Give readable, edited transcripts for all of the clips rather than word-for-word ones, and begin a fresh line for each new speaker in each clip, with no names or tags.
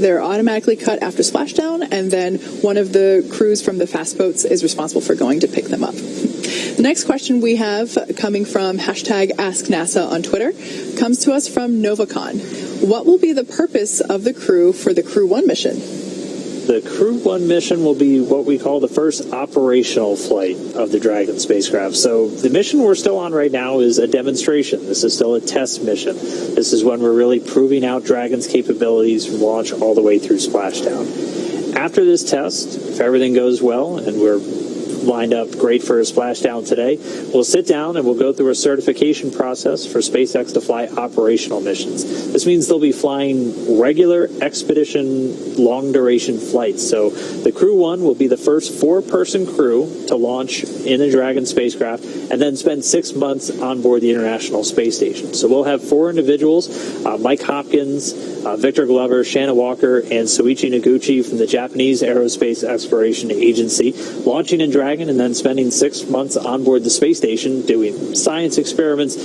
They're automatically cut after splashdown, and then one of the crews from the fast boats is responsible for going to pick them up. The next question we have, coming from hashtag AskNASA on Twitter, comes to us from Novacon. What will be the purpose of the crew for the Crew 1 mission?
The Crew 1 mission will be what we call the first operational flight of the Dragon spacecraft. So the mission we're still on right now is a demonstration. This is still a test mission. This is when we're really proving out Dragon's capabilities from launch all the way through splashdown. After this test, if everything goes well and we're lined up great for a splashdown today, we'll sit down and we'll go through a certification process for SpaceX to fly operational missions. This means they'll be flying regular expedition long-duration flights. So the Crew 1 will be the first 4-person crew to launch in a Dragon spacecraft and then spend 6 months on board the International Space Station. So we'll have 4 individuals, Mike Hopkins, Victor Glover, Shanna Walker, and Soichi Noguchi from the Japanese Aerospace Exploration Agency, launching in Dragon and then spending 6 months on board the space station doing science experiments,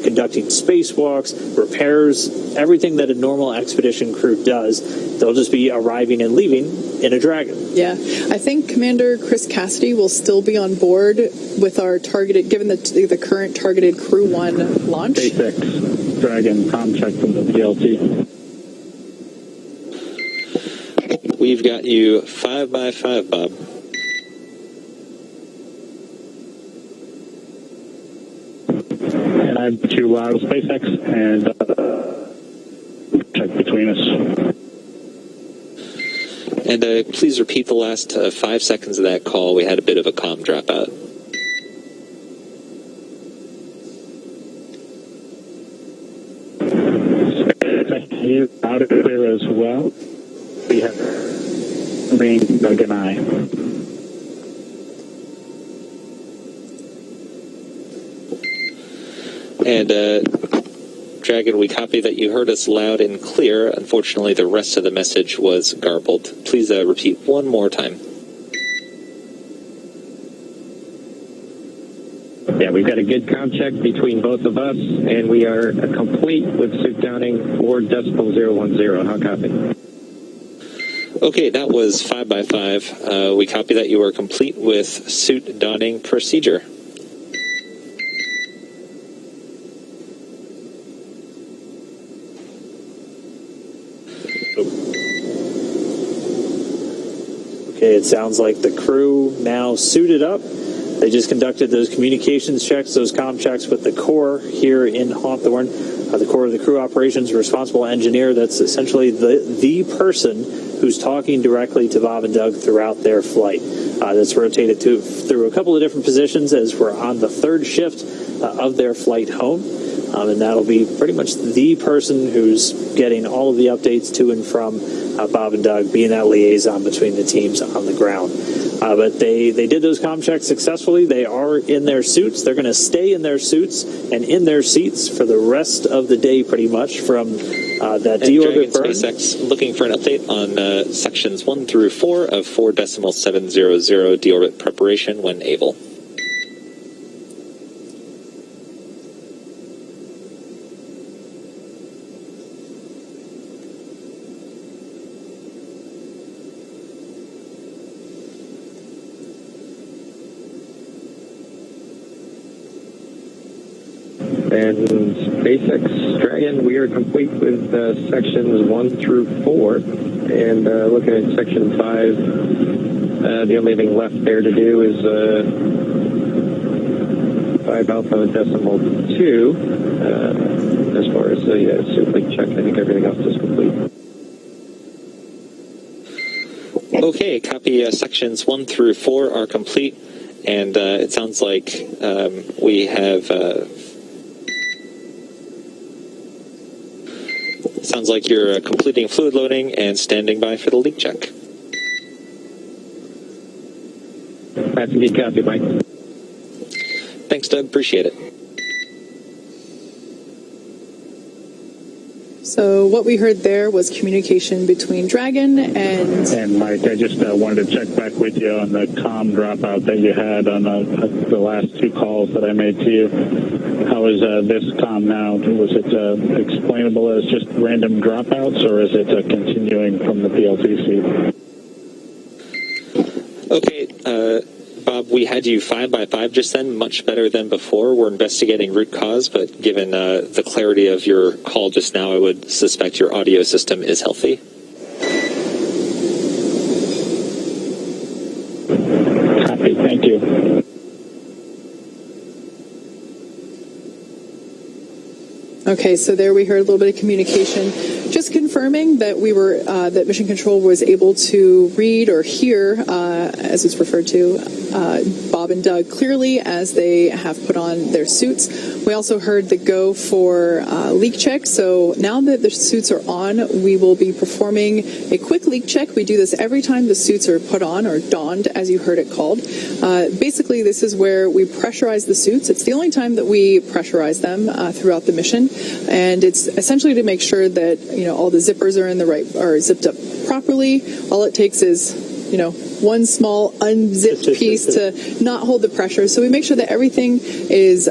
conducting spacewalks, repairs, everything that a normal expedition crew does. They'll just be arriving and leaving in a Dragon.
Yeah, I think Commander Chris Cassidy will still be on board with our targeted, given the current targeted Crew 1 launch.
SpaceX Dragon com check from the PLT.
We've got you 5 by 5, Bob.
And I'm to SpaceX and check between us.
And please repeat the last 5 seconds of that call. We had a bit of a comm dropout.
You out of clear as well. We have Doug and I.
And Dragon, we copy that you heard us loud and clear. Unfortunately, the rest of the message was garbled. Please repeat one more time.
Yeah, we've got a good comm check between both of us, and we are complete with suit downing 4.010. How copy?
Okay, that was 5 by 5. We copy that you are complete with suit donning procedure.
Okay, it sounds like the crew now suited up. They just conducted those communications checks, those comm checks with the core here in Hawthorne. The core of the crew operations responsible engineer, that's essentially the person who's talking directly to Bob and Doug throughout their flight. That's rotated through a couple of different positions as we're on the 3rd shift of their flight home. And that'll be pretty much the person who's getting all of the updates to and from Bob and Doug, being that liaison between the teams on the ground. But they did those comm checks successfully. They are in their suits. They're going to stay in their suits and in their seats for the rest of the day, pretty much, from that Deorbit Burn.
SpaceX looking for an update on sections 1 through 4 of 4.700 deorbit preparation when able.
And SpaceX Dragon, we are complete with sections 1 through 4. And looking at section 5, the only thing left there to do is 5 alpha decimal 2. As far as the suit link check, I think everything else is complete.
Okay, copy sections 1 through 4 are complete. And it sounds like we have... Sounds like you're completing fluid loading and standing by for the leak check.
That's a good copy, Mike.
Thanks, Doug. Appreciate it.
So what we heard there was communication between Dragon and...
And Mike, I just wanted to check back with you on the comm dropout that you had on the last two calls that I made to you. How is this comm now? Was it explainable as just random dropouts, or is it continuing from the PLTC?
Okay, Bob, we had you 5 by 5 just then, much better than before. We're investigating root cause, but given the clarity of your call just now, I would suspect your audio system is healthy.
Copy, thank you.
Okay, so there we heard a little bit of communication, just confirming that we were that Mission Control was able to read or hear, as it's referred to, Bob and Doug clearly as they have put on their suits. We also heard the go for leak check. So now that the suits are on, we will be performing a quick leak check. We do this every time the suits are put on or donned, as you heard it called. Basically, this is where we pressurize the suits. It's the only time that we pressurize them throughout the mission. And it's essentially to make sure that, all the zippers are in the right, are zipped up properly. All it takes is, one small unzipped piece to not hold the pressure. So we make sure that everything is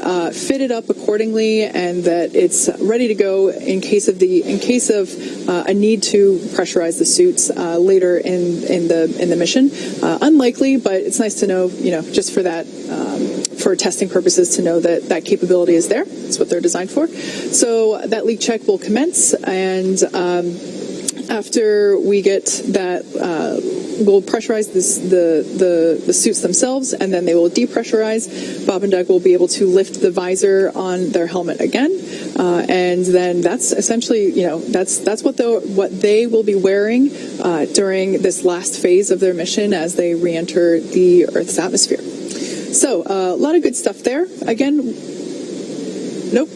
fitted up accordingly and that it's ready to go in case of a need to pressurize the suits later in the mission. Unlikely, but it's nice to know, just for that, for testing purposes, to know that that capability is there. That's what they're designed for. So that leak check will commence, and after we get that, we'll pressurize the suits themselves, and then they will depressurize. Bob and Doug will be able to lift the visor on their helmet again, and then that's essentially, that's what they will be wearing during this last phase of their mission as they re-enter the Earth's atmosphere. So a lot of good stuff there. Again, nope.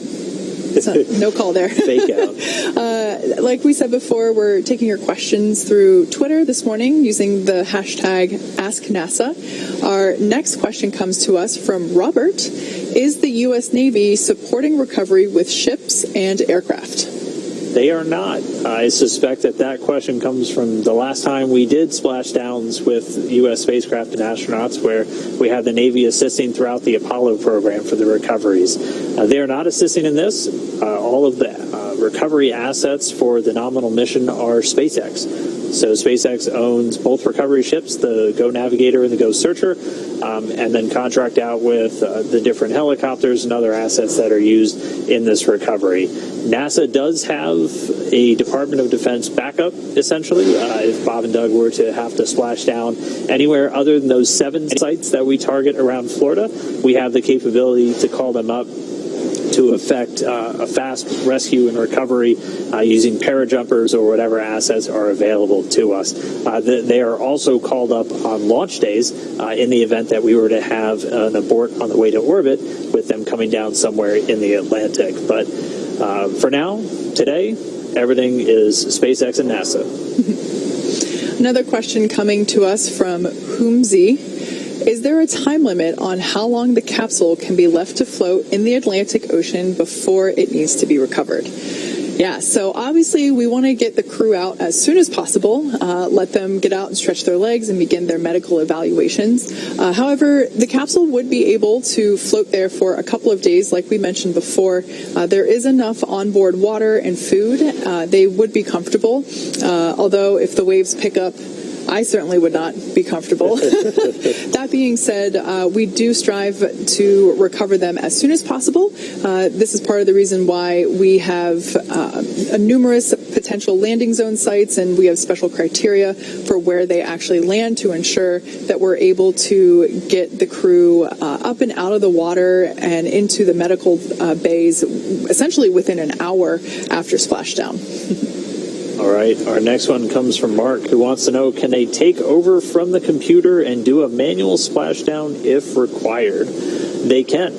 No call there.
Fake out.
Like we said before, we're taking your questions through Twitter this morning using the hashtag AskNASA. Our next question comes to us from Robert. Is the U.S. Navy supporting recovery with ships and aircraft?
They are not. I suspect that question comes from the last time we did splashdowns with U.S. spacecraft and astronauts, where we had the Navy assisting throughout the Apollo program for the recoveries. They are not assisting in this. All of the recovery assets for the nominal mission are SpaceX. So SpaceX owns both recovery ships, the Go Navigator and the Go Searcher, and then contract out with the different helicopters and other assets that are used in this recovery. NASA does have a Department of Defense backup, essentially. If Bob and Doug were to have to splash down anywhere other than those 7 sites that we target around Florida, we have the capability to call them up to effect a fast rescue and recovery using parajumpers or whatever assets are available to us. They are also called up on launch days in the event that we were to have an abort on the way to orbit, with them coming down somewhere in the Atlantic. But for now, today, everything is SpaceX and NASA.
Another question coming to us from Humzi. Is there a time limit on how long the capsule can be left to float in the Atlantic Ocean before it needs to be recovered? Yeah, so obviously we want to get the crew out as soon as possible, let them get out and stretch their legs and begin their medical evaluations. However, the capsule would be able to float there for a couple of days, like we mentioned before. There is enough onboard water and food. They would be comfortable, although if the waves pick up, I certainly would not be comfortable. That being said, we do strive to recover them as soon as possible. This is part of the reason why we have numerous potential landing zone sites, and we have special criteria for where they actually land to ensure that we're able to get the crew up and out of the water and into the medical bays essentially within an hour after splashdown.
All right, our next one comes from Mark, who wants to know, can they take over from the computer and do a manual splashdown if required? They can.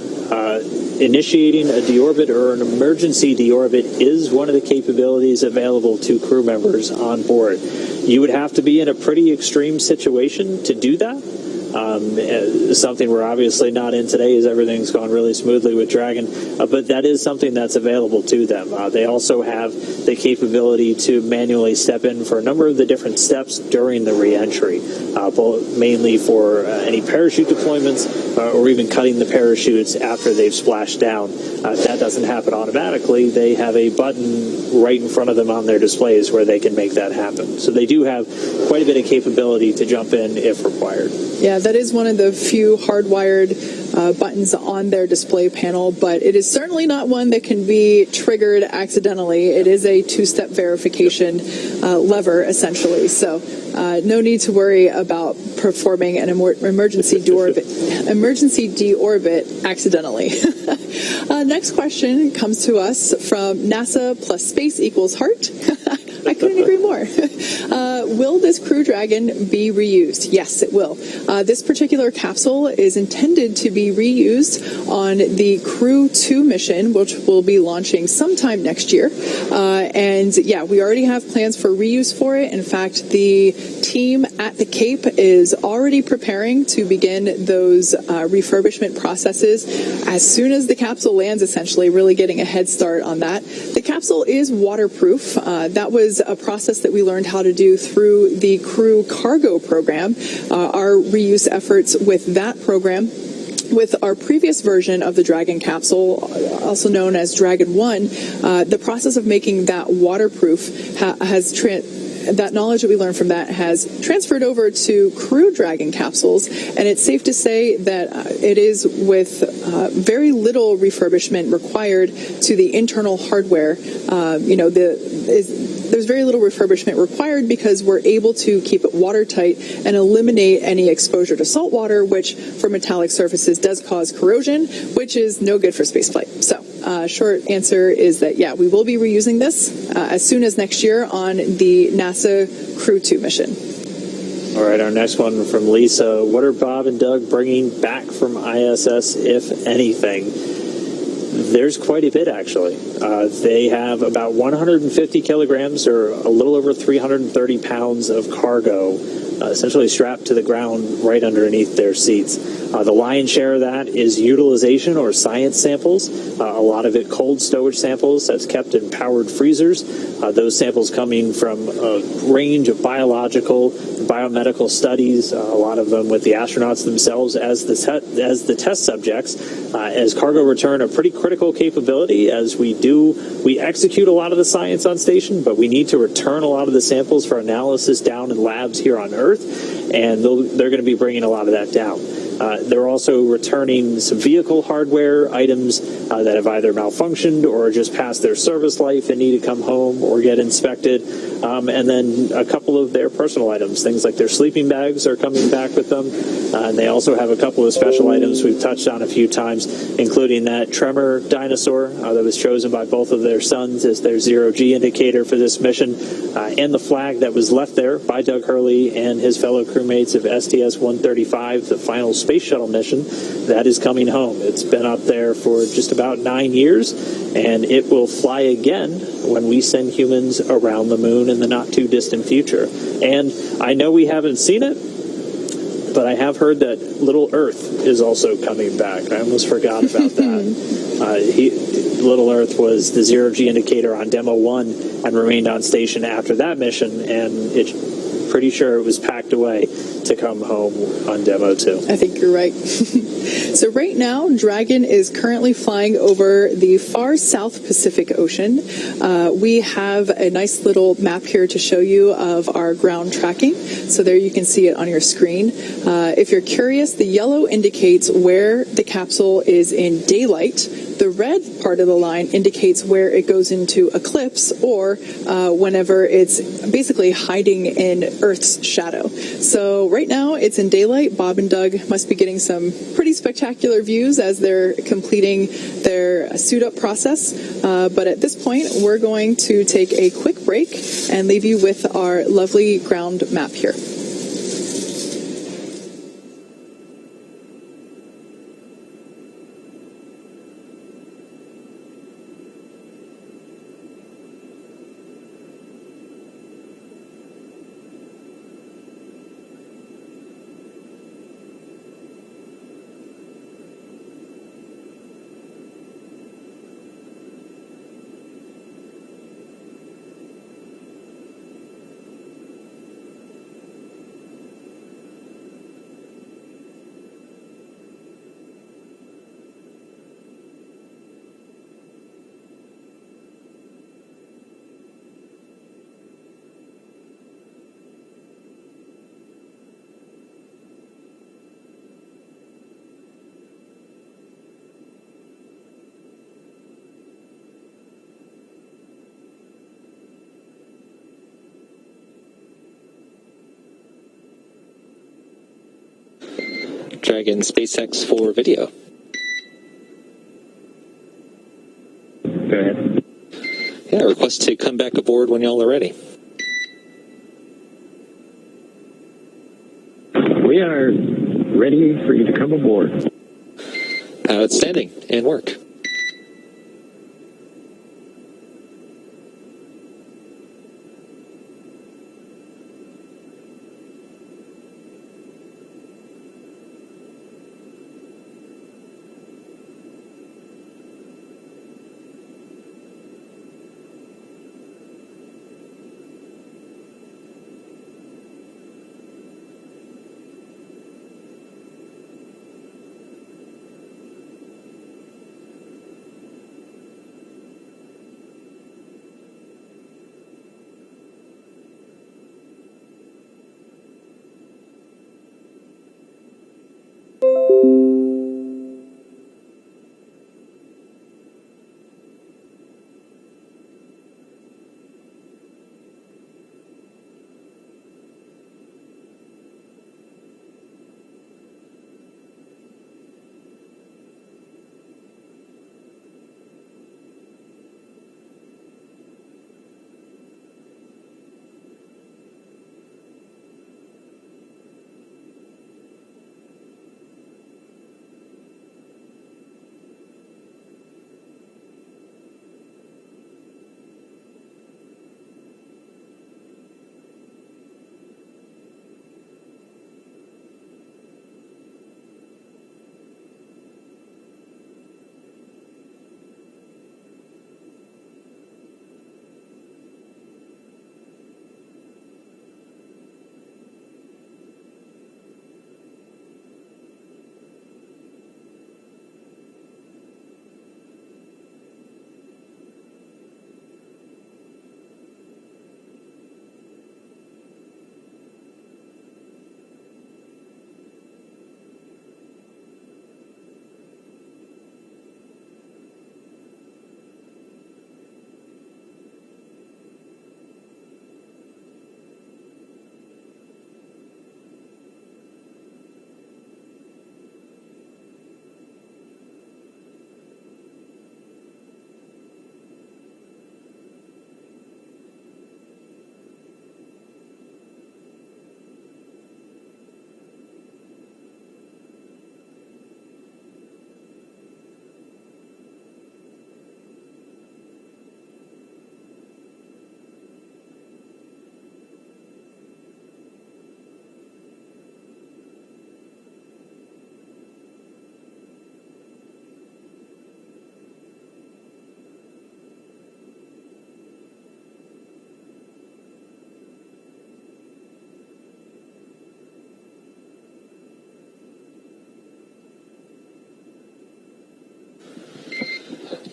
Initiating a deorbit or an emergency deorbit is one of the capabilities available to crew members on board. You would have to be in a pretty extreme situation to do that. Something we're obviously not in today, is everything's gone really smoothly with Dragon, but that is something that's available to them. They also have the capability to manually step in for a number of the different steps during the re-entry, mainly for any parachute deployments or even cutting the parachutes after they've splashed down. If that doesn't happen automatically, they have a button right in front of them on their displays where they can make that happen. So they do have quite a bit of capability to jump in if required.
Yeah, that is one of the few hardwired buttons on their display panel, but it is certainly not one that can be triggered accidentally. It is a two-step verification lever, essentially. So no need to worry about performing an emergency deorbit accidentally. Next question comes to us from NASA plus space equals heart. I couldn't agree more. Will this Crew Dragon be reused? Yes, it will. This particular capsule is intended to be reused on the Crew 2 mission, which will be launching sometime next year. And yeah, we already have plans for reuse for it. In fact, the team at the Cape is already preparing to begin those refurbishment processes as soon as the capsule lands, essentially, really getting a head start on that. The capsule is waterproof. That was a process that we learned how to do through the Crew Cargo program. Our reuse efforts with that program, with our previous version of the Dragon capsule, also known as Dragon 1, the process of making that waterproof that knowledge that we learned from that has transferred over to Crew Dragon capsules, and it's safe to say that it is with very little refurbishment required to the internal hardware. There's very little refurbishment required because we're able to keep it watertight and eliminate any exposure to salt water, which for metallic surfaces does cause corrosion, which is no good for spaceflight. So short answer is that, yeah, we will be reusing this as soon as next year on the NASA Crew 2 mission.
All right, our next one from Lisa. What are Bob and Doug bringing back from ISS, if anything? There's quite a bit, actually. They have about 150 kilograms, or a little over 330 pounds of cargo, essentially strapped to the ground right underneath their seats. The lion's share of that is utilization or science samples. A lot of it cold stowage samples that's kept in powered freezers. Those samples coming from a range of biological, biomedical studies, a lot of them with the astronauts themselves as the test subjects. As cargo return, a pretty critical capability as we execute a lot of the science on station, but we need to return a lot of the samples for analysis down in labs here on Earth, and they're going to be bringing a lot of that down. They're also returning some vehicle hardware items that have either malfunctioned or just passed their service life and need to come home or get inspected. And then a couple of their personal items, things like their sleeping bags are coming back with them. And they also have a couple of special items we've touched on a few times, including that tremor dinosaur that was chosen by both of their sons as their zero-G indicator for this mission, and the flag that was left there by Doug Hurley and his fellow crewmates of STS-135, the final space shuttle mission. That is coming home. It's been up there for just about 9 years, and it will fly again when we send humans around the moon in the not-too-distant future. And I know we haven't seen it, but I have heard that Little Earth is also coming back. I almost forgot about that. Little Earth was the zero-G indicator on Demo-1 and remained on station after that mission, and it's pretty sure it was packed away to come home on Demo-2.
I think you're right. So right now, Dragon is currently flying over the far South Pacific Ocean. We have a nice little map here to show you of our ground tracking. So there you can see it on your screen. If you're curious, the yellow indicates where the capsule is in daylight. The red part of the line indicates where it goes into eclipse, or whenever it's basically hiding in Earth's shadow. So right now it's in daylight. Bob and Doug must be getting some pretty spectacular views as they're completing their suit-up process. But at this point, we're going to take a quick break and leave you with our lovely ground map here.
Dragon SpaceX for video.
Go ahead.
Yeah, request to come back aboard when y'all are ready.
We are ready for you to come aboard.
Outstanding, and work.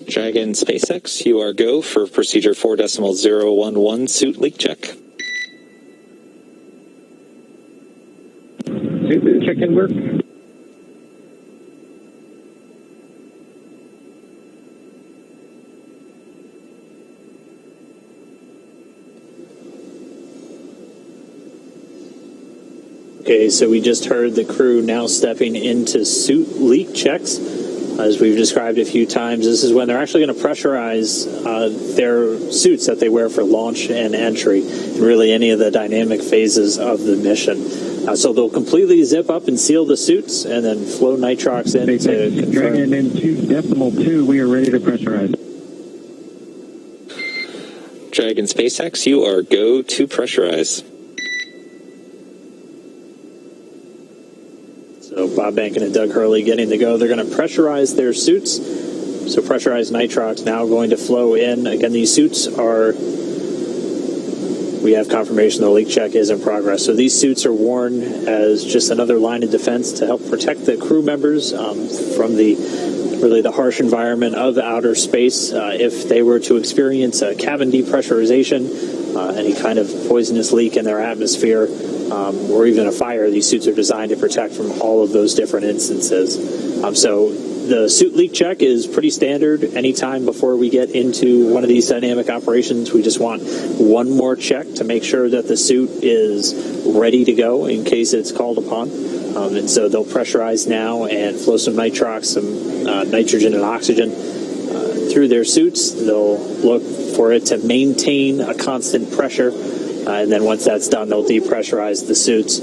Dragon SpaceX, you are go for procedure 4.011 suit leak check.
Suit check and work.
Okay, so we just heard the crew now stepping into suit leak checks. As we've described a few times, this is when they're actually going to pressurize their suits that they wear for launch and entry, and really any of the dynamic phases of the mission. So they'll completely zip up and seal the suits, and then flow nitrox in to confirm.
Dragon into Decimal-2, we are ready to pressurize.
Dragon SpaceX, you are go to pressurize.
So Bob Behnken and Doug Hurley getting to go. They're going to pressurize their suits. So pressurized nitrox now going to flow in. Again, these suits are, we have confirmation the leak check is in progress. So these suits are worn as just another line of defense to help protect the crew members from the harsh environment of outer space. If they were to experience a cabin depressurization, any kind of poisonous leak in their atmosphere, or even a fire, these suits are designed to protect from all of those different instances. So The suit leak check is pretty standard. Anytime before we get into one of these dynamic operations, we just want one more check to make sure that the suit is ready to go in case it's called upon. And so they'll pressurize now and flow some nitrox, some nitrogen and oxygen through their suits. They'll look for it to maintain a constant pressure. And then once that's done, they'll depressurize the suits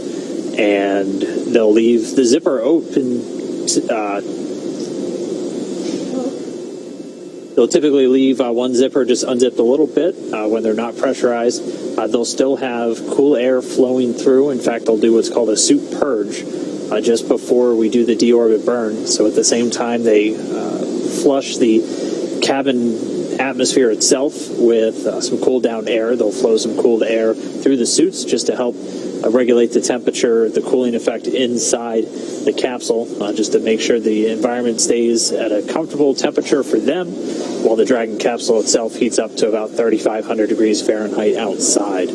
and they'll leave the zipper open. They'll typically leave one zipper just unzipped a little bit when they're not pressurized. They'll still have cool air flowing through. In fact, they'll do what's called a suit purge just before we do the deorbit burn. So at the same time, they flush the cabin atmosphere itself with some cool down air. They'll flow some cooled air through the suits just to help regulate the temperature, the cooling effect inside the capsule, just to make sure the environment stays at a comfortable temperature for them, while the Dragon capsule itself heats up to about 3,500 degrees Fahrenheit outside.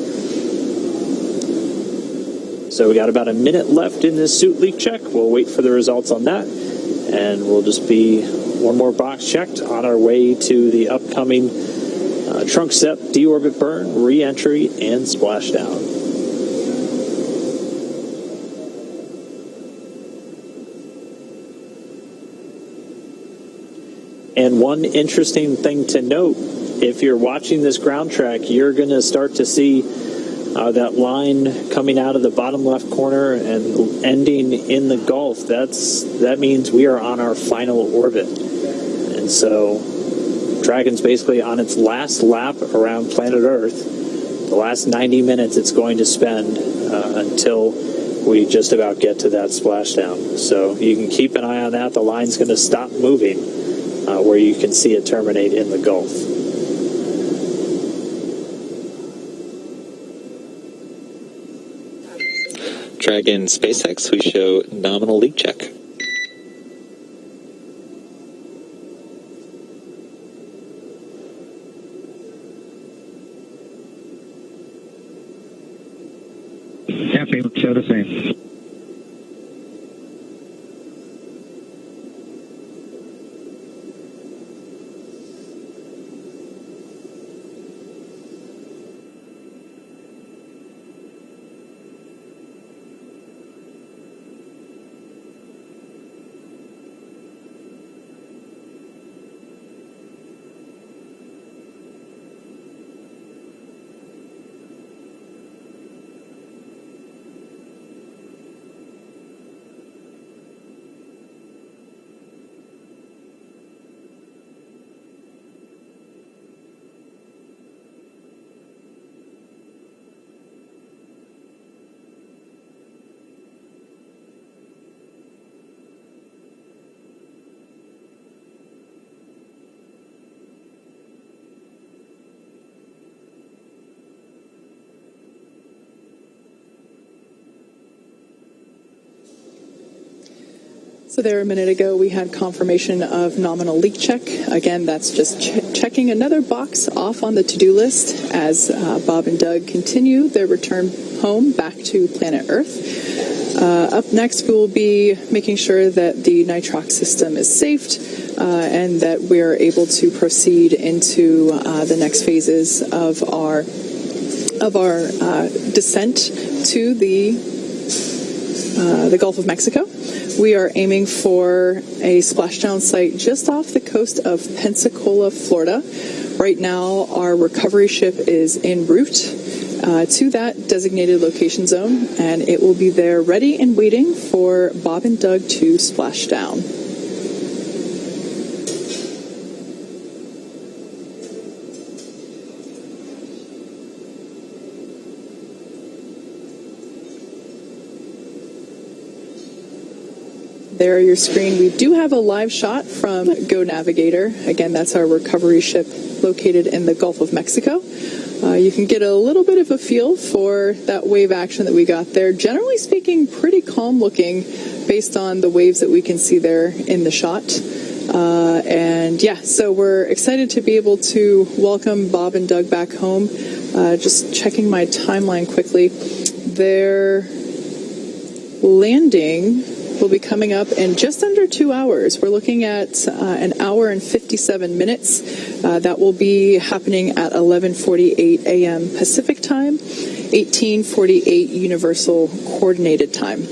So we got about a minute left in this suit leak check. We'll wait for the results on that, and we'll just be one more box checked on our way to the upcoming trunk step, deorbit burn, re-entry, and splashdown. And one interesting thing to note, if you're watching this ground track, you're going to start to see that line coming out of the bottom left corner and ending in the Gulf. That means we are on our final orbit. And so Dragon's basically on its last lap around planet Earth. The last 90 minutes it's going to spend until we just about get to that splashdown. So you can keep an eye on that. The line's going to stop moving where you can see it terminate in the Gulf.
Dragon SpaceX, we show nominal leak check.
Happy, show the same.
So there a minute ago we had confirmation of nominal leak check. Again, that's just checking another box off on the to-do list as Bob and Doug continue their return home back to planet Earth. Up next we will be making sure that the nitrox system is safed and that we're able to proceed into the next phases of our descent to the Gulf of Mexico. We are aiming for a splashdown site just off the coast of Pensacola, Florida. Right now, our recovery ship is en route to that designated location zone, and it will be there ready and waiting for Bob and Doug to splash down. There on your screen, we do have a live shot from Go Navigator. Again, that's our recovery ship located in the Gulf of Mexico. You can get a little bit of a feel for that wave action that we got there. Generally speaking, pretty calm looking based on the waves that we can see there in the shot. And yeah, so we're excited to be able to welcome Bob and Doug back home. Just checking my timeline quickly. Their landing will be coming up in just under 2 hours. We're looking at an hour and 57 minutes. That will be happening at 11:48 a.m. Pacific time, 18:48 Universal Coordinated Time.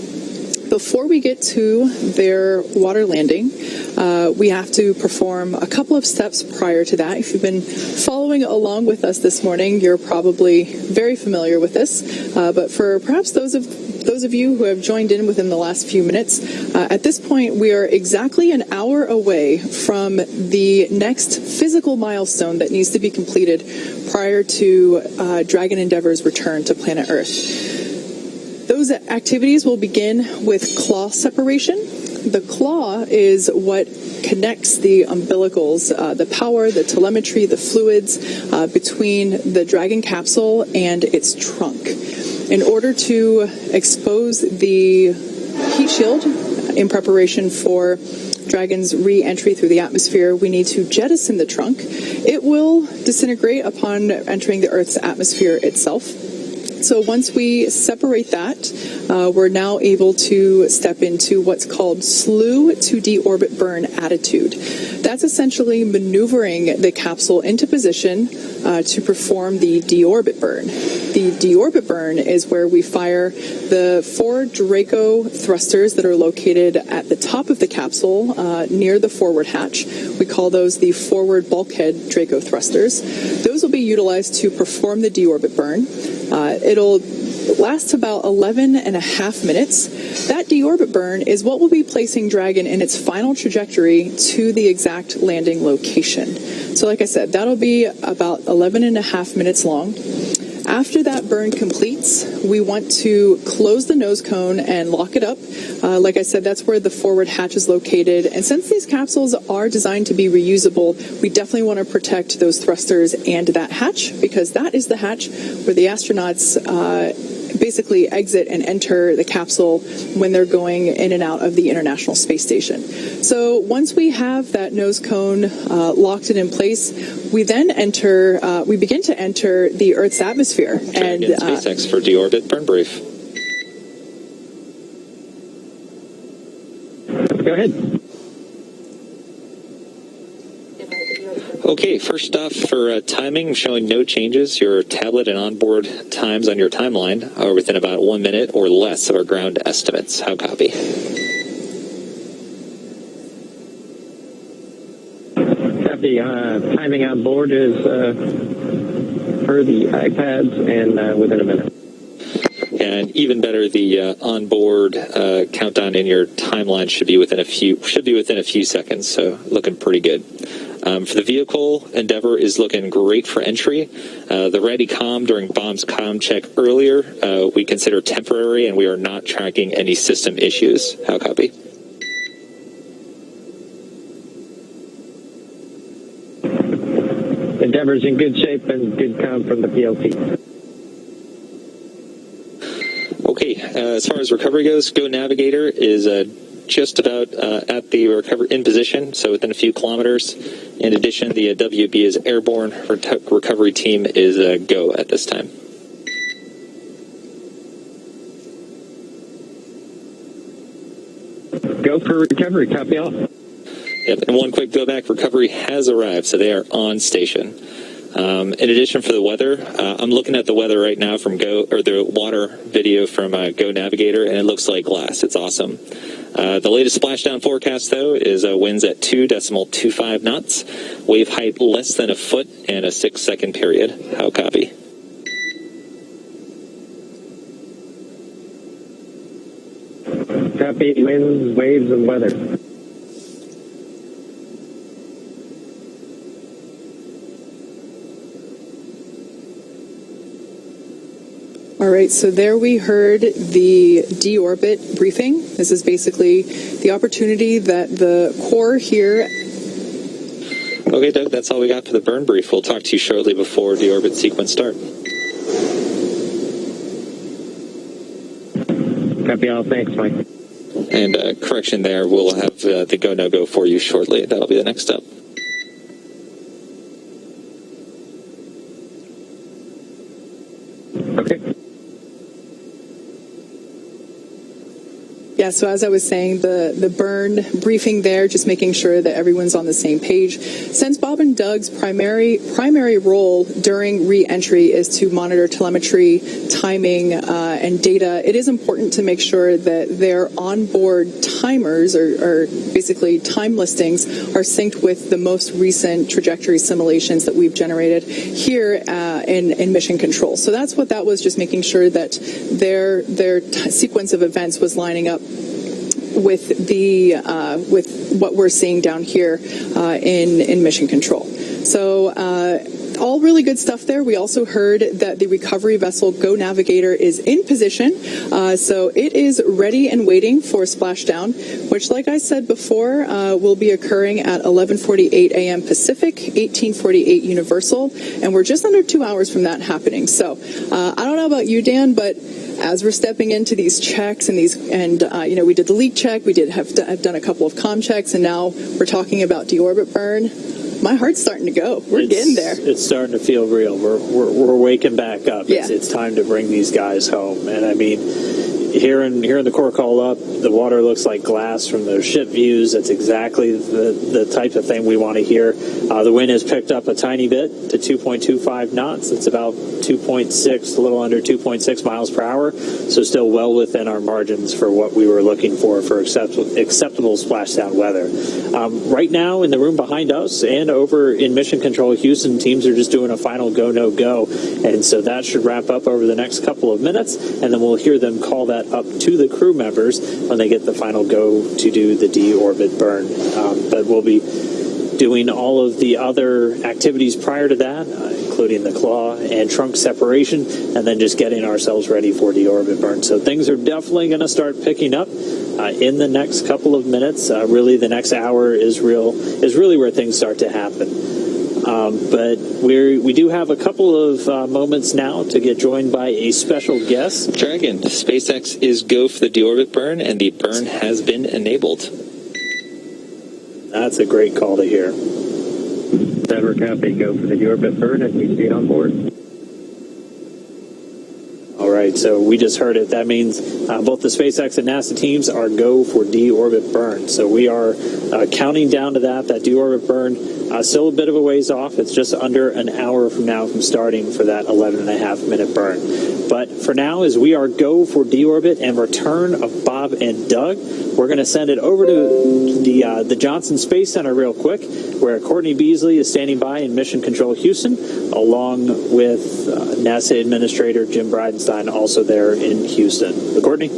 Before we get to their water landing, we have to perform a couple of steps prior to that. If you've been following along with us this morning, you're probably very familiar with this. But for perhaps those of you who have joined in within the last few minutes, at this point we are exactly an hour away from the next physical milestone that needs to be completed prior to Dragon Endeavor's return to planet Earth. Those activities will begin with claw separation. The claw is what connects the umbilicals, the power, the telemetry, the fluids between the Dragon capsule and its trunk. In order to expose the heat shield in preparation for Dragon's re-entry through the atmosphere, we need to jettison the trunk. It will disintegrate upon entering the Earth's atmosphere itself. So once we separate that, we're now able to step into what's called slew to deorbit burn attitude. That's essentially maneuvering the capsule into position to perform the deorbit burn. The deorbit burn is where we fire the 4 Draco thrusters that are located at the top of the capsule near the forward hatch. We call those the forward bulkhead Draco thrusters. Those will be utilized to perform the deorbit burn. It'll last about 11 and a half minutes. That deorbit burn is what will be placing Dragon in its final trajectory to the exact landing location. So like I said, that'll be about 11 and a half minutes long. After that burn completes, we want to close the nose cone and lock it up. Like I said, that's where the forward hatch is located. And since these capsules are designed to be reusable, we definitely want to protect those thrusters and that hatch, because that is the hatch where the astronauts basically exit and enter the capsule when they're going in and out of the International Space Station. So once we have that nose cone locked and in place, we then we begin to enter the Earth's atmosphere.
And SpaceX for deorbit burn brief.
Go ahead.
Okay, first off, for timing, I'm showing no changes. Your tablet and onboard times on your timeline are within about 1 minute or less of our ground estimates. How copy?
Copy. Timing on board is per the iPads and within a minute.
And even better, the onboard countdown in your timeline should be within a few seconds. So looking pretty good. For the vehicle, Endeavour is looking great for entry. The ready comm during Bomb's comm check earlier, we consider temporary, and we are not tracking any system issues. How copy?
Endeavour's in good shape and good comm from the PLT.
Okay, as far as recovery goes, Go Navigator is just about at the in position, so within a few kilometers. In addition, the WB is airborne. Recovery team is go at this time.
Go for recovery. Copy all.
Yep, and one quick go back. Recovery has arrived, so they are on station. In addition, for the weather, I'm looking at the weather right now from the water video from Go Navigator, and it looks like glass. It's awesome. The latest splashdown forecast, though, is winds at 2.25 knots, wave height less than a foot, and a 6-second period. How copy?
Copy. Winds, waves, and weather.
All right, so there we heard the deorbit briefing. This is basically the opportunity that the core here.
Okay, Doug, that's all we got for the burn brief. We'll talk to you shortly before deorbit sequence start.
Copy all. Thanks, Mike.
And correction there, we'll have the go, no go for you shortly. That'll be the next step.
Okay.
Yeah, so as I was saying, the burn briefing there, just making sure that everyone's on the same page. Since Bob and Doug's primary role during re-entry is to monitor telemetry, timing, and data, it is important to make sure that their onboard timers, or basically time listings, are synced with the most recent trajectory simulations that we've generated here in mission control. So that's what that was, just making sure that their sequence of events was lining up with with what we're seeing down here in mission control. So all really good stuff there. We also heard that the recovery vessel Go Navigator is in position, so it is ready and waiting for splashdown, which, like I said before, will be occurring at 11:48 a.m. Pacific, 18:48 Universal, and we're just under 2 hours from that happening. So I don't know about you, Dan, but as we're stepping into these checks and we did the leak check, we have done a couple of comm checks, and now we're talking about deorbit burn. My heart's starting to go. We're getting there.
It's starting to feel real. We're waking back up.
Yeah.
It's time to bring these guys home. And I mean, hearing the core call up, the water looks like glass from the ship views. That's exactly the type of thing we want to hear. The wind has picked up a tiny bit to 2.25 knots. It's about 2.6, a little under 2.6 miles per hour. So still well within our margins for what we were looking for acceptable splashdown weather. Right now in the room behind us and over in Mission Control Houston, teams are just doing a final go, no go. And so that should wrap up over the next couple of minutes. And then we'll hear them call that up to the crew members when they get the final go to do the deorbit burn. But we'll be doing all of the other activities prior to that, including the claw and trunk separation, and then just getting ourselves ready for deorbit burn. So things are definitely going to start picking up in the next couple of minutes. Really, the next hour is really where things start to happen. But we do have a couple of moments now to get joined by a special guest.
Dragon, SpaceX is go for the deorbit burn, and the burn has been enabled.
That's a great call to hear.
Endeavour copy, go for the deorbit burn, and we see it on board.
All right, so we just heard it. That means both the SpaceX and NASA teams are go for deorbit burn. So we are counting down to that deorbit burn. Still a bit of a ways off. It's just under an hour from now from starting for that 11.5-minute burn. But for now, as we are go for deorbit and return of Bob and Doug, we're going to send it over to the Johnson Space Center real quick, where Courtney Beasley is standing by in Mission Control Houston, along with NASA Administrator Jim Bridenstine, also there in Houston. Courtney?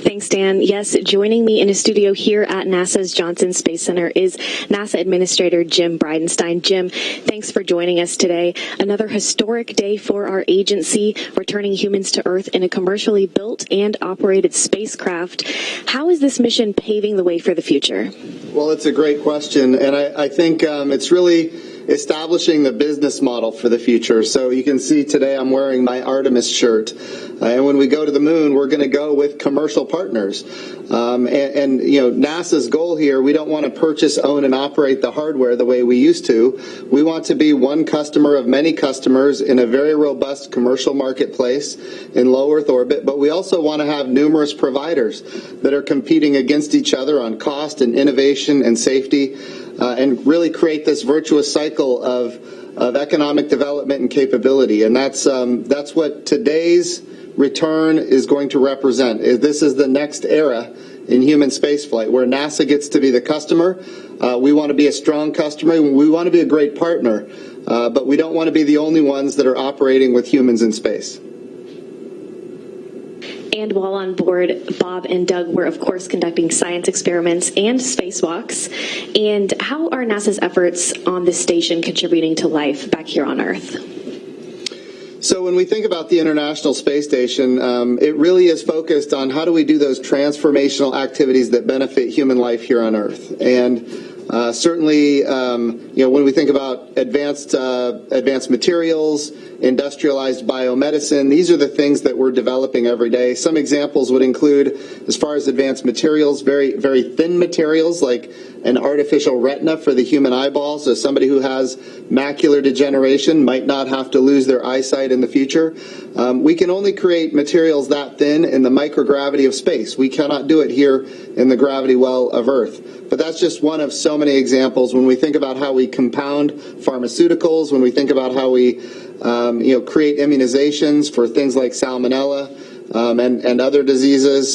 Thanks, Dan. Yes, joining me in a studio here at NASA's Johnson Space Center is NASA Administrator Jim Bridenstine. Jim, thanks for joining us today. Another historic day for our agency, returning humans to Earth in a commercially built and operated spacecraft. How is this mission paving the way for the future?
Well, it's a great question, and I think it's really establishing the business model for the future. So you can see today I'm wearing my Artemis shirt. And when we go to the moon, we're going to go with commercial partners. And NASA's goal here, we don't want to purchase, own, and operate the hardware the way we used to. We want to be one customer of many customers in a very robust commercial marketplace in low Earth orbit. But we also want to have numerous providers that are competing against each other on cost and innovation and safety, and really create this virtuous cycle of economic development and capability. And that's what today's return is going to represent. This is the next era in human spaceflight, where NASA gets to be the customer. We want to be a strong customer. We want to be a great partner, but we don't want to be the only ones that are operating with humans in space.
And while on board, Bob and Doug were, of course, conducting science experiments and spacewalks. And how are NASA's efforts on this station contributing to life back here on Earth?
So when we think about the International Space Station, it really is focused on how do we do those transformational activities that benefit human life here on Earth. And Certainly, when we think about advanced materials, industrialized biomedicine, these are the things that we're developing every day. Some examples would include, as far as advanced materials, very, very thin materials like an artificial retina for the human eyeball. So somebody who has macular degeneration might not have to lose their eyesight in the future. We can only create materials that thin in the microgravity of space. We cannot do it here in the gravity well of Earth. But that's just one of so many examples. When we think about how we compound pharmaceuticals, when we think about how we create immunizations for things like salmonella and other diseases,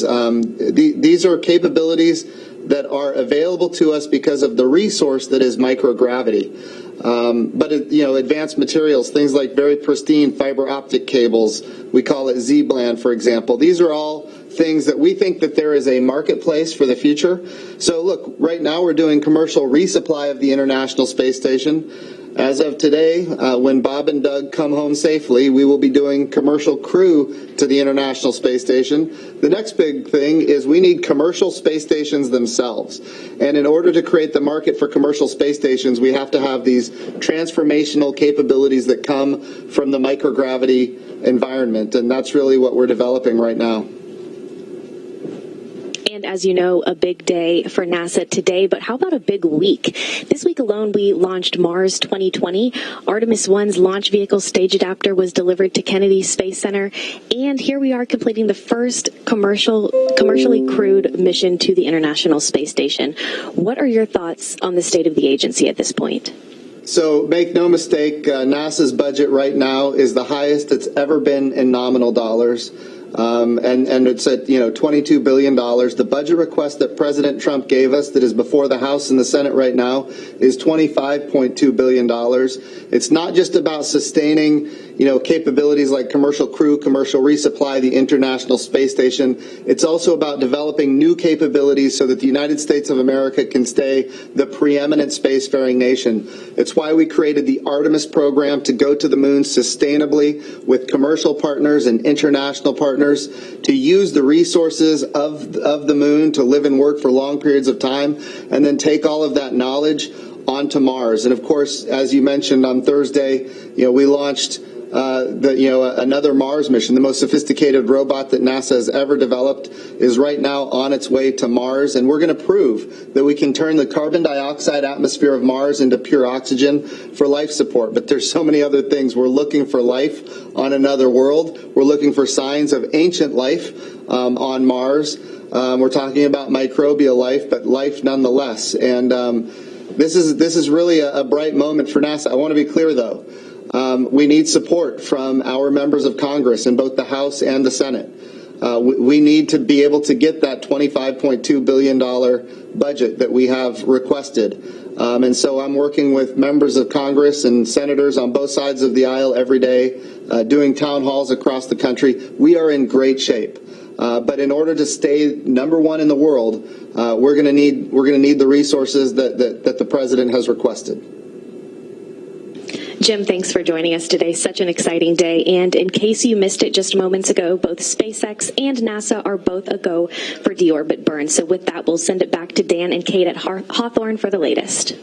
these are capabilities that are available to us because of the resource that is microgravity. But advanced materials, things like very pristine fiber optic cables, we call it Z-band, for example. These are all things that we think that there is a marketplace for the future. So look, right now we're doing commercial resupply of the International Space Station. As of today, when Bob and Doug come home safely, we will be doing commercial crew to the International Space Station. The next big thing is we need commercial space stations themselves. And in order to create the market for commercial space stations, we have to have these transformational capabilities that come from the microgravity environment. And that's really what we're developing right now.
And as you know, a big day for NASA today, but how about a big week? This week alone, we launched Mars 2020. Artemis 1's launch vehicle stage adapter was delivered to Kennedy Space Center. And here we are completing the first commercially crewed mission to the International Space Station. What are your thoughts on the state of the agency at this point?
So make no mistake, NASA's budget right now is the highest it's ever been in nominal dollars. And it's at, $22 billion. The budget request that President Trump gave us that is before the House and the Senate right now is $25.2 billion. It's not just about sustaining, capabilities like commercial crew, commercial resupply, the International Space Station. It's also about developing new capabilities so that the United States of America can stay the preeminent spacefaring nation. It's why we created the Artemis program to go to the moon sustainably with commercial partners and international partners to use the resources of the moon to live and work for long periods of time and then take all of that knowledge onto Mars. And of course, as you mentioned on Thursday, we launched another Mars mission. The most sophisticated robot that NASA has ever developed is right now on its way to Mars, and we're going to prove that we can turn the carbon dioxide atmosphere of Mars into pure oxygen for life support. But there's so many other things. We're looking for life on another world. We're looking for signs of ancient life on Mars. We're talking about microbial life, but life nonetheless. And this is really a bright moment for NASA. I want to be clear, though. We need support from our members of Congress in both the House and the Senate. We need to be able to get that $25.2 billion budget that we have requested. And so I'm working with members of Congress and senators on both sides of the aisle every day, doing town halls across the country. We are in great shape. But in order to stay number one in the world, we're going to need the resources that the president has requested.
Jim, thanks for joining us today. Such an exciting day. And in case you missed it just moments ago, both SpaceX and NASA are both a go for Deorbit Burn. So with that, we'll send it back to Dan and Kate at Hawthorne for the latest.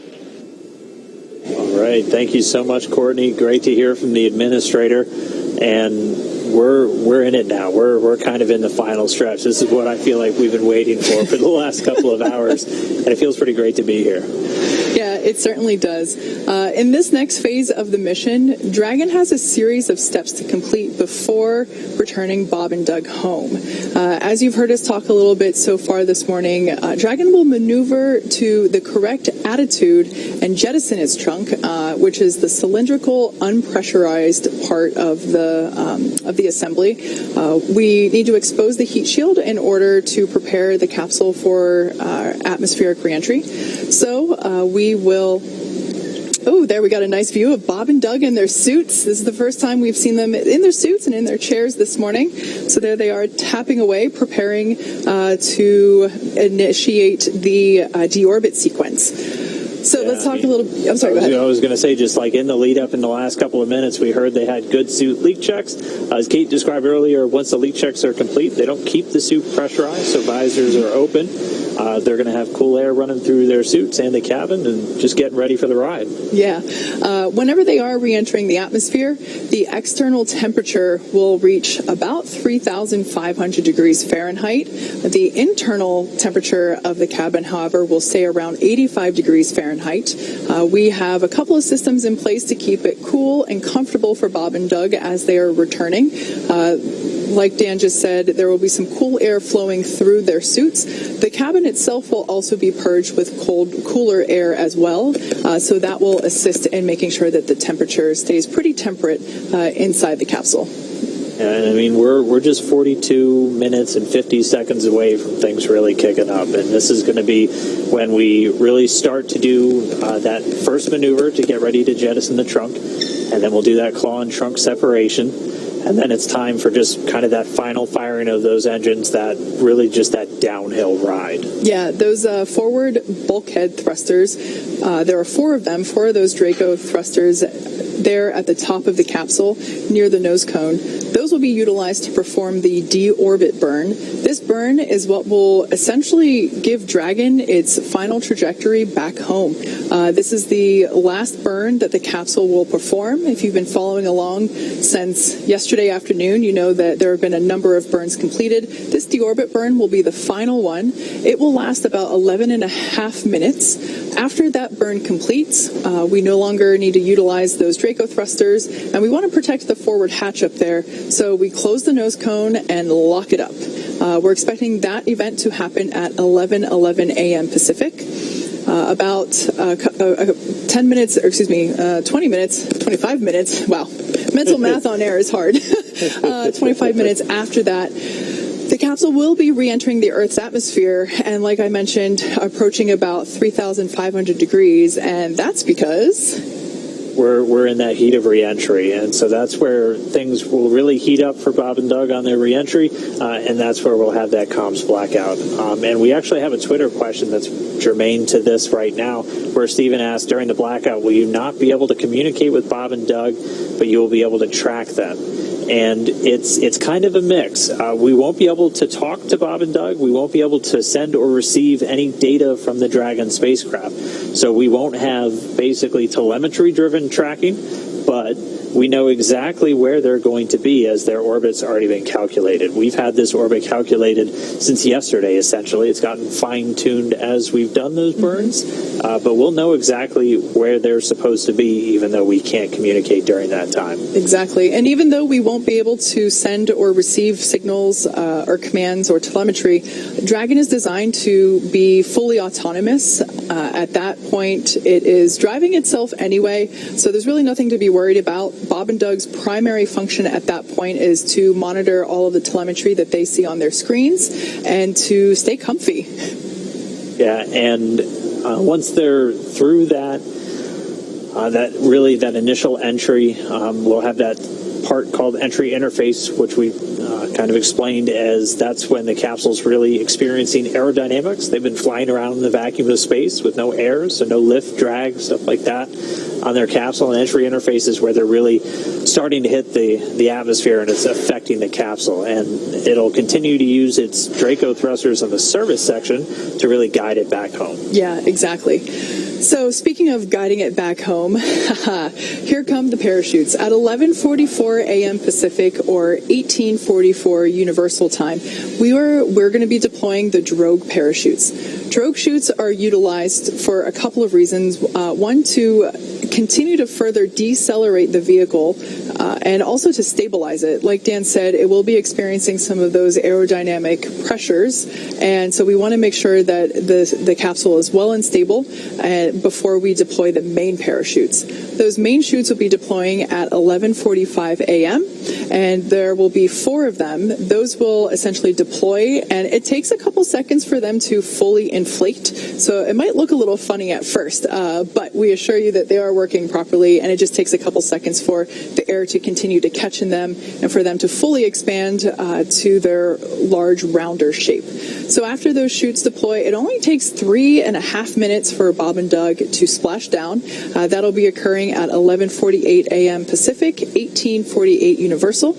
All right. Thank you so much, Courtney. Great to hear from the administrator. And we're in it now. We're kind of in the final stretch. This is what I feel like we've been waiting for the last couple of hours. And it feels pretty great to be here.
Yeah, it certainly does. In this next phase of the mission, Dragon has a series of steps to complete before returning Bob and Doug home. As you've heard us talk a little bit so far this morning, Dragon will maneuver to the correct attitude and jettison its trunk, which is the cylindrical, unpressurized part of the assembly. We need to expose the heat shield in order to prepare the capsule for atmospheric reentry. So we will... Oh, there we got a nice view of Bob and Doug in their suits. This is the first time we've seen them in their suits and in their chairs this morning. So there they are, tapping away, preparing to initiate the deorbit sequence. So let's talk a little... I'm sorry, go ahead.
I was going to say, just like in the lead up in the last couple of minutes, we heard they had good suit leak checks. As Kate described earlier, once the leak checks are complete, they don't keep the suit pressurized, so visors are open. they're going to have cool air running through their suits and the cabin and just getting ready for the ride.
Yeah. Whenever they are re-entering the atmosphere, the external temperature will reach about 3,500 degrees Fahrenheit. The internal temperature of the cabin, however, will stay around 85 degrees Fahrenheit. We have a couple of systems in place to keep it cool and comfortable for Bob and Doug as they are returning. Like Dan just said, there will be some cool air flowing through their suits. The cabin itself will also be purged with cooler air as well, so that will assist in making sure that the temperature stays pretty temperate inside the capsule.
And I mean, we're just 42 minutes and 50 seconds away from things really kicking up, and this is going to be when we really start to do that first maneuver to get ready to jettison the trunk, and then we'll do that claw and trunk separation. And then it's time for just kind of that final firing of those engines, that really just that downhill ride. Yeah, those forward bulkhead thrusters, there are 4 of them, 4 of those Draco thrusters there at the top of the capsule near the nose cone. Those will be utilized to perform the Deorbit Burn. This burn is what will essentially give Dragon its final trajectory back home. This is the last burn that the capsule will perform. If you've been following along since yesterday afternoon, you know that there have been a number of burns completed. This Deorbit Burn will be the final one. It will last about 11 and a half minutes. After that burn completes, we no longer need to utilize those Draco thrusters, and we want to protect the forward hatch up there, so we close the nose cone and lock it up. We're expecting that event to happen at 11:11 a.m. Pacific. About 10 minutes, or excuse me, 20 minutes, 25 minutes, wow, mental math on air is hard. 25 minutes after that, the capsule will be re-entering the Earth's atmosphere, and like I mentioned, approaching about 3,500 degrees, and that's because we're in that heat of re-entry, and so that's where things will really heat up for Bob and Doug on their re-entry, and that's where we'll have that comms blackout. And we actually have a Twitter question that's germane to this right now, where Stephen asked, during the blackout, will you not be able to communicate with Bob and Doug, but you will be able to track them? And it's kind of a mix. We won't be able to talk to Bob and Doug. We won't be able to send or receive any data from the Dragon spacecraft. So we won't have basically telemetry-driven tracking, but we know exactly where they're going to be as their orbit's already been calculated. We've had this orbit calculated since yesterday, essentially. It's gotten fine-tuned as we've done those burns, but we'll know exactly where they're supposed to be, even though we can't communicate during that time. Exactly. And even though we won't be able to send or receive signals or commands or telemetry, Dragon is designed to be fully autonomous. At that point, it is driving itself anyway, so there's really nothing to be worried about. Bob and Doug's primary function at that point is to monitor all of the telemetry that they see on their screens and to stay comfy. Yeah, and once they're through that initial entry, we'll have that part called entry interface, which we kind of explained as that's when the capsule's really experiencing aerodynamics. They've been flying around in the vacuum of space with no air, so no lift, drag, stuff like that on their capsule. And entry interface is where they're really starting to hit the atmosphere, and it's affecting the capsule. And it'll continue to use its Draco thrusters on the service section to really guide it back home. Yeah, exactly. So speaking of guiding it back home, here come the parachutes. At 11:44 a.m. Pacific or 18:44 Universal Time, we're going to be deploying the Drogue parachutes. Drogue chutes are utilized for a couple of reasons. One, to continue to further decelerate the vehicle and also to stabilize it. Like Dan said, it will be experiencing some of those aerodynamic pressures, and so we want to make sure that the capsule is well and stable before we deploy the main parachutes. Those main chutes will be deploying at 11:45 a.m. and there will be 4 of them. Those will essentially deploy, and it takes a couple seconds for them to fully inflate, so it might look a little funny at first, but we assure you that they are working properly, and it just takes a couple seconds for the air to continue to catch in them and for them to fully expand to their large rounder shape. So after those chutes deploy, it only takes 3.5 minutes for Bob and Doug to splash down. That'll be occurring at 11:48 a.m. Pacific, 18:48 Universal.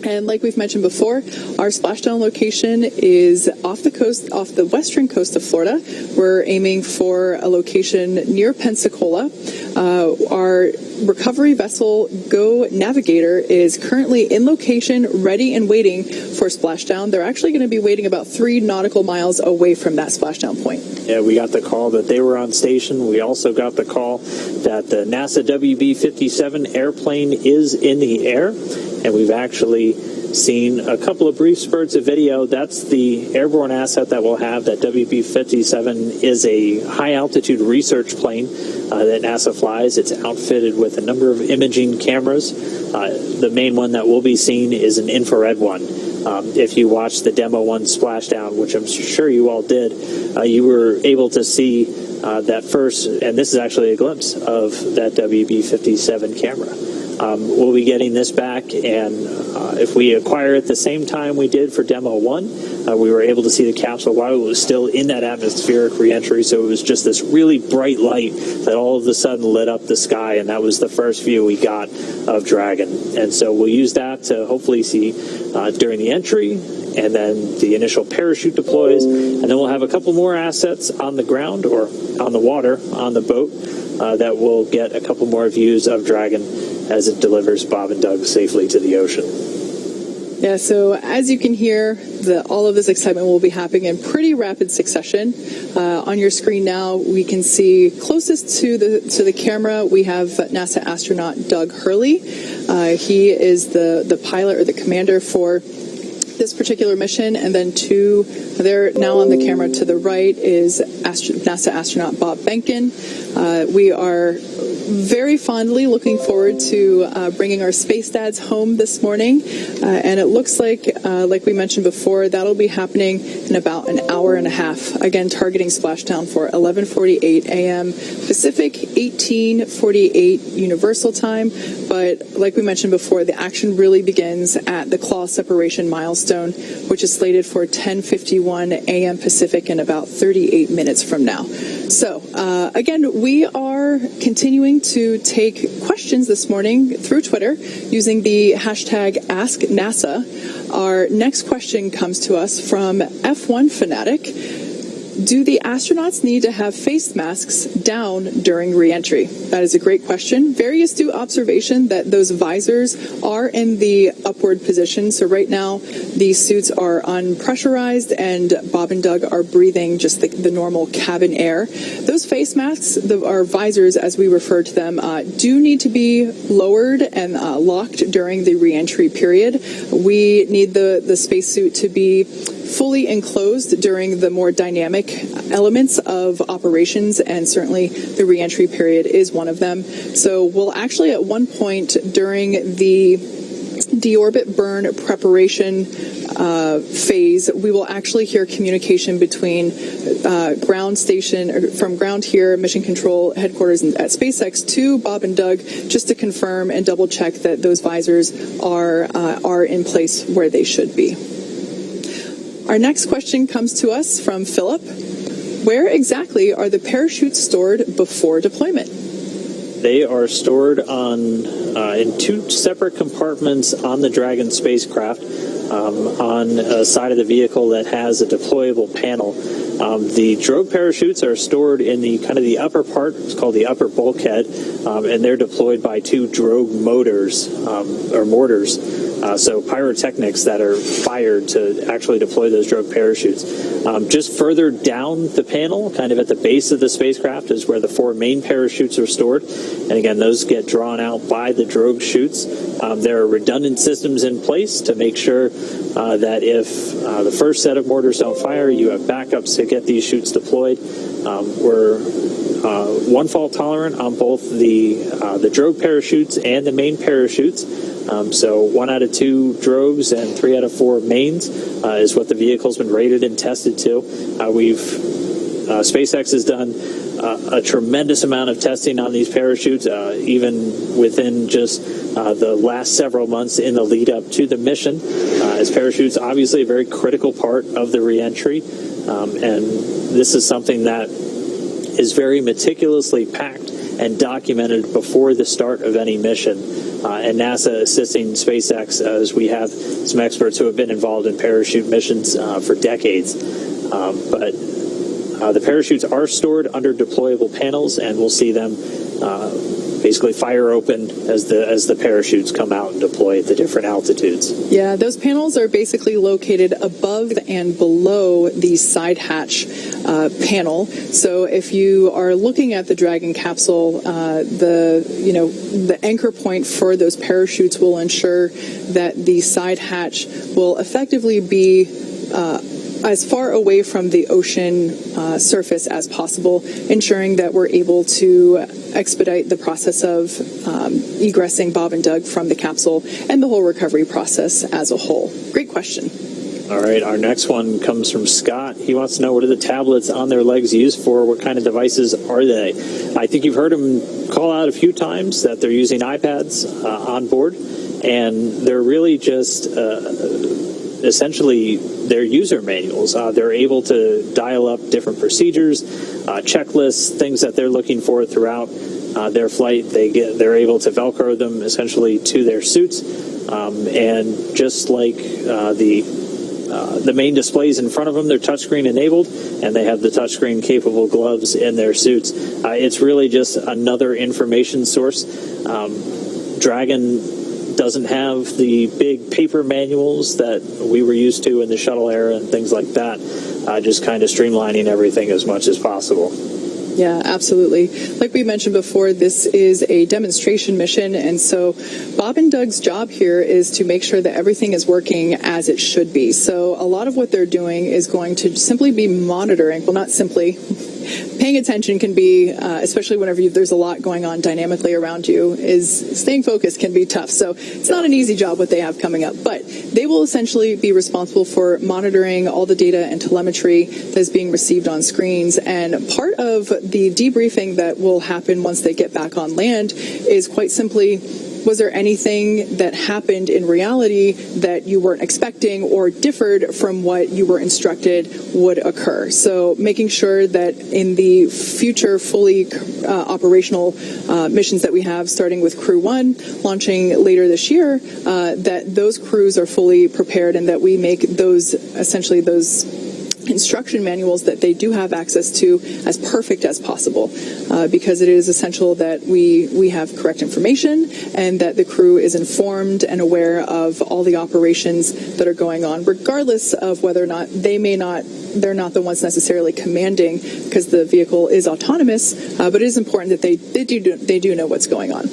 And like we've mentioned before, our splashdown location is off the western coast of Florida. We're aiming for a location near Pensacola. Our recovery vessel Go Navigator is currently in location, ready and waiting for splashdown. They're actually going to be waiting about 3 nautical miles away from that splashdown point.
Yeah, we got the call that they were on station. We also got the call that the NASA WB-57 airplane is in the air, and we've actually seen a couple of brief spurts of video. That's the airborne asset that we'll have. That WB-57 is a high-altitude research plane that NASA flies. It's outfitted with a number of imaging cameras. The main one that will be seen is an infrared one. If you watched the Demo-1 splashdown, which I'm sure you all did, you were able to see that first, and this is actually a glimpse of that WB-57 camera. We'll be getting this back, and if we acquire it the same time we did for Demo-1, we were able to see the capsule while it was still in that atmospheric reentry, so it was just this really bright light that all of a sudden lit up the sky, and that was the first view we got of Dragon. And so we'll use that to hopefully see during the entry, and then the initial parachute deploys, and then we'll have a couple more assets on the ground or on the water, on the boat, that will get a couple more views of Dragon as it delivers Bob and Doug safely to the ocean.
Yeah, so as you can hear, all of this excitement will be happening in pretty rapid succession. On your screen now, we can see closest to the camera, we have NASA astronaut Doug Hurley. He is the pilot or the commander for this particular mission, and then there now on the camera to the right is NASA astronaut Bob Behnken. We are very fondly looking forward to bringing our space dads home this morning, and it looks like we mentioned before, that'll be happening in about an hour and a half, again targeting splashdown for 11:48 a.m. Pacific, 18:48 Universal Time. But like we mentioned before, the action really begins at the claw separation milestone, which is slated for 10:51 a.m. Pacific in about 38 minutes from now. So again, we are continuing to take questions this morning through Twitter using the hashtag AskNASA. Our next question comes to us from F1 Fanatic. Do the astronauts need to have face masks down during re-entry? That is a great question. Very astute observation that those visors are in the upward position. So right now, these suits are unpressurized, and Bob and Doug are breathing just the normal cabin air. Those face masks, or visors as we refer to them, do need to be lowered and locked during the re-entry period. We need the spacesuit to be fully enclosed during the more dynamic elements of operations, and certainly the re-entry period is one of them. So we'll actually at one point during the Deorbit Burn preparation phase, we will actually hear communication between ground station, from ground here, mission control headquarters at SpaceX to Bob and Doug, just to confirm and double check that those visors are in place where they should be. Our next question comes to us from Philip. Where exactly are the parachutes stored before deployment?
They are stored in 2 separate compartments on the Dragon spacecraft, on a side of the vehicle that has a deployable panel. The Drogue parachutes are stored in the upper part. It's called the upper bulkhead, and they're deployed by 2 Drogue motors or mortars. So pyrotechnics that are fired to actually deploy those Drogue parachutes. Just further down the panel, kind of at the base of the spacecraft, is where the 4 main parachutes are stored. And again, those get drawn out by the Drogue chutes. There are redundant systems in place to make sure that if the first set of mortars don't fire, you have backups to get these chutes deployed. We're one fault tolerant on both the Drogue parachutes and the main parachutes. So 1 out of 2 Drogues and 3 out of 4 mains is what the vehicle's been rated and tested to. SpaceX has done a tremendous amount of testing on these parachutes, even within just the last several months in the lead up to the mission. As parachutes, obviously a very critical part of the re-entry, and this is something that is very meticulously packed and documented before the start of any mission. And NASA assisting SpaceX, as we have some experts who have been involved in parachute missions for decades. But the parachutes are stored under deployable panels, and we'll see them basically fire open as the parachutes come out and deploy at the different altitudes.
Yeah, those panels are basically located above and below the side hatch panel. So if you are looking at the Dragon capsule, the anchor point for those parachutes will ensure that the side hatch will effectively be as far away from the ocean surface as possible, ensuring that we're able to expedite the process of egressing Bob and Doug from the capsule and the whole recovery process as a whole. Great question.
All right, our next one comes from Scott. He wants to know, what are the tablets on their legs used for? What kind of devices are they? I think you've heard him call out a few times that they're using iPads on board, and they're really just essentially their user manuals. They're able to dial up different procedures, checklists, things that they're looking for throughout their flight. They're able to Velcro them essentially to their suits, and just like the main displays in front of them, they're touchscreen enabled, and they have the touchscreen capable gloves in their suits. It's really just another information source. Dragon doesn't have the big paper manuals that we were used to in the shuttle era and things like that, just kind of streamlining everything as much as possible.
Yeah, absolutely. Like we mentioned before, this is a demonstration mission, and so Bob and Doug's job here is to make sure that everything is working as it should be. So a lot of what they're doing is going to simply be monitoring, well, not simply, paying attention can be, especially whenever there's a lot going on dynamically around you, is staying focused can be tough. So it's not an easy job what they have coming up, but they will essentially be responsible for monitoring all the data and telemetry that is being received on screens. And part of the debriefing that will happen once they get back on land is quite simply, was there anything that happened in reality that you weren't expecting or differed from what you were instructed would occur? So making sure that in the future fully operational missions that we have, starting with Crew 1, launching later this year, that those crews are fully prepared and that we make those, essentially those instruction manuals that they do have access to as perfect as possible, because it is essential that we have correct information and that the crew is informed and aware of all the operations that are going on, regardless of whether or not they're not the ones necessarily commanding, because the vehicle is autonomous, but it is important that they do know what's going on.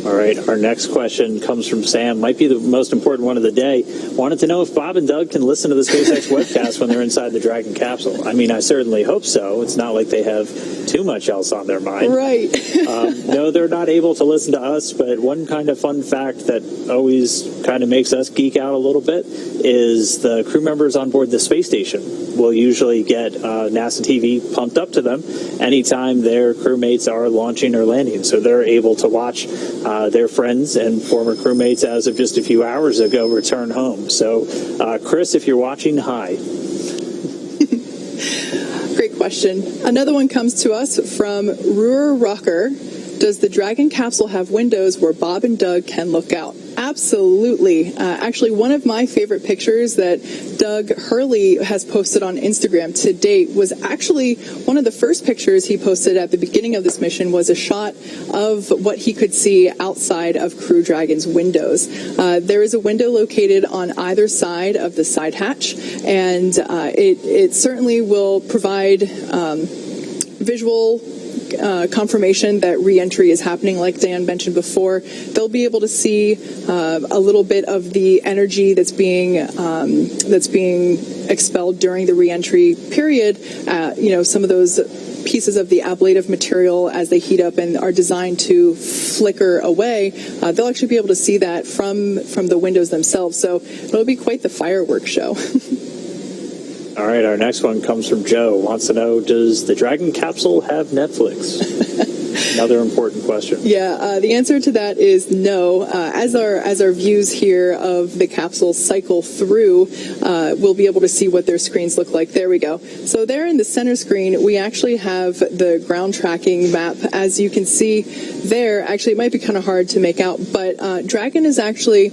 All right, our next question comes from Sam. Might be the most important one of the day. Wanted to know if Bob and Doug can listen to the SpaceX webcast when they're inside the Dragon capsule. I mean, I certainly hope so. It's not like they have too much else on their mind.
Right.
No, they're not able to listen to us, but one kind of fun fact that always kind of makes us geek out a little bit is the crew members on board the space station will usually get NASA TV pumped up to them anytime their crewmates are launching or landing. So they're able to watch their friends and former crewmates as of just a few hours ago return home. So, Chris, if you're watching, hi.
Great question. Another one comes to us from Ruhr Rocker. Does the Dragon capsule have windows where Bob and Doug can look out? Absolutely. Actually, one of my favorite pictures that Doug Hurley has posted on Instagram to date was actually one of the first pictures he posted at the beginning of this mission was a shot of what he could see outside of Crew Dragon's windows. There is a window located on either side of the side hatch, and it certainly will provide visual confirmation that re-entry is happening. Like Dan mentioned before, they'll be able to see a little bit of the energy that's being expelled during the re-entry period. Some of those pieces of the ablative material, as they heat up and are designed to flicker away, they'll actually be able to see that from the windows themselves. So it'll be quite the fireworks show.
All right, our next one comes from Joe. Wants to know, does the Dragon capsule have Netflix? Another important question.
Yeah, the answer to that is no. As our views here of the capsule cycle through, we'll be able to see what their screens look like. There we go. So there in the center screen, we actually have the ground tracking map. As you can see there, actually it might be kind of hard to make out, but Dragon is actually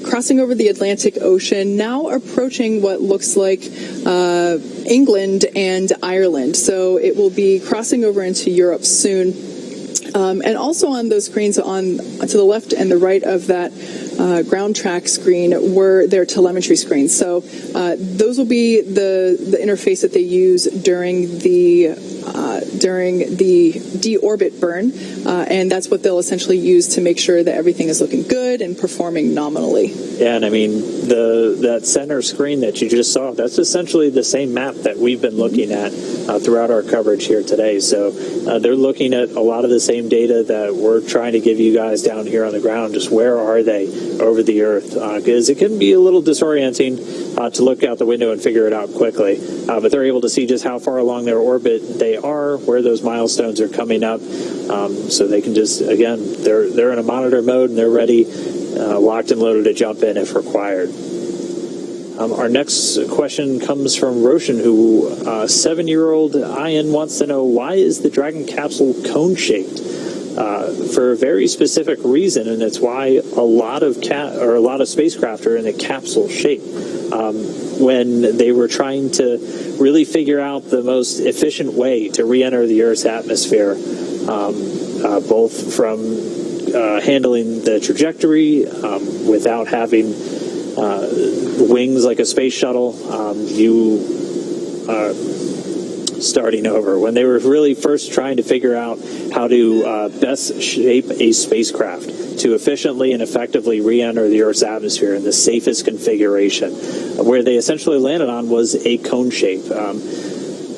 crossing over the Atlantic Ocean, now approaching what looks like England and Ireland. So it will be crossing over into Europe soon. And also on those screens to the left and the right of that ground track screen were their telemetry screens. So those will be the interface that they use during the Deorbit Burn, and that's what they'll essentially use to make sure that everything is looking good and performing nominally.
Yeah, and I mean, that center screen that you just saw, that's essentially the same map that we've been looking at throughout our coverage here today. So they're looking at a lot of the same data that we're trying to give you guys down here on the ground. Just where are they over the Earth? Because it can be a little disorienting to look out the window and figure it out quickly. But they're able to see just how far along their orbit they are, where those milestones are coming up. So they can just, again, they're in a monitor mode and they're ready, locked and loaded to jump in if required. Our next question comes from Roshan, who 7-year-old Ian wants to know, why is the Dragon capsule cone-shaped? For a very specific reason, and it's why a lot of spacecraft are in a capsule shape. When they were trying to really figure out the most efficient way to re-enter the Earth's atmosphere, both from handling the trajectory without having wings like a space shuttle, starting over. When they were really first trying to figure out how to best shape a spacecraft to efficiently and effectively re-enter the Earth's atmosphere in the safest configuration, where they essentially landed on was a cone shape.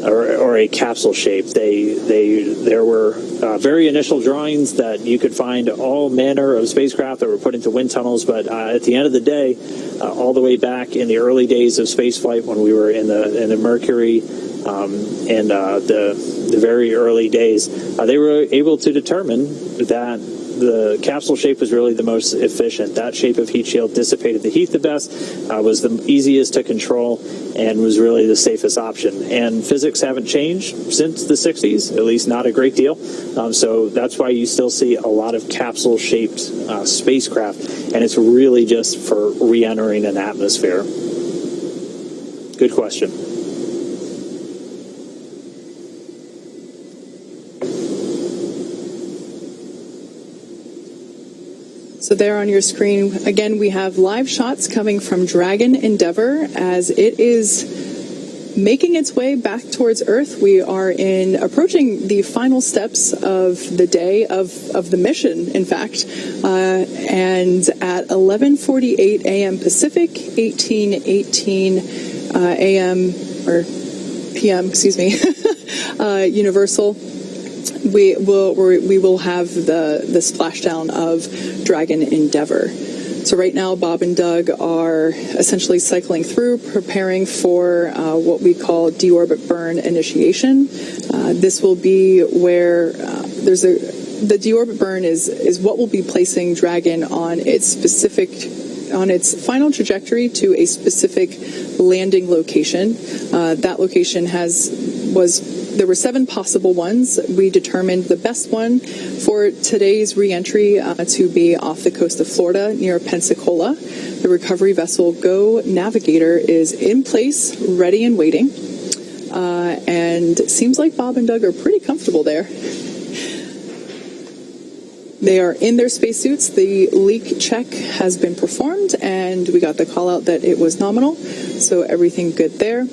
Or a capsule shape. There were very initial drawings that you could find all manner of spacecraft that were put into wind tunnels, but at the end of the day, all the way back in the early days of spaceflight, when we were in the Mercury and the very early days, they were able to determine that the capsule shape was really the most efficient. That shape of heat shield dissipated the heat the best, was the easiest to control, and was really the safest option. And physics haven't changed since the 60s, at least not a great deal. So that's why you still see a lot of capsule-shaped spacecraft, and it's really just for re-entering an atmosphere. Good question.
So there on your screen, again, we have live shots coming from Dragon Endeavour as it is making its way back towards Earth. We are approaching the final steps of the day of the mission, in fact, and at 11:48 a.m. Pacific, 18:18 a.m. or p.m. Excuse me, Universal. We will have the splashdown of Dragon Endeavour. So right now, Bob and Doug are essentially cycling through, preparing for what we call Deorbit Burn initiation. This will be where the Deorbit Burn is what will be placing Dragon on its final trajectory to a specific landing location. That location there were 7 possible ones. We determined the best one for today's re-entry to be off the coast of Florida near Pensacola. The recovery vessel Go Navigator is in place, ready and waiting. And it seems like Bob and Doug are pretty comfortable there. They are in their spacesuits. The leak check has been performed, and we got the call out that it was nominal. So everything good there.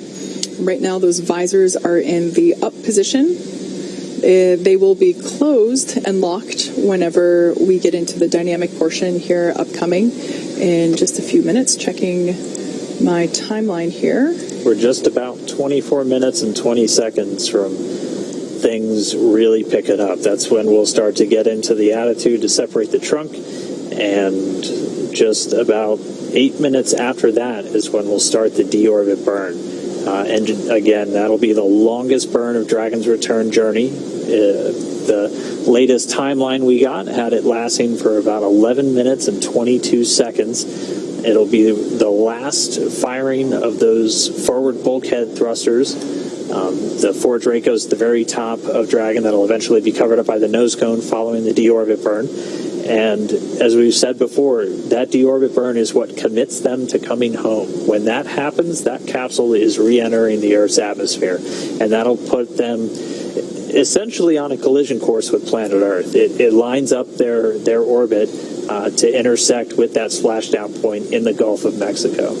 Right now, those visors are in the up position. They will be closed and locked whenever we get into the dynamic portion here upcoming in just a few minutes. Checking my timeline here.
We're just about 24 minutes and 20 seconds from things really picking up. That's when we'll start to get into the attitude to separate the trunk, and just about 8 minutes after that is when we'll start the deorbit burn. And again, that'll be the longest burn of Dragon's return journey. The latest timeline we got had it lasting for about 11 minutes and 22 seconds. It'll be the last firing of those forward bulkhead thrusters. The four Dracos at the very top of Dragon that'll eventually be covered up by the nose cone following the deorbit burn. And as we've said before, that deorbit burn is what commits them to coming home. When that happens, that capsule is re-entering the Earth's atmosphere, and that'll put them essentially on a collision course with planet Earth. It lines up their orbit to intersect with that splashdown point in the Gulf of Mexico.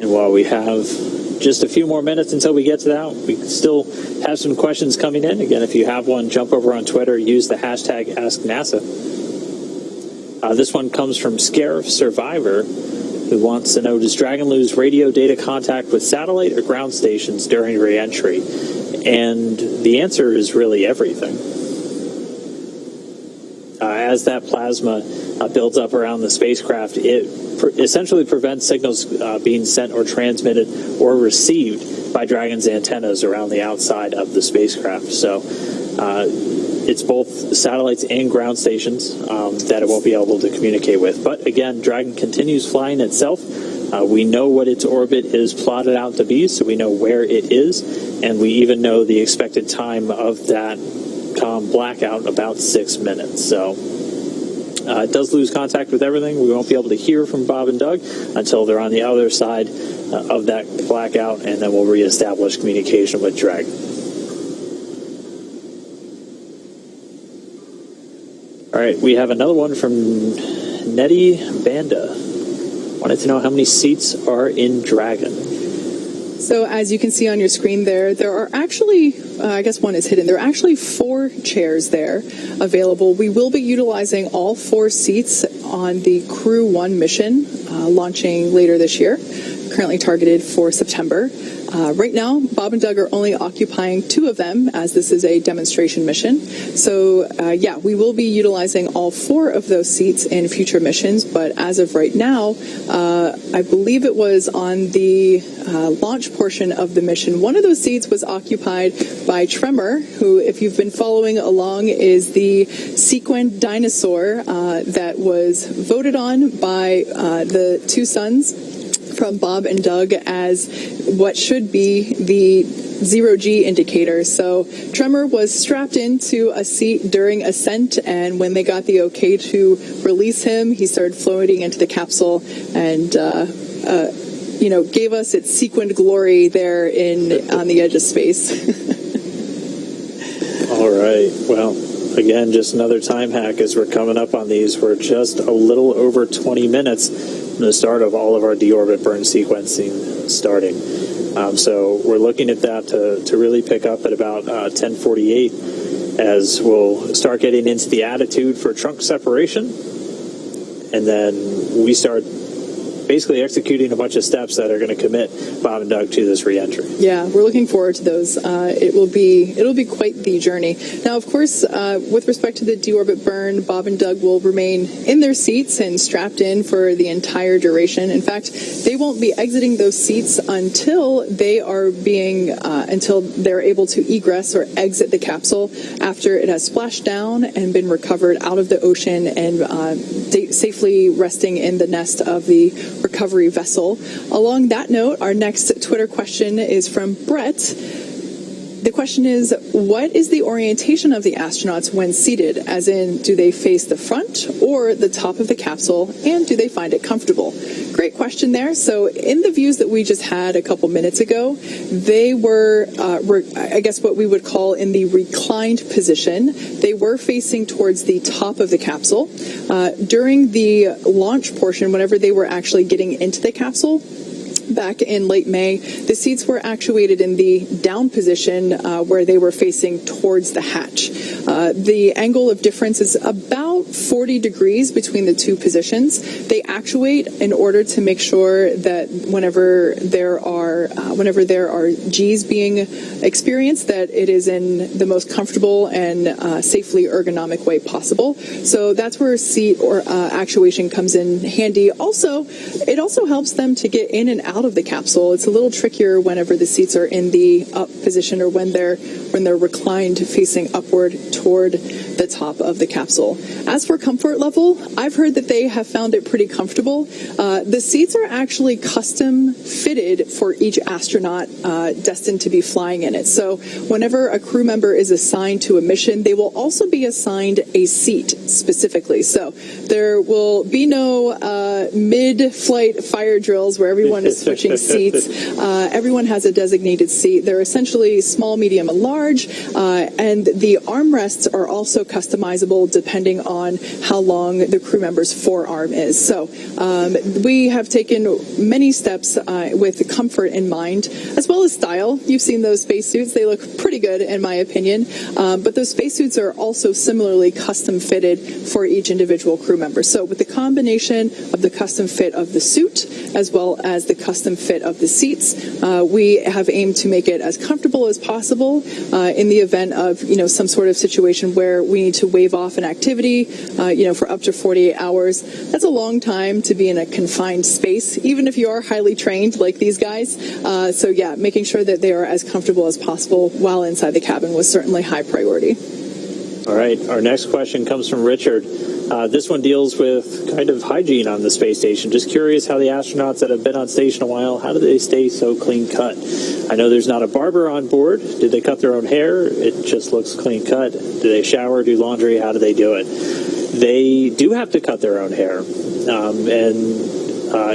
And while we have just a few more minutes until we get to that, we still have some questions coming in. Again, if you have one, jump over on Twitter, use the hashtag AskNASA. This one comes from Scare Survivor, who wants to know, does Dragon lose radio data contact with satellite or ground stations during re-entry? And the answer is really everything. As that plasma builds up around the spacecraft, it essentially prevents signals being sent or transmitted or received by Dragon's antennas around the outside of the spacecraft. So it's both satellites and ground stations that it won't be able to communicate with. But again, Dragon continues flying itself. We know what its orbit is plotted out to be, so we know where it is, and we even know the expected time of that comm blackout, about 6 minutes. So it does lose contact with everything. We won't be able to hear from Bob and Doug until they're on the other side of that blackout, and then we'll reestablish communication with Dragon. All right, we have another one from Nettie Banda. Wanted to know how many seats are in Dragon.
So as you can see on your screen there are actually, I guess one is hidden, there are actually 4 chairs there available. We will be utilizing all 4 seats on the Crew 1 mission launching later this year, currently targeted for September. Right now, Bob and Doug are only occupying 2 of them, as this is a demonstration mission. So, yeah, we will be utilizing all 4 of those seats in future missions, but as of right now, I believe it was on the launch portion of the mission, one of those seats was occupied by Tremor, who, if you've been following along, is the sequined dinosaur that was voted on by the 2 sons from Bob and Doug as what should be the zero-G indicator. So Tremor was strapped into a seat during ascent, and when they got the okay to release him, he started floating into the capsule and gave us its sequined glory there on the edge of space.
All right. Well, again, just another time hack as we're coming up on these. We're just a little over 20 minutes from the start of all of our deorbit burn sequencing starting. So we're looking at that to really pick up at about 10:48 as we'll start getting into the attitude for trunk separation. And then we start basically executing a bunch of steps that are going to commit Bob and Doug to this re-entry.
Yeah, we're looking forward to those. It'll be quite the journey. Now, of course, with respect to the deorbit burn, Bob and Doug will remain in their seats and strapped in for the entire duration. In fact, they won't be exiting those seats until they're able to egress or exit the capsule after it has splashed down and been recovered out of the ocean and safely resting in the nest of the recovery vessel. Along that note, our next Twitter question is from Brett. The question is, what is the orientation of the astronauts when seated? As in, do they face the front or the top of the capsule, and do they find it comfortable? Great question there. So in the views that we just had a couple minutes ago, they were, I guess what we would call in the reclined position. They were facing towards the top of the capsule. During the launch portion, whenever they were actually getting into the capsule, back in late May, the seats were actuated in the down position where they were facing towards the hatch. The angle of difference is about 40 degrees between the two positions. They actuate in order to make sure that whenever there are G's being experienced, that it is in the most comfortable and safely ergonomic way possible. So that's where seat or actuation comes in handy. Also, it also helps them to get in and out of the capsule. It's a little trickier whenever the seats are in the up position or when they're reclined facing upward toward the top of the capsule. As for comfort level, I've heard that they have found it pretty comfortable. The seats are actually custom fitted for each astronaut destined to be flying in it. So whenever a crew member is assigned to a mission, they will also be assigned a seat specifically. So there will be no mid-flight fire drills where everyone is switching seats. Everyone has a designated seat. They're essentially small, medium, and large, and the armrests are also customizable depending on how long the crew member's forearm is. So we have taken many steps with comfort in mind, as well as style. You've seen those spacesuits. They look pretty good, in my opinion. But those spacesuits are also similarly custom fitted for each individual crew member. So with the combination of the custom fit of the suit as well as the custom fit of the seats, we have aimed to make it as comfortable as possible in the event of some sort of situation where we need to wave off an activity for up to 48 hours. That's a long time to be in a confined space, even if you are highly trained like these guys. So yeah, making sure that they are as comfortable as possible while inside the cabin was certainly high priority.
All right, our next question comes from Richard. This one deals with kind of hygiene on the space station. Just curious how the astronauts that have been on station a while, how do they stay so clean cut? I know there's not a barber on board. Did they cut their own hair? It just looks clean cut. Do they shower, do laundry? How do they do it? They do have to cut their own hair.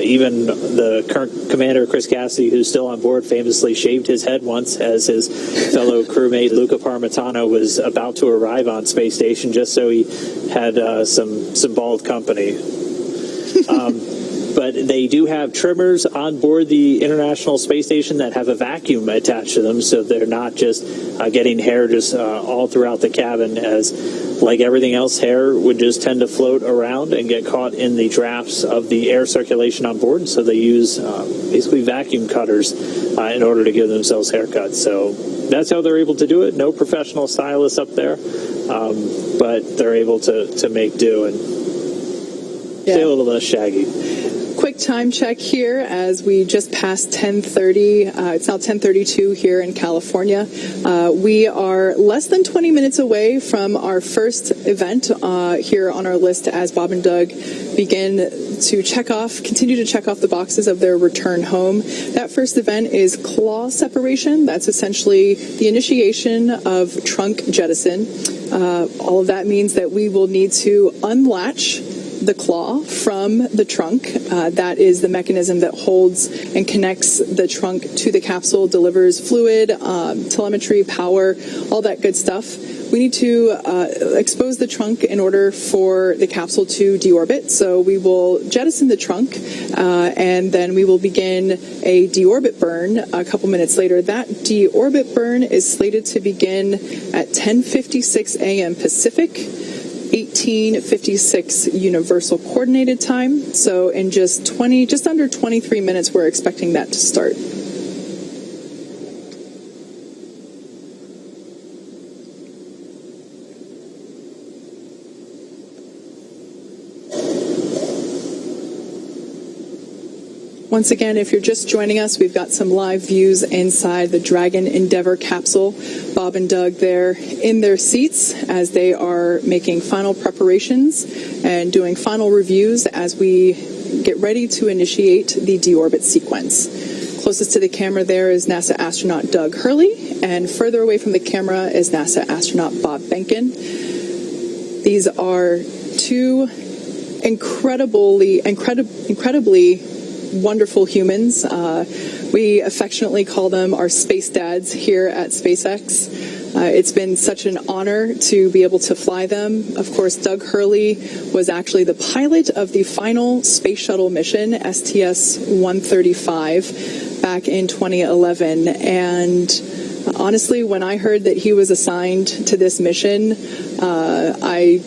Even the current commander, Chris Cassidy, who's still on board, famously shaved his head once as his fellow crewmate Luca Parmitano was about to arrive on space station, just so he had some bald company. But they do have trimmers on board the International Space Station that have a vacuum attached to them, so they're not just getting hair just all throughout the cabin, as like everything else, hair would just tend to float around and get caught in the drafts of the air circulation on board. So they use basically vacuum cutters in order to give themselves haircuts. So that's how they're able to do it. No professional stylists up there, but they're able to make do and stay a little less shaggy.
Quick time check here as we just passed 10:30. It's now 10:32 here in California. We are less than 20 minutes away from our first event here on our list as Bob and Doug begin to continue to check off the boxes of their return home. That first event is claw separation. That's essentially the initiation of trunk jettison. All of that means that we will need to unlatch the claw from the trunk. That is the mechanism that holds and connects the trunk to the capsule, delivers fluid, telemetry, power, all that good stuff. We need to expose the trunk in order for the capsule to deorbit. So we will jettison the trunk and then we will begin a deorbit burn a couple minutes later. That deorbit burn is slated to begin at 10:56 a.m. Pacific, 18:56 Universal Coordinated Time. So in just under 23 minutes, we're expecting that to start. Once again, if you're just joining us, we've got some live views inside the Dragon Endeavour capsule. Bob and Doug there in their seats as they are making final preparations and doing final reviews as we get ready to initiate the deorbit sequence. Closest to the camera there is NASA astronaut Doug Hurley, and further away from the camera is NASA astronaut Bob Behnken. These are two incredibly wonderful humans. We affectionately call them our space dads here at SpaceX. It's been such an honor to be able to fly them. Of course, Doug Hurley was actually the pilot of the final space shuttle mission, STS-135, back in 2011. And honestly, when I heard that he was assigned to this mission, I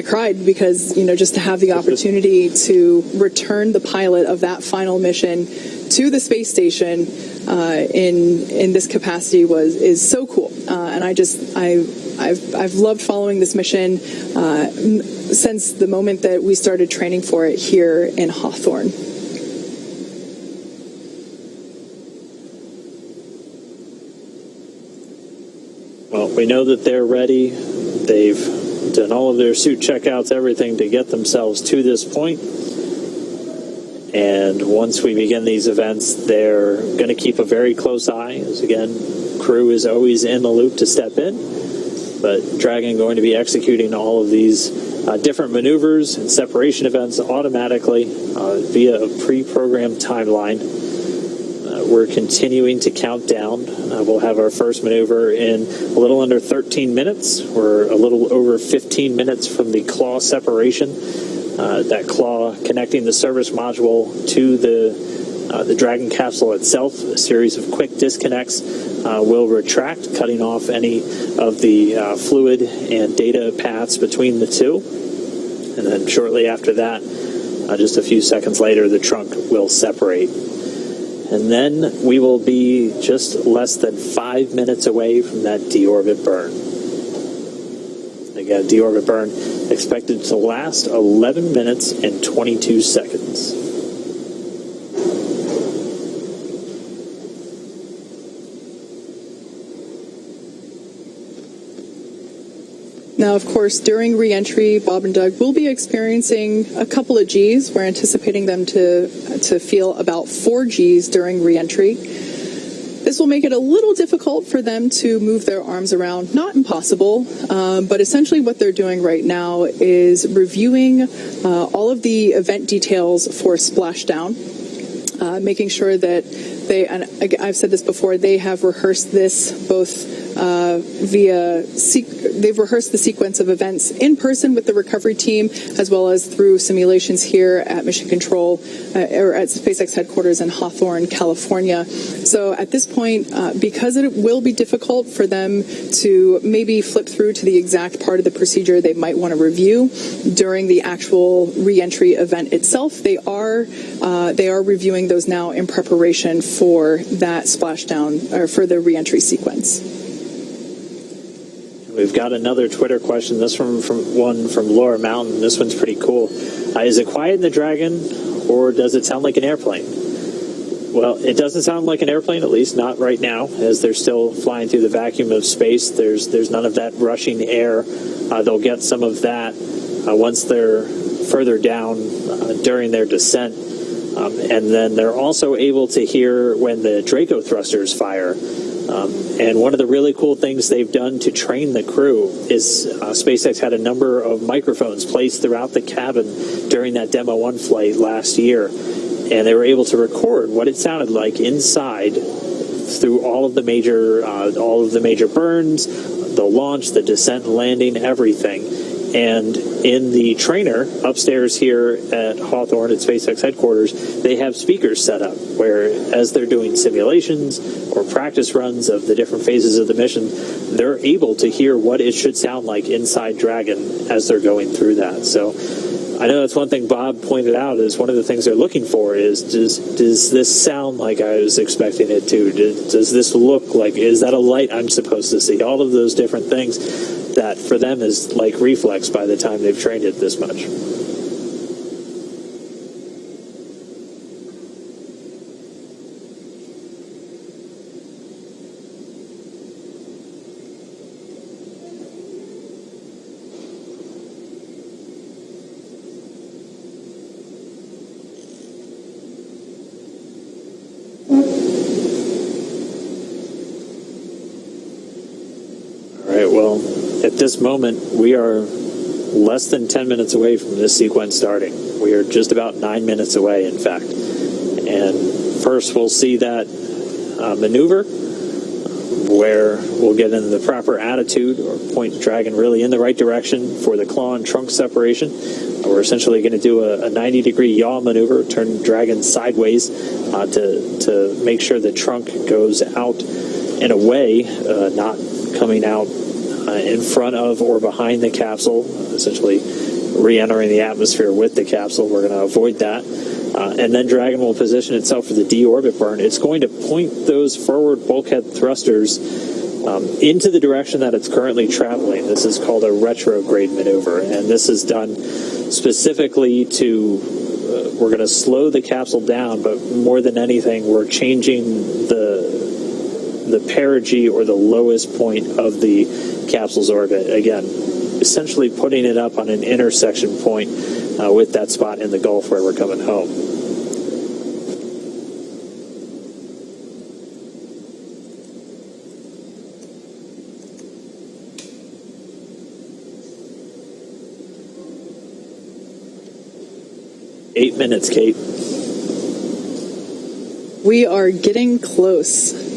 cried because, just to have the opportunity to return the pilot of that final mission to the space station in this capacity is so cool. And I've loved following this mission since the moment that we started training for it here in Hawthorne.
Well, we know that they're ready. They've done all of their suit checkouts, everything to get themselves to this point. And once we begin these events, they're going to keep a very close eye. As again, crew is always in the loop to step in. But Dragon going to be executing all of these different maneuvers and separation events automatically via a pre-programmed timeline. We're continuing to count down. We'll have our first maneuver in a little under 13 minutes. We're a little over 15 minutes from the claw separation. That claw connecting the service module to the Dragon capsule itself. A series of quick disconnects will retract, cutting off any of the fluid and data paths between the two. And then shortly after that, just a few seconds later, the trunk will separate. And then we will be just less than 5 minutes away from that deorbit burn. Again, deorbit burn expected to last 11 minutes and 22 seconds.
Now, of course, during re-entry, Bob and Doug will be experiencing a couple of Gs. We're anticipating them to feel about 4 Gs during re-entry. This will make it a little difficult for them to move their arms around. Not impossible, but essentially what they're doing right now is reviewing all of the event details for splashdown, making sure that and I've said this before, they have rehearsed this both they've rehearsed the sequence of events in person with the recovery team, as well as through simulations here at Mission Control or at SpaceX headquarters in Hawthorne, California. So at this point, because it will be difficult for them to maybe flip through to the exact part of the procedure they might want to review during the actual re-entry event itself, they are reviewing those now in preparation for that splashdown or for the re-entry sequence.
We've got another Twitter question. This one from Laura Mountain. This one's pretty cool. Is it quiet in the Dragon, or does it sound like an airplane? Well, it doesn't sound like an airplane, at least not right now, as they're still flying through the vacuum of space. There's none of that rushing air. They'll get some of that once they're further down during their descent. And then they're also able to hear when the Draco thrusters fire. And one of the really cool things they've done to train the crew is SpaceX had a number of microphones placed throughout the cabin during that Demo-1 flight last year. And they were able to record what it sounded like inside through all of the major burns, the launch, the descent and landing, everything. And in the trainer upstairs here at Hawthorne at SpaceX headquarters, they have speakers set up where, as they're doing simulations or practice runs of the different phases of the mission, they're able to hear what it should sound like inside Dragon as they're going through that. So I know that's one thing Bob pointed out is one of the things they're looking for is does this sound like I was expecting it to? Does this look like, is that a light I'm supposed to see? All of those different things that for them is like reflex by the time they've trained it this much. Well, at this moment, we are less than 10 minutes away from this sequence starting. We are just about 9 minutes away, in fact. And first we'll see that maneuver where we'll get into the proper attitude or point the Dragon really in the right direction for the claw and trunk separation. We're essentially going to do a 90-degree yaw maneuver, turn Dragon sideways to make sure the trunk goes out and away, not coming out in front of or behind the capsule, essentially re-entering the atmosphere with the capsule. We're going to avoid that. And then Dragon will position itself for the deorbit burn. It's going to point those forward bulkhead thrusters into the direction that it's currently traveling. This is called a retrograde maneuver, and this is done specifically to, we're going to slow the capsule down, but more than anything, we're changing the perigee or the lowest point of the capsule's orbit. Again, essentially putting it up on an intersection point with that spot in the Gulf where we're coming home. Eight minutes, Kate.
We are getting close.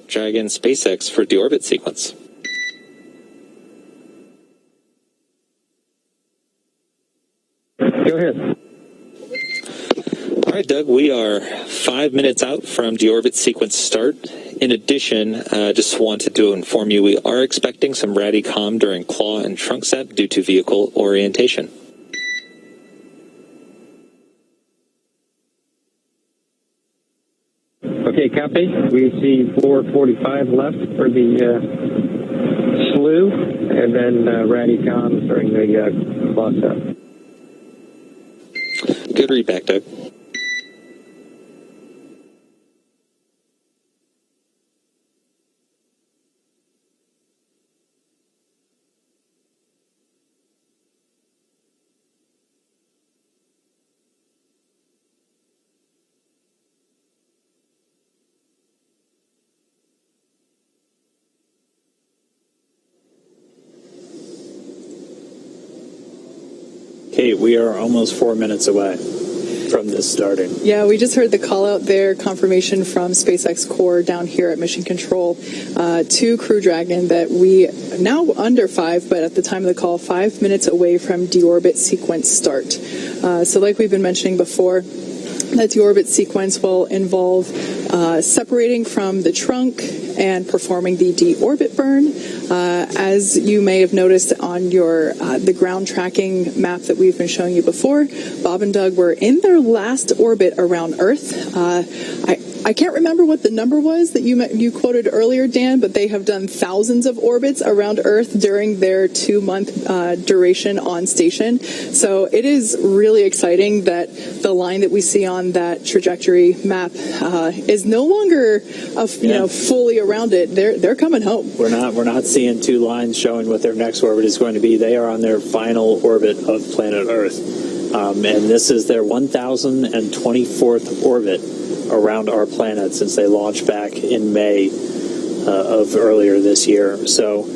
Dragon SpaceX for deorbit sequence.
Go ahead.
All right, Doug, we are 5 minutes out from deorbit sequence start. In addition, just wanted to inform you we are expecting some Radicom during claw and trunk set due to vehicle orientation.
Okay, copy. We see 445 left for the slew, and then Radicom during the claw set.
Good read back, Doug.
Kate, we are almost 4 minutes away from this starting.
Yeah, we just heard the call out there, confirmation from SpaceX Core down here at Mission Control to Crew Dragon that we now under 5, but at the time of the call, 5 minutes away from deorbit sequence start. So like we've been mentioning before, that deorbit sequence will involve separating from the trunk and performing the deorbit burn. As you may have noticed on your the ground tracking map that we've been showing you before, Bob and Doug were in their last orbit around Earth. I can't remember what the number was that you quoted earlier, Dan, but they have done thousands of orbits around Earth during their 2-month duration on station. So it is really exciting that the line that we see on that trajectory map is no longer fully around it. They're coming home.
We're not seeing two lines showing what their next orbit is going to be. They are on their final orbit of planet Earth, and this is their 1,024th orbit around our planet since they launched back in May of earlier this year. So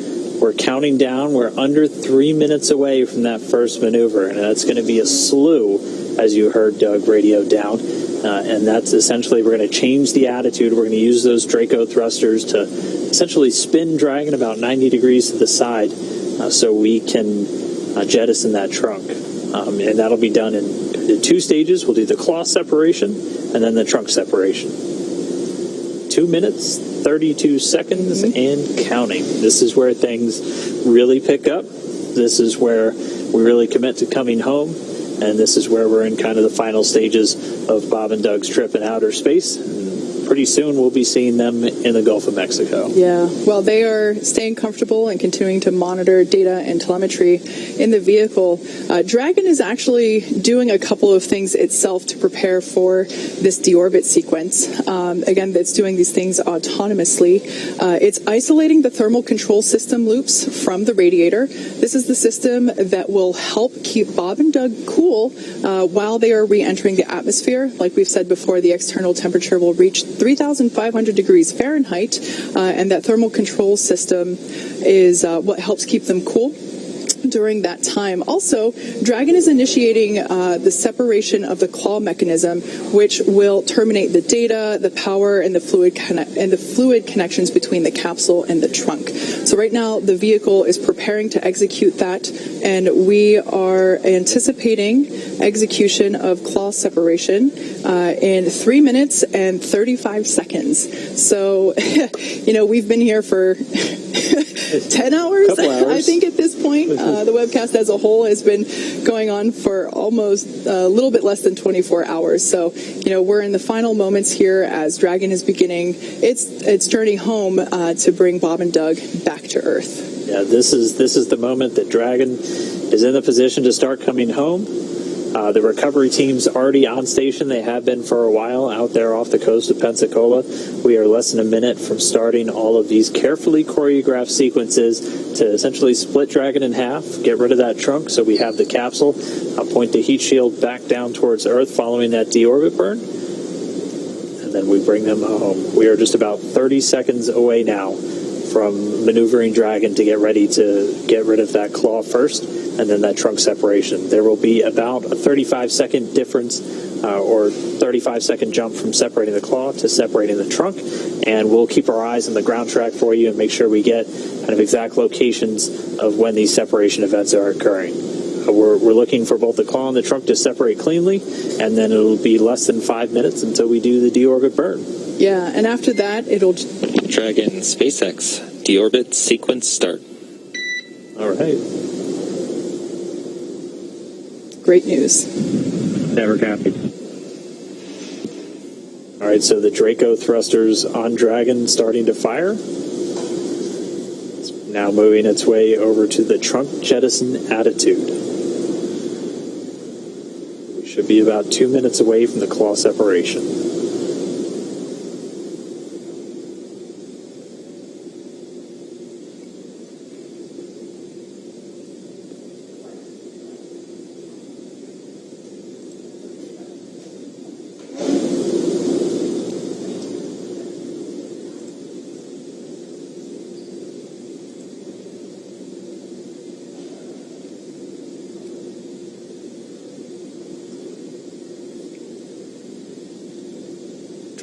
we're counting down. We're under 3 minutes away from that first maneuver, and that's going to be a slew, as you heard Doug radio down. And that's essentially, we're going to change the attitude. We're going to use those Draco thrusters to essentially spin Dragon about 90 degrees to the side so we can jettison that trunk. And that'll be done in 2 stages. We'll do the claw separation and then the trunk separation. 2 minutes, 32 seconds, and counting. This is where things really pick up. This is where we really commit to coming home. And this is where we're in kind of the final stages of Bob and Doug's trip in outer space. And pretty soon we'll be seeing them in the Gulf of Mexico.
Yeah, well, they are staying comfortable and continuing to monitor data and telemetry in the vehicle. Dragon is actually doing a couple of things itself to prepare for this deorbit sequence. Again, it's doing these things autonomously. It's isolating the thermal control system loops from the radiator. This is the system that will help keep Bob and Doug cool while they are re-entering the atmosphere. Like we've said before, the external temperature will reach 3,500 degrees Fahrenheit, and that thermal control system is what helps keep them cool during that time. Also, Dragon is initiating the separation of the claw mechanism, which will terminate the data, the power, and the fluid connections between the capsule and the trunk. So right now, the vehicle is preparing to execute that, and we are anticipating execution of claw separation in 3 minutes and 35 seconds. So, we've been here for 10 hours, I think, at this point. The webcast as a whole has been going on for almost a little bit less than 24 hours. So, we're in the final moments here as Dragon is beginning its journey home to bring Bob and Doug back to Earth.
Yeah, this is the moment that Dragon is in the position to start coming home. The recovery team's already on station. They have been for a while out there off the coast of Pensacola. We are less than a minute from starting all of these carefully choreographed sequences to essentially split Dragon in half, get rid of that trunk so we have the capsule, point the heat shield back down towards Earth following that deorbit burn, and then we bring them home. We are just about 30 seconds away now from maneuvering Dragon to get ready to get rid of that claw first, and then that trunk separation. There will be about a 35-second difference or 35-second jump from separating the claw to separating the trunk, and we'll keep our eyes on the ground track for you and make sure we get kind of exact locations of when these separation events are occurring. We're looking for both the claw and the trunk to separate cleanly, and then it'll be less than 5 minutes until we do the deorbit burn.
Yeah, and after that, it'll...
Dragon SpaceX deorbit sequence start.
All right.
Great news.
Never copied.
All right, so the Draco thrusters on Dragon starting to fire. It's now moving its way over to the trunk jettison attitude. We should be about 2 minutes away from the claw separation.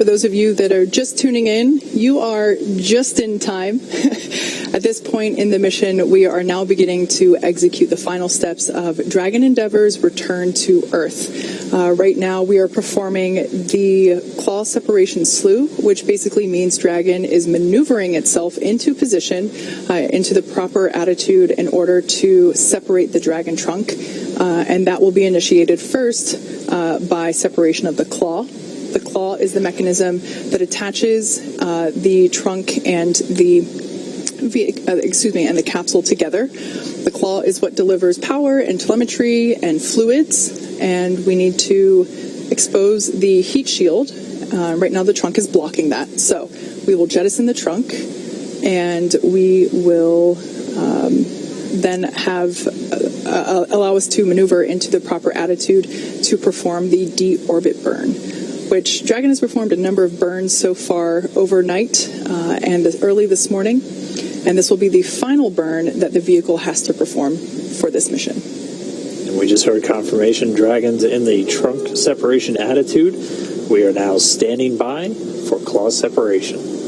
For those of you that are just tuning in, you are just in time. At this point in the mission, we are now beginning to execute the final steps of Dragon Endeavor's return to Earth. Right now, we are performing the claw separation slew, which basically means Dragon is maneuvering itself into position, into the proper attitude in order to separate the Dragon trunk. And that will be initiated first by separation of the claw. The claw is the mechanism that attaches the trunk and the capsule together. The claw is what delivers power and telemetry and fluids, and we need to expose the heat shield. Right now the trunk is blocking that, so we will jettison the trunk, and we will then allow us to maneuver into the proper attitude to perform the Deorbit Burn, which Dragon has performed a number of burns so far overnight and early this morning. And this will be the final burn that the vehicle has to perform for this mission.
And we just heard confirmation Dragon's in the trunk separation attitude. We are now standing by for claw separation.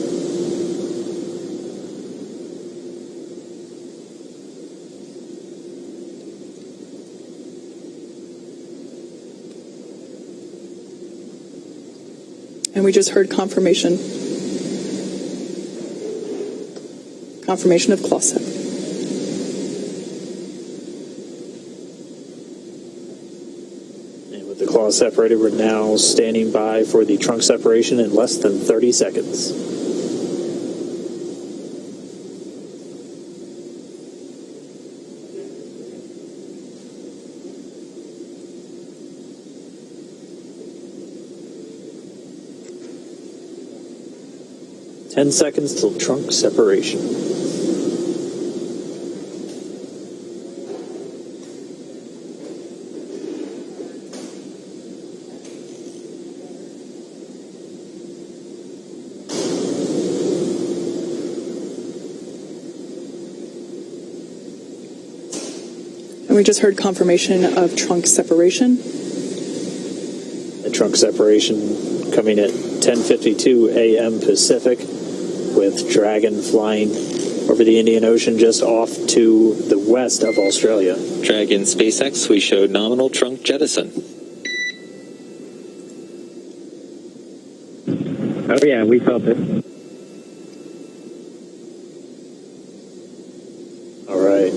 And we just heard confirmation of claw sep.
And with the claw separated, we're now standing by for the trunk separation in less than 30 seconds. Ten seconds till trunk separation.
And we just heard confirmation of trunk separation.
The trunk separation coming at 10:52 a.m. Pacific, with Dragon flying over the Indian Ocean just off to the west of Australia.
Dragon SpaceX, we showed nominal trunk jettison.
Oh yeah, we felt it.
All right.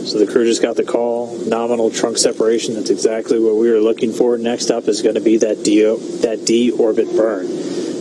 So the crew just got the call, nominal trunk separation. That's exactly what we were looking for. Next up is going to be that Deorbit Burn.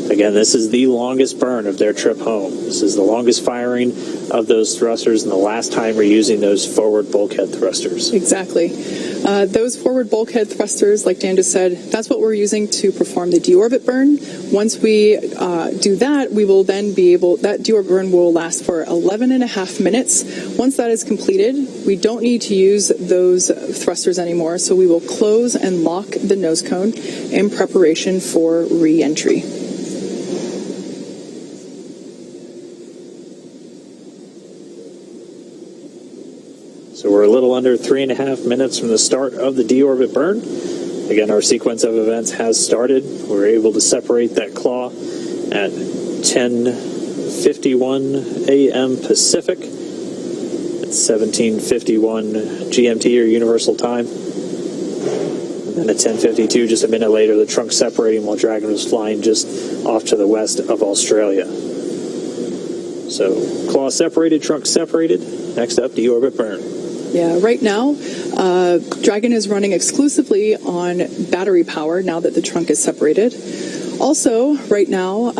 Again, this is the longest burn of their trip home. This is the longest firing of those thrusters and the last time we're using those forward bulkhead thrusters.
Exactly. Those forward bulkhead thrusters, like Dan just said, that's what we're using to perform the deorbit burn. Once we do that, we will then be able, that deorbit burn will last for 11 and a half minutes. Once that is completed, we don't need to use those thrusters anymore, so we will close and lock the nose cone in preparation for re-entry.
So we're a little under 3.5 minutes from the start of the deorbit burn. Again, our sequence of events has started. We're able to separate that claw at 10:51 a.m. Pacific. It's 17:51 GMT or Universal Time. And then at 10:52, just a minute later, the trunk separating while Dragon was flying just off to the west of Australia. So claw separated, trunk separated. Next up, deorbit burn.
Yeah, right now, Dragon is running exclusively on battery power now that the trunk is separated. Also, right now,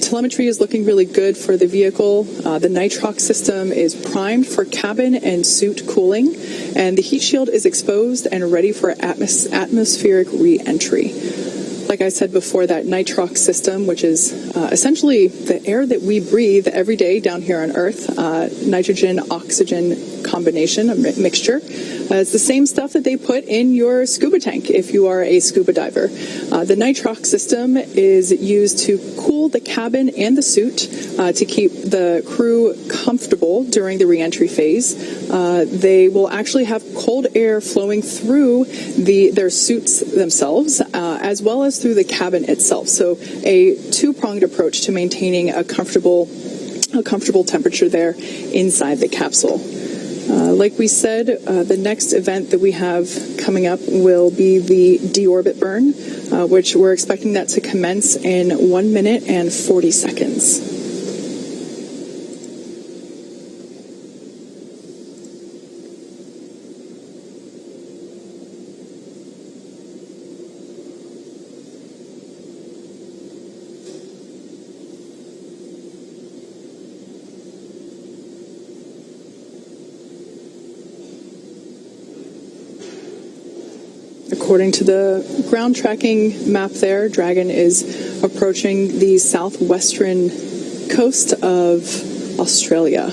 telemetry is looking really good for the vehicle. The nitrox system is primed for cabin and suit cooling, and the heat shield is exposed and ready for atmospheric re-entry. Like I said before, that nitrox system, which is essentially the air that we breathe every day down here on Earth, nitrogen-oxygen combination, a mixture. It's the same stuff that they put in your scuba tank if you are a scuba diver. The nitrox system is used to cool the cabin and the suit to keep the crew comfortable during the re-entry phase. They will actually have cold air flowing through their suits themselves, as well as just through the cabin itself. So a two-pronged approach to maintaining a comfortable temperature there inside the capsule. Like we said, the next event that we have coming up will be the Deorbit Burn, which we're expecting that to commence in 1 minute and 40 seconds. According to the ground tracking map there, Dragon is approaching the southwestern coast of Australia.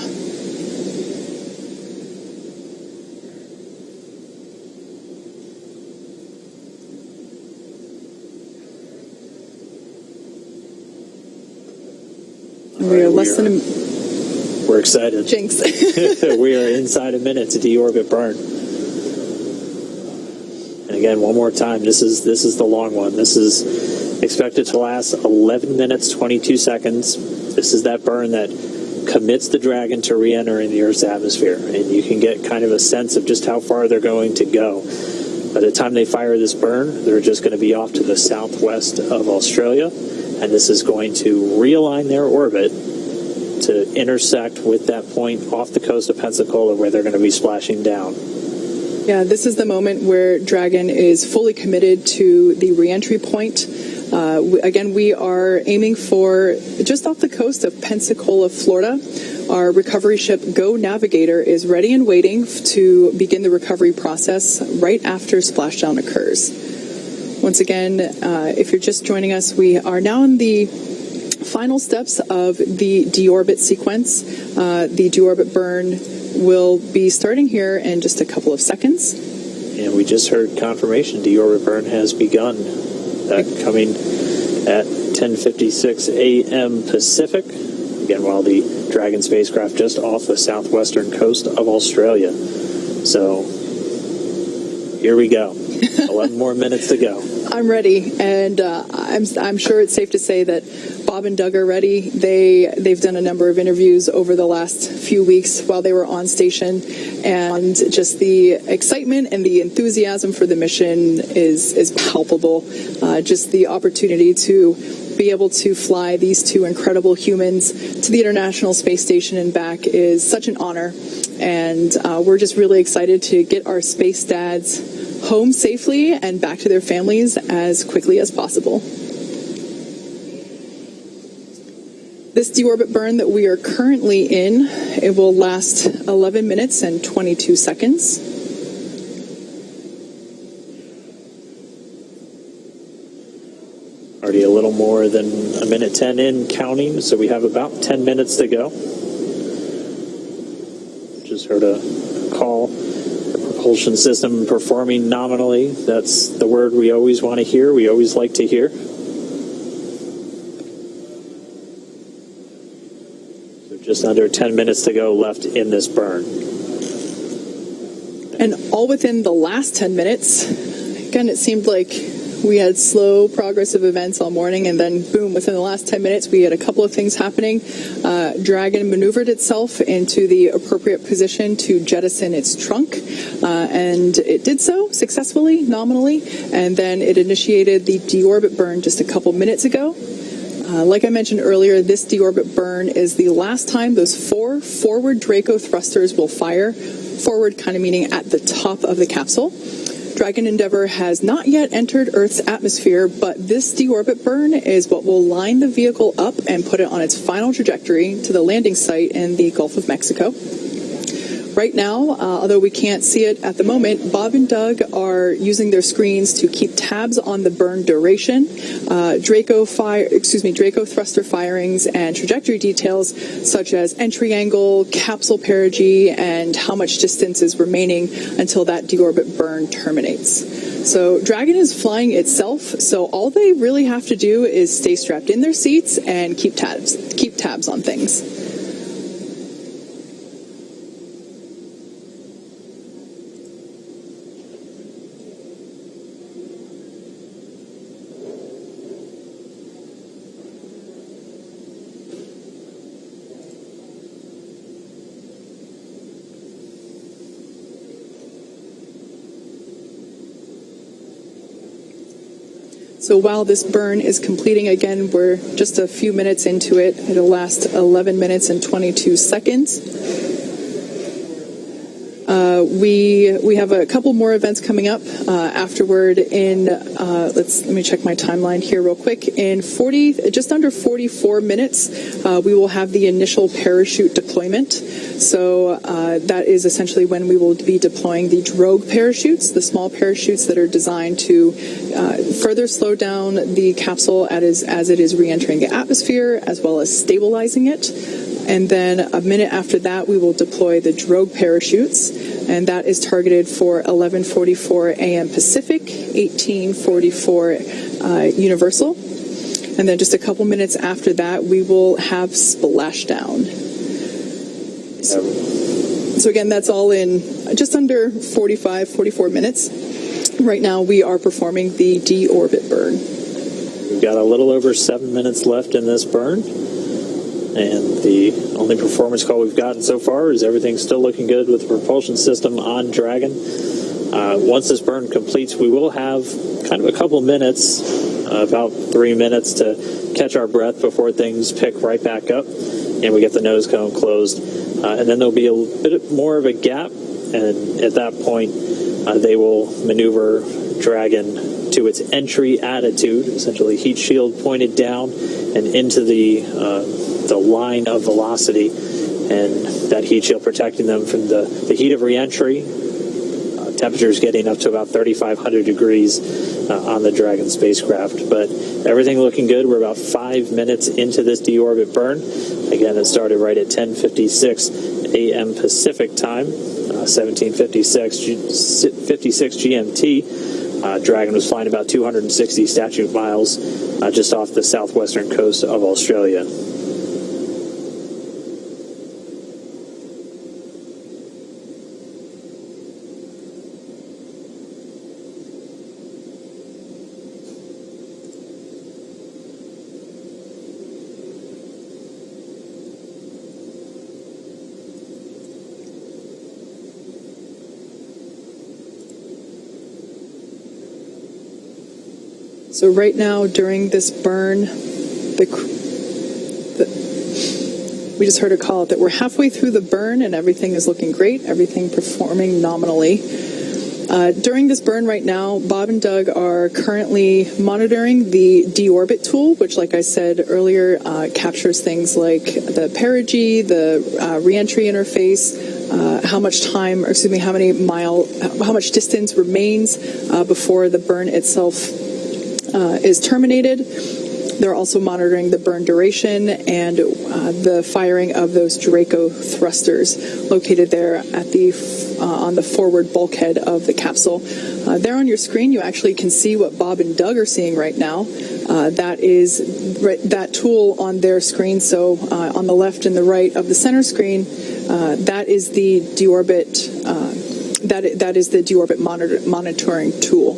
We are less than a...
We're excited.
Jinx.
We are inside a minute to Deorbit Burn. And again, one more time, this is the long one. This is expected to last 11 minutes, 22 seconds. This is that burn that commits the Dragon to re-entering the Earth's atmosphere. And you can get kind of a sense of just how far they're going to go. By the time they fire this burn, they're just going to be off to the southwest of Australia. And this is going to realign their orbit to intersect with that point off the coast of Pensacola where they're going to be splashing down.
Yeah, this is the moment where Dragon is fully committed to the re-entry point. Again, we are aiming for just off the coast of Pensacola, Florida. Our recovery ship Go Navigator is ready and waiting to begin the recovery process right after splashdown occurs. Once again, if you're just joining us, we are now in the final steps of the deorbit sequence. The deorbit burn will be starting here in just a couple of seconds.
And we just heard confirmation Deorbit Burn has begun. That coming at 10:56 a.m. Pacific. Again, while the Dragon spacecraft just off the southwestern coast of Australia. So here we go. 11 more minutes to go.
I'm ready, and I'm sure it's safe to say that Bob and Doug are ready. They've done a number of interviews over the last few weeks while they were on station, and just the excitement and the enthusiasm for the mission is palpable. Just the opportunity to be able to fly these two incredible humans to the International Space Station and back is such an honor, and we're just really excited to get our space dads home safely and back to their families as quickly as possible. This deorbit burn that we are currently in, it will last 11 minutes and 22 seconds.
Already a little more than a minute 10 in counting, so we have about 10 minutes to go. Just heard a call. Propulsion system performing nominally. That's the word we always want to hear. We always like to hear. So just under 10 minutes to go left in this burn.
And all within the last 10 minutes, again, it seemed like we had slow progressive events all morning, and then boom, within the last 10 minutes, we had a couple of things happening. Dragon maneuvered itself into the appropriate position to jettison its trunk, and it did so successfully, nominally, and then it initiated the deorbit burn just a couple minutes ago. Like I mentioned earlier, this deorbit burn is the last time those 4 forward Draco thrusters will fire. Forward kind of meaning at the top of the capsule. Dragon Endeavour has not yet entered Earth's atmosphere, but this deorbit burn is what will line the vehicle up and put it on its final trajectory to the landing site in the Gulf of Mexico. Right now, although we can't see it at the moment, Bob and Doug are using their screens to keep tabs on the burn duration, Draco thruster firings, and trajectory details such as entry angle, capsule perigee, and how much distance is remaining until that deorbit burn terminates. So Dragon is flying itself, so all they really have to do is stay strapped in their seats and keep tabs on things. So while this burn is completing, again, we're just a few minutes into it. It'll last 11 minutes and 22 seconds. We have a couple more events coming up afterward. In let me check my timeline here real quick. In just under 44 minutes, we will have the initial parachute deployment. So that is essentially when we will be deploying the Drogue parachutes, the small parachutes that are designed to further slow down the capsule as it is re-entering the atmosphere, as well as stabilizing it. And then a minute after that, we will deploy the Drogue parachutes, and that is targeted for 11:44 a.m. Pacific, 18:44 Universal. And then just a couple minutes after that, we will have splashdown. So again, that's all in just under 44 minutes. Right now, we are performing the Deorbit Burn.
We've got a little over 7 minutes left in this burn. And the only performance call we've gotten so far is everything's still looking good with the propulsion system on Dragon. Once this burn completes, we will have kind of a couple minutes, about 3 minutes to catch our breath before things pick right back up and we get the nose cone closed. And then there'll be a bit more of a gap, and at that point they will maneuver Dragon to its entry attitude, essentially heat shield pointed down and into the line of velocity, and that heat shield protecting them from the heat of re-entry. Temperatures getting up to about 3,500 degrees on the Dragon spacecraft. But everything looking good. We're about 5 minutes into this deorbit burn. Again, it started right at 10:56 a.m. Pacific time, 17:56 GMT. Dragon was flying about 260 statute miles just off the southwestern coast of Australia.
So right now, during this burn, we just heard a call that we're halfway through the burn and everything is looking great, everything performing nominally. During this burn right now, Bob and Doug are currently monitoring the Deorbit tool, which, like I said earlier, captures things like the perigee, the reentry interface, how much distance remains before the burn itself is terminated. They're also monitoring the burn duration and the firing of those Draco thrusters located there at on the forward bulkhead of the capsule. There on your screen, you actually can see what Bob and Doug are seeing right now. That is that tool on their screen. So on the left and the right of the center screen, that is the deorbit. That is the deorbit monitoring tool.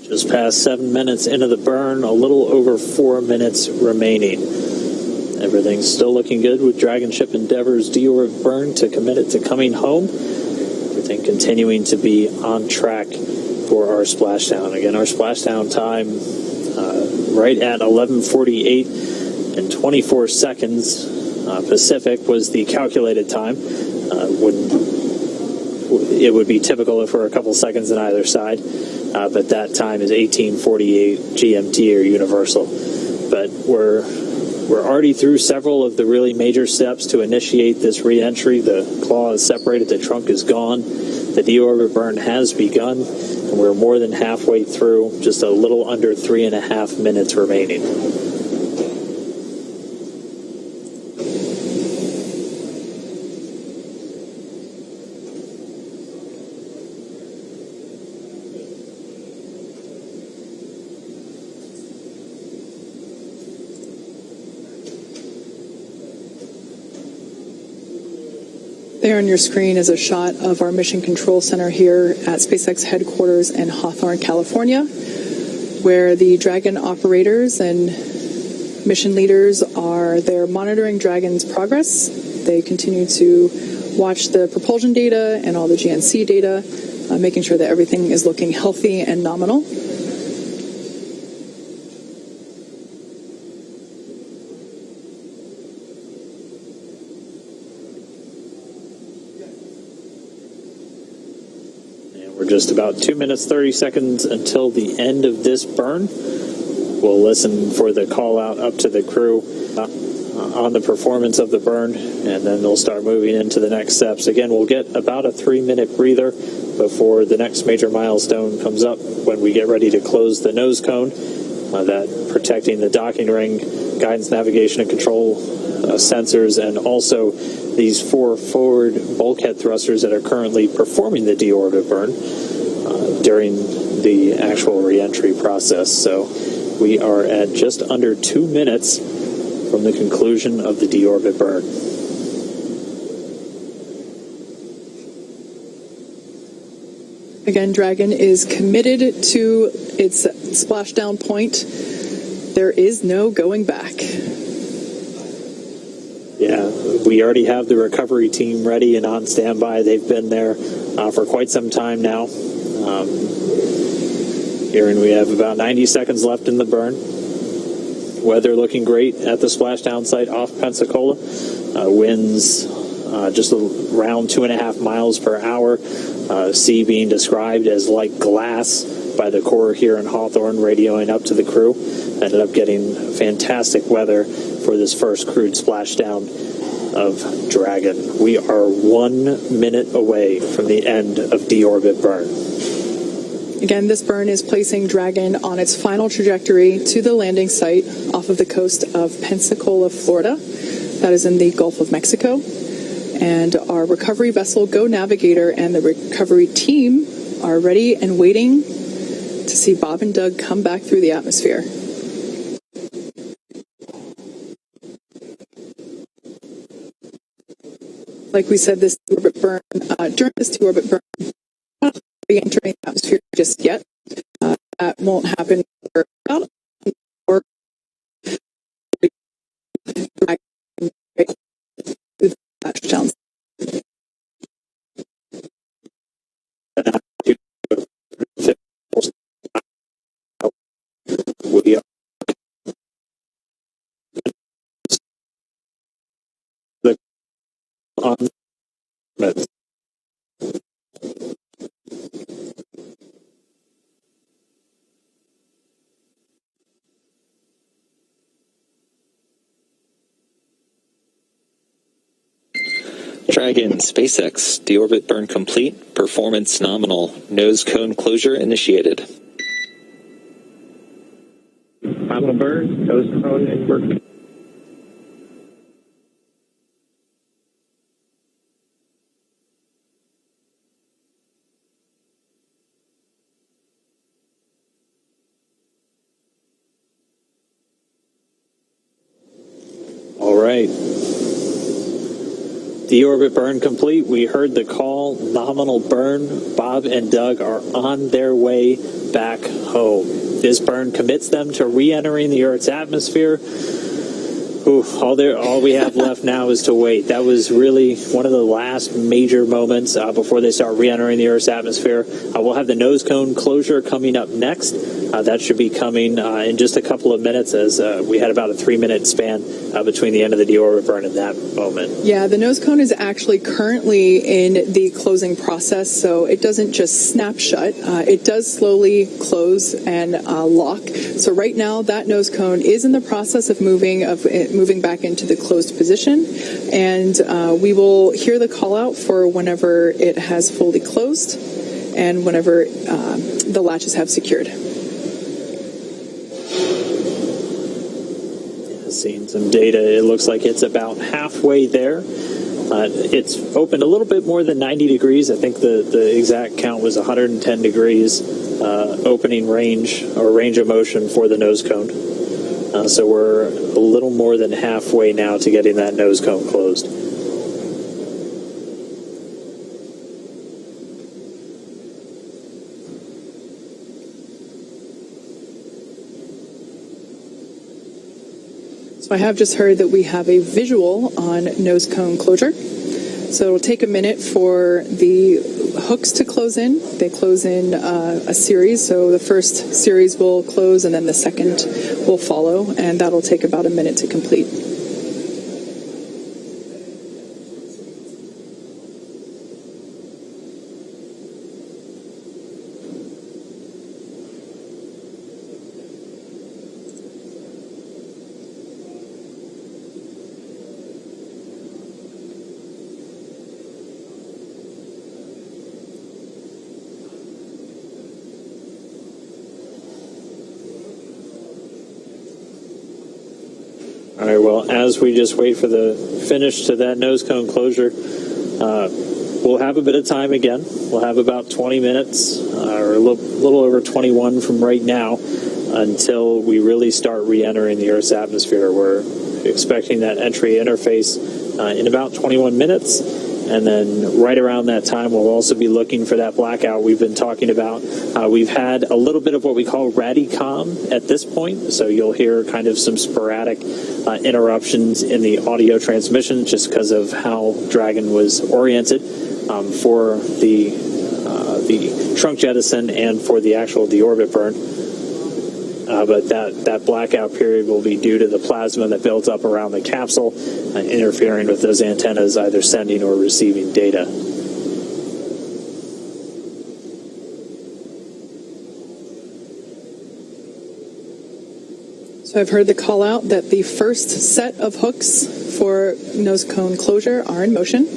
Just past 7 minutes into the burn, a little over 4 minutes remaining. Everything's still looking good with Dragon ship Endeavour's Deorbit Burn to commit it to coming home. Everything continuing to be on track for our splashdown. Again, our splashdown time right at 11:48 and 24 seconds Pacific was the calculated time. It would be typical if we're a couple seconds on either side. But that time is 18:48 GMT or universal. But we're already through several of the really major steps to initiate this re-entry. The claw is separated, the trunk is gone, the deorbit burn has begun, and we're more than halfway through, just a little under 3.5 minutes remaining.
There on your screen is a shot of our Mission Control Center here at SpaceX headquarters in Hawthorne, California, where the Dragon operators and mission leaders are there monitoring Dragon's progress. They continue to watch the propulsion data and all the GNC data, making sure that everything is looking healthy and nominal.
We're just about 2 minutes, 30 seconds until the end of this burn. We'll listen for the call out up to the crew on the performance of the burn, and then they'll start moving into the next steps. Again, we'll get about a 3-minute breather before the next major milestone comes up when we get ready to close the nose cone, that protecting the docking ring, guidance, navigation, and control sensors, and also these 4 forward bulkhead thrusters that are currently performing the deorbit burn during the actual re-entry process. So we are at just under 2 minutes from the conclusion of the deorbit burn.
Again, Dragon is committed to its splashdown point. There is no going back.
Yeah, we already have the recovery team ready and on standby. They've been there for quite some time now. Here, and we have about 90 seconds left in the burn. Weather looking great at the splashdown site off Pensacola. Winds just around 2.5 miles per hour. Sea being described as like glass by the Corps here in Hawthorne, radioing up to the crew. Ended up getting fantastic weather for this first crewed splashdown of Dragon. We are 1 minute away from the end of deorbit burn.
Again, this burn is placing Dragon on its final trajectory to the landing site off of the coast of Pensacola, Florida. That is in the Gulf of Mexico. And our recovery vessel, Go Navigator, and the recovery team are ready and waiting to see Bob and Doug come back through the atmosphere. Like we said, this deorbit burn, during this deorbit burn, not entering the atmosphere just yet. That won't happen for about or touchdowns.
We are on
Dragon, SpaceX, deorbit burn complete, performance nominal, nose cone closure initiated.
Nominal burn, nose cone, and work.
all right. Deorbit burn complete. We heard the call. Nominal burn. Bob and Doug are on their way back home. This burn commits them to re-entering the Earth's atmosphere. All we have left now is to wait. That was really one of the last major moments before they start re-entering the Earth's atmosphere. We'll have the nose cone closure coming up next. That should be coming in just a couple of minutes, as we had about a 3-minute span between the end of the deorbit burn and that moment.
Yeah, the nose cone is actually currently in the closing process, so it doesn't just snap shut. It does slowly close and lock. So right now, that nose cone is in the process of moving back into the closed position, and we will hear the call out for whenever it has fully closed and whenever the latches have secured.
Seeing some data, it looks like it's about halfway there. It's opened a little bit more than 90 degrees. I think the exact count was 110 degrees opening range or range of motion for the nose cone. So we're a little more than halfway now to getting that nose cone closed.
So I have just heard that we have a visual on nose cone closure. So it'll take a minute for the hooks to close in. They close in a series. So the first series will close and then the second will follow. And that'll take about a minute to complete.
All right, well, as we just wait for the finish to that nose cone closure, we'll have a bit of time again. We'll have about 20 minutes, or a little over 21 from right now, until we really start re-entering the Earth's atmosphere. We're expecting that entry interface in about 21 minutes. And then right around that time, we'll also be looking for that blackout we've been talking about. We've had a little bit of what we call Radicom at this point. So you'll hear kind of some sporadic interruptions in the audio transmission just because of how Dragon was oriented for the trunk jettison and for the actual deorbit burn. But that blackout period will be due to the plasma that builds up around the capsule, interfering with those antennas either sending or receiving data.
So I've heard the call out that the first set of hooks for nose cone closure are in motion.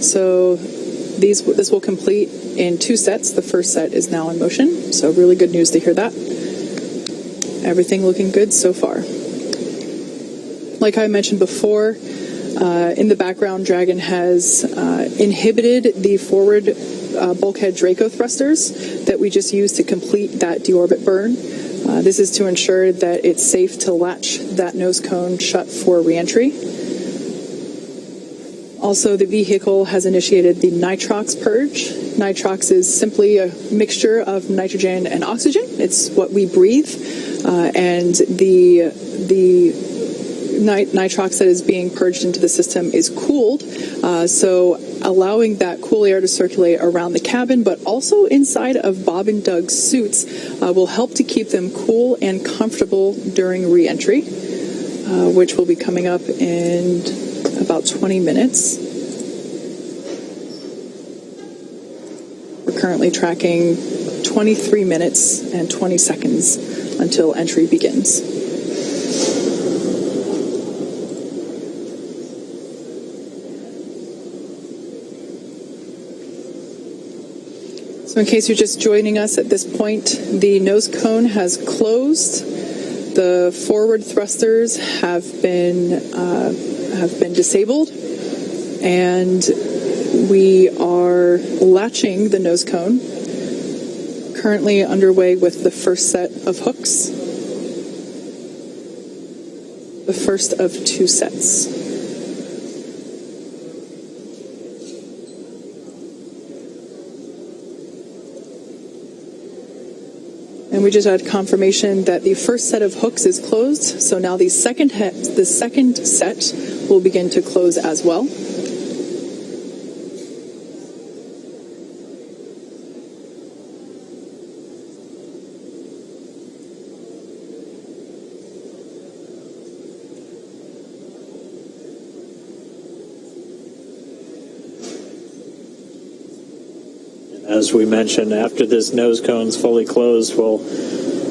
So this will complete in 2 sets. The first set is now in motion. So really good news to hear that. Everything looking good so far. Like I mentioned before, in the background, Dragon has inhibited the forward bulkhead Draco thrusters that we just used to complete that deorbit burn. This is to ensure that it's safe to latch that nose cone shut for reentry. Also, the vehicle has initiated the nitrox purge. Nitrox is simply a mixture of nitrogen and oxygen. It's what we breathe. And the nitrox that is being purged into the system is cooled, so allowing that cool air to circulate around the cabin, but also inside of Bob and Doug's suits will help to keep them cool and comfortable during re-entry, which will be coming up in about 20 minutes. We're currently tracking 23 minutes and 20 seconds until entry begins. So in case you're just joining us at this point, the nose cone has closed. The forward thrusters have been disabled, and we are latching the nose cone. Currently underway with the first set of hooks. The first of 2 sets. And we just had confirmation that the first set of hooks is closed, so now the second set will begin to close as well.
As we mentioned, after this nose cone's fully closed, we'll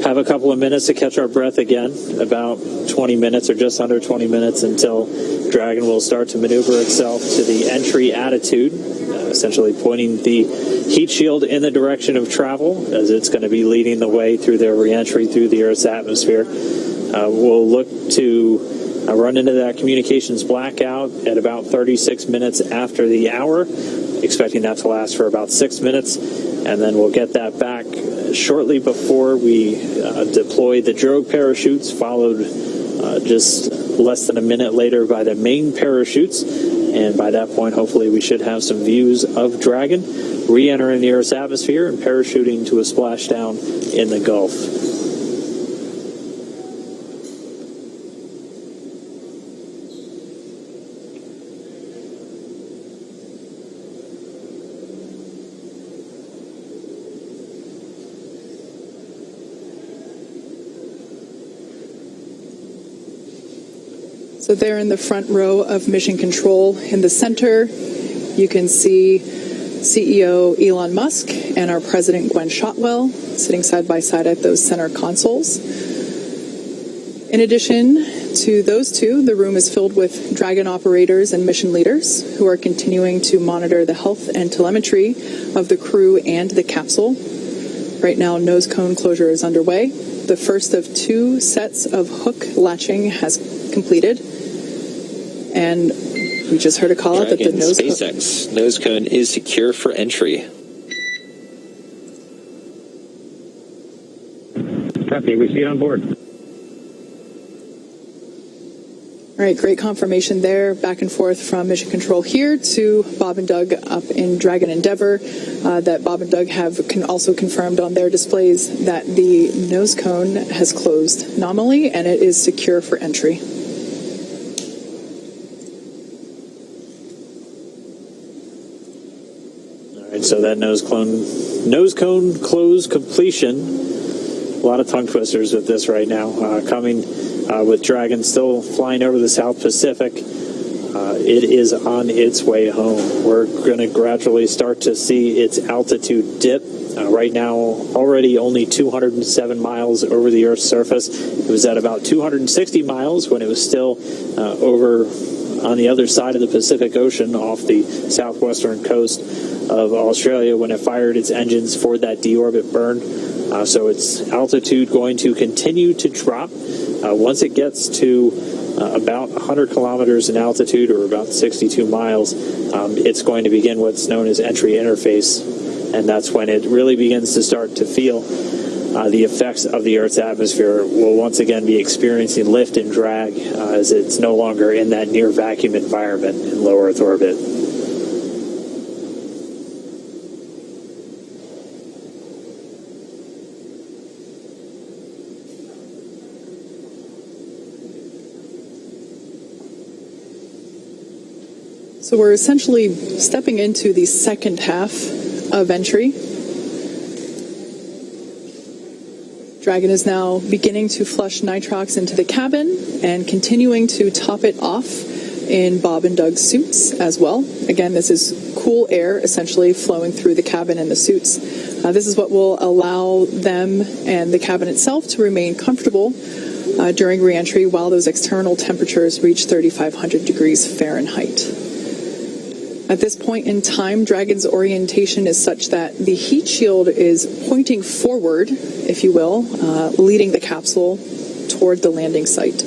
have a couple of minutes to catch our breath again, about 20 minutes or just under 20 minutes until Dragon will start to maneuver itself to the entry attitude, essentially pointing the heat shield in the direction of travel as it's going to be leading the way through their re-entry through the Earth's atmosphere. We'll look to run into that communications blackout at about 36 minutes after the hour, expecting that to last for about 6 minutes, and then we'll get that back shortly before we deploy the Drogue parachutes, followed just less than a minute later by the main parachutes, and by that point hopefully we should have some views of Dragon re-entering the Earth's atmosphere and parachuting to a splashdown in the Gulf.
So there in the front row of Mission Control in the center, you can see CEO Elon Musk and our President Gwen Shotwell sitting side by side at those center consoles. In addition to those two, the room is filled with Dragon operators and mission leaders who are continuing to monitor the health and telemetry of the crew and the capsule. Right now, nose cone closure is underway. The first of 2 sets of hook latching has completed. And we just heard a call out that the nose cone...
SpaceX nose cone is secure for entry.
Copy. We see it on board.
All right, great confirmation there. Back and forth from Mission Control here to Bob and Doug up in Dragon Endeavour. That Bob and Doug have also confirmed on their displays that the nose cone has closed nominally and it is secure for entry.
All right, so that nose cone close completion. A lot of tongue twisters with this right now. Coming with Dragon still flying over the South Pacific. It is on its way home. We're going to gradually start to see its altitude dip. Right now, already only 207 miles over the Earth's surface. It was at about 260 miles when it was still over on the other side of the Pacific Ocean off the southwestern coast of Australia when it fired its engines for that Deorbit Burn. So its altitude going to continue to drop. Once it gets to about 100 kilometers in altitude, or about 62 miles, it's going to begin what's known as entry interface, and that's when it really begins to start to feel the effects of the Earth's atmosphere. Will once again be experiencing lift and drag as it's no longer in that near vacuum environment in low Earth orbit.
So we're essentially stepping into the second half of entry. Dragon is now beginning to flush nitrox into the cabin and continuing to top it off in Bob and Doug's suits as well. Again, this is cool air essentially flowing through the cabin and the suits. This is what will allow them and the cabin itself to remain comfortable during reentry while those external temperatures reach 3,500 degrees Fahrenheit. At this point in time, Dragon's orientation is such that the heat shield is pointing forward, if you will, leading the capsule toward the landing site.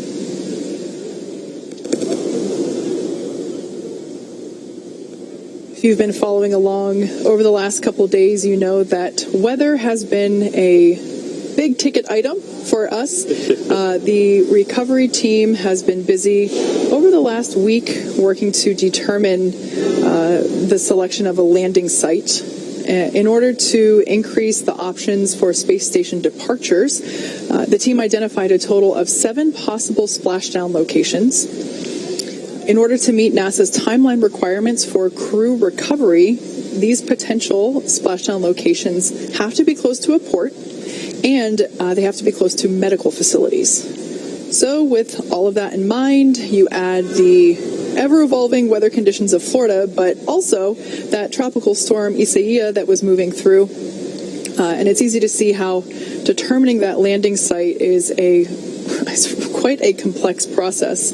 If you've been following along over the last couple of days, you know that weather has been a big ticket item for us. The recovery team has been busy over the last week working to determine the selection of a landing site. In order to increase the options for space station departures, the team identified a total of 7 possible splashdown locations. In order to meet NASA's timeline requirements for crew recovery, these potential splashdown locations have to be close to a port, and they have to be close to medical facilities. So with all of that in mind, you add the ever-evolving weather conditions of Florida, but also that tropical storm Isaiah that was moving through. And it's easy to see how determining that landing site is quite a complex process.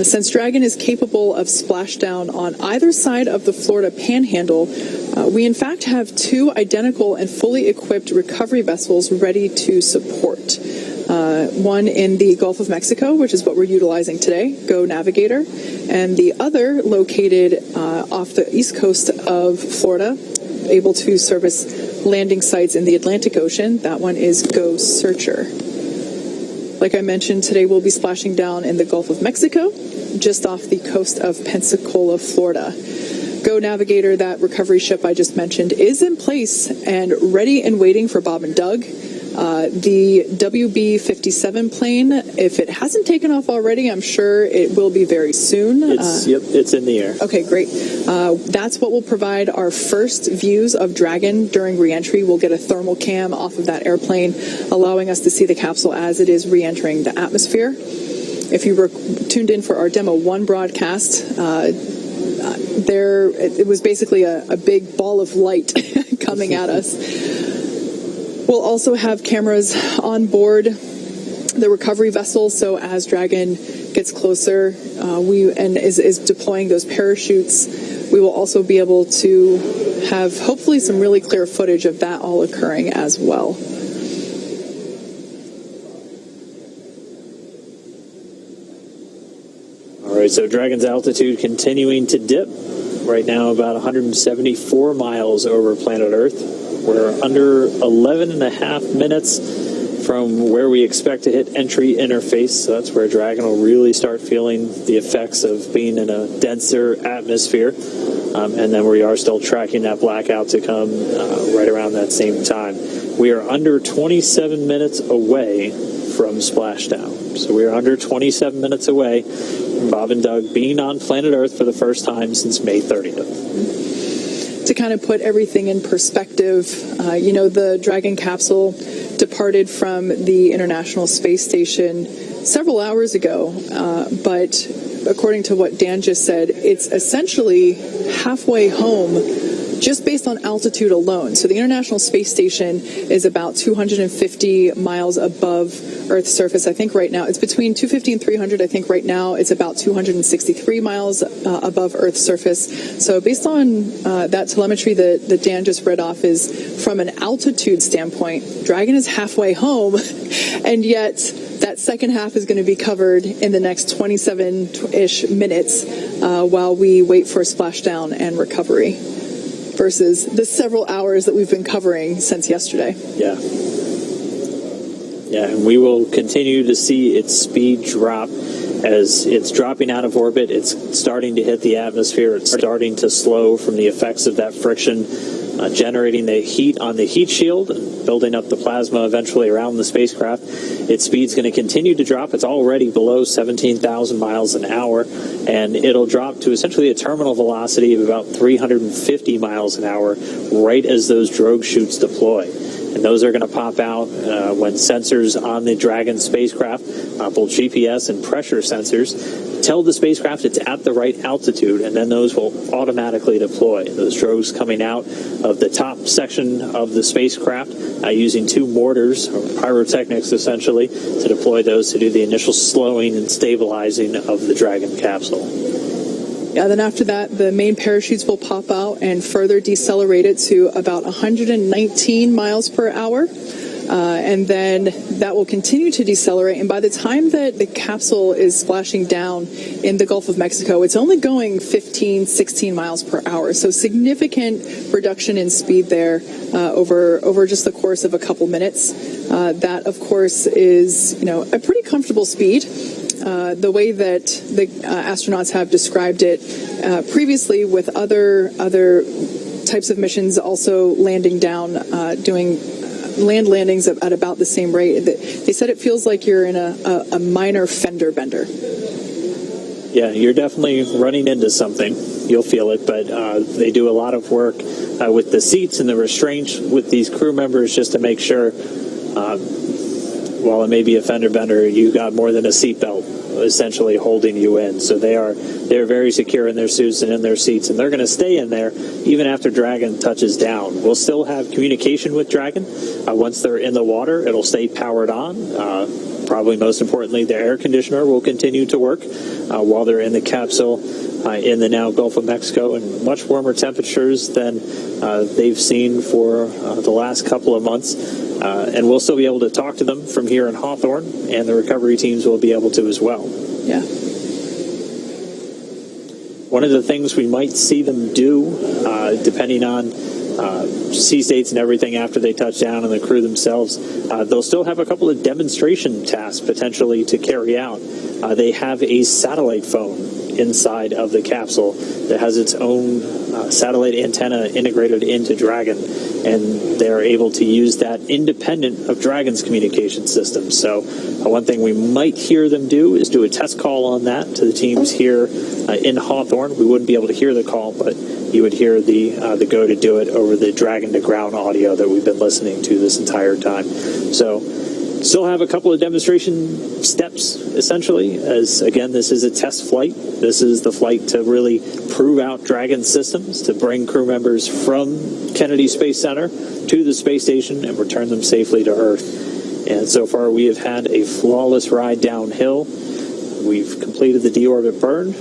Since Dragon is capable of splashdown on either side of the Florida Panhandle, we in fact have 2 identical and fully equipped recovery vessels ready to support. One in the Gulf of Mexico, which is what we're utilizing today, Go Navigator, and the other located off the east coast of Florida, able to service landing sites in the Atlantic Ocean. That one is Go Searcher. Like I mentioned, today we'll be splashing down in the Gulf of Mexico, just off the coast of Pensacola, Florida. Go Navigator, that recovery ship I just mentioned, is in place and ready and waiting for Bob and Doug. The WB-57 plane, if it hasn't taken off already, I'm sure it will be very soon.
It's in the air.
Okay, great. That's what will provide our first views of Dragon during reentry. We'll get a thermal cam off of that airplane, allowing us to see the capsule as it is re-entering the atmosphere. If you were tuned in for our Demo-1 broadcast, it was basically a big ball of light coming at us. We'll also have cameras on board the recovery vessel, so as Dragon gets closer and is deploying those parachutes, we will also be able to have hopefully some really clear footage of that all occurring as well.
All right, so Dragon's altitude continuing to dip. Right now about 174 miles over planet Earth. We're under 11 and a half minutes from where we expect to hit entry interface. So that's where Dragon will really start feeling the effects of being in a denser atmosphere. And then we are still tracking that blackout to come right around that same time. We are under 27 minutes away from splashdown. So we are under 27 minutes away from Bob and Doug being on planet Earth for the first time since May 30th.
To kind of put everything in perspective, the Dragon capsule departed from the International Space Station several hours ago, but according to what Dan just said, it's essentially halfway home just based on altitude alone. So the International Space Station is about 250 miles above Earth's surface. I think right now it's between 250 and 300. I think right now it's about 263 miles above Earth's surface. So based on that telemetry that Dan just read off, is from an altitude standpoint, Dragon is halfway home, and yet that second half is going to be covered in the next 27-ish minutes while we wait for splashdown and recovery, versus the several hours that we've been covering since yesterday.
Yeah, and we will continue to see its speed drop as it's dropping out of orbit. It's starting to hit the atmosphere. It's starting to slow from the effects of that friction, generating the heat on the heat shield and building up the plasma eventually around the spacecraft. Its speed's going to continue to drop. It's already below 17,000 miles an hour, and it'll drop to essentially a terminal velocity of about 350 miles an hour right as those Drogue chutes deploy. And those are going to pop out when sensors on the Dragon spacecraft, both GPS and pressure sensors, tell the spacecraft it's at the right altitude, and then those will automatically deploy. Those Drogues coming out of the top section of the spacecraft using two mortars, or pyrotechnics essentially, to deploy those to do the initial slowing and stabilizing of the Dragon capsule.
Yeah, then after that, the main parachutes will pop out and further decelerate it to about 119 miles per hour. And then that will continue to decelerate. And by the time that the capsule is splashing down in the Gulf of Mexico, it's only going 15, 16 miles per hour. So significant reduction in speed there over just the course of a couple minutes. That, of course, is a pretty comfortable speed. The way that the astronauts have described it previously with other types of missions also landing down, doing land landings at about the same rate. They said it feels like you're in a minor fender bender.
Yeah, you're definitely running into something. You'll feel it, but they do a lot of work with the seats and the restraints with these crew members just to make sure while it may be a fender bender, you got more than a seatbelt essentially holding you in. So they're very secure in their suits and in their seats, and they're going to stay in there even after Dragon touches down. We'll still have communication with Dragon. Once they're in the water, it'll stay powered on. Probably most importantly, the air conditioner will continue to work while they're in the capsule in the now Gulf of Mexico, and much warmer temperatures than they've seen for the last couple of months. And we'll still be able to talk to them from here in Hawthorne, and the recovery teams will be able to as well.
Yeah.
One of the things we might see them do, depending on sea states and everything after they touch down and the crew themselves, they'll still have a couple of demonstration tasks potentially to carry out. They have a satellite phone inside of the capsule that has its own satellite antenna integrated into Dragon, and they're able to use that independent of Dragon's communication system. So one thing we might hear them do is do a test call on that to the teams here in Hawthorne. We wouldn't be able to hear the call, but you would hear the go to do it over the Dragon to ground audio that we've been listening to this entire time. So Still have a couple of demonstration steps, essentially, as, again, this is a test flight. This is the flight to really prove out Dragon systems, to bring crew members from Kennedy Space Center to the space station and return them safely to Earth. And so far, we have had a flawless ride downhill. We've completed the Deorbit Burn.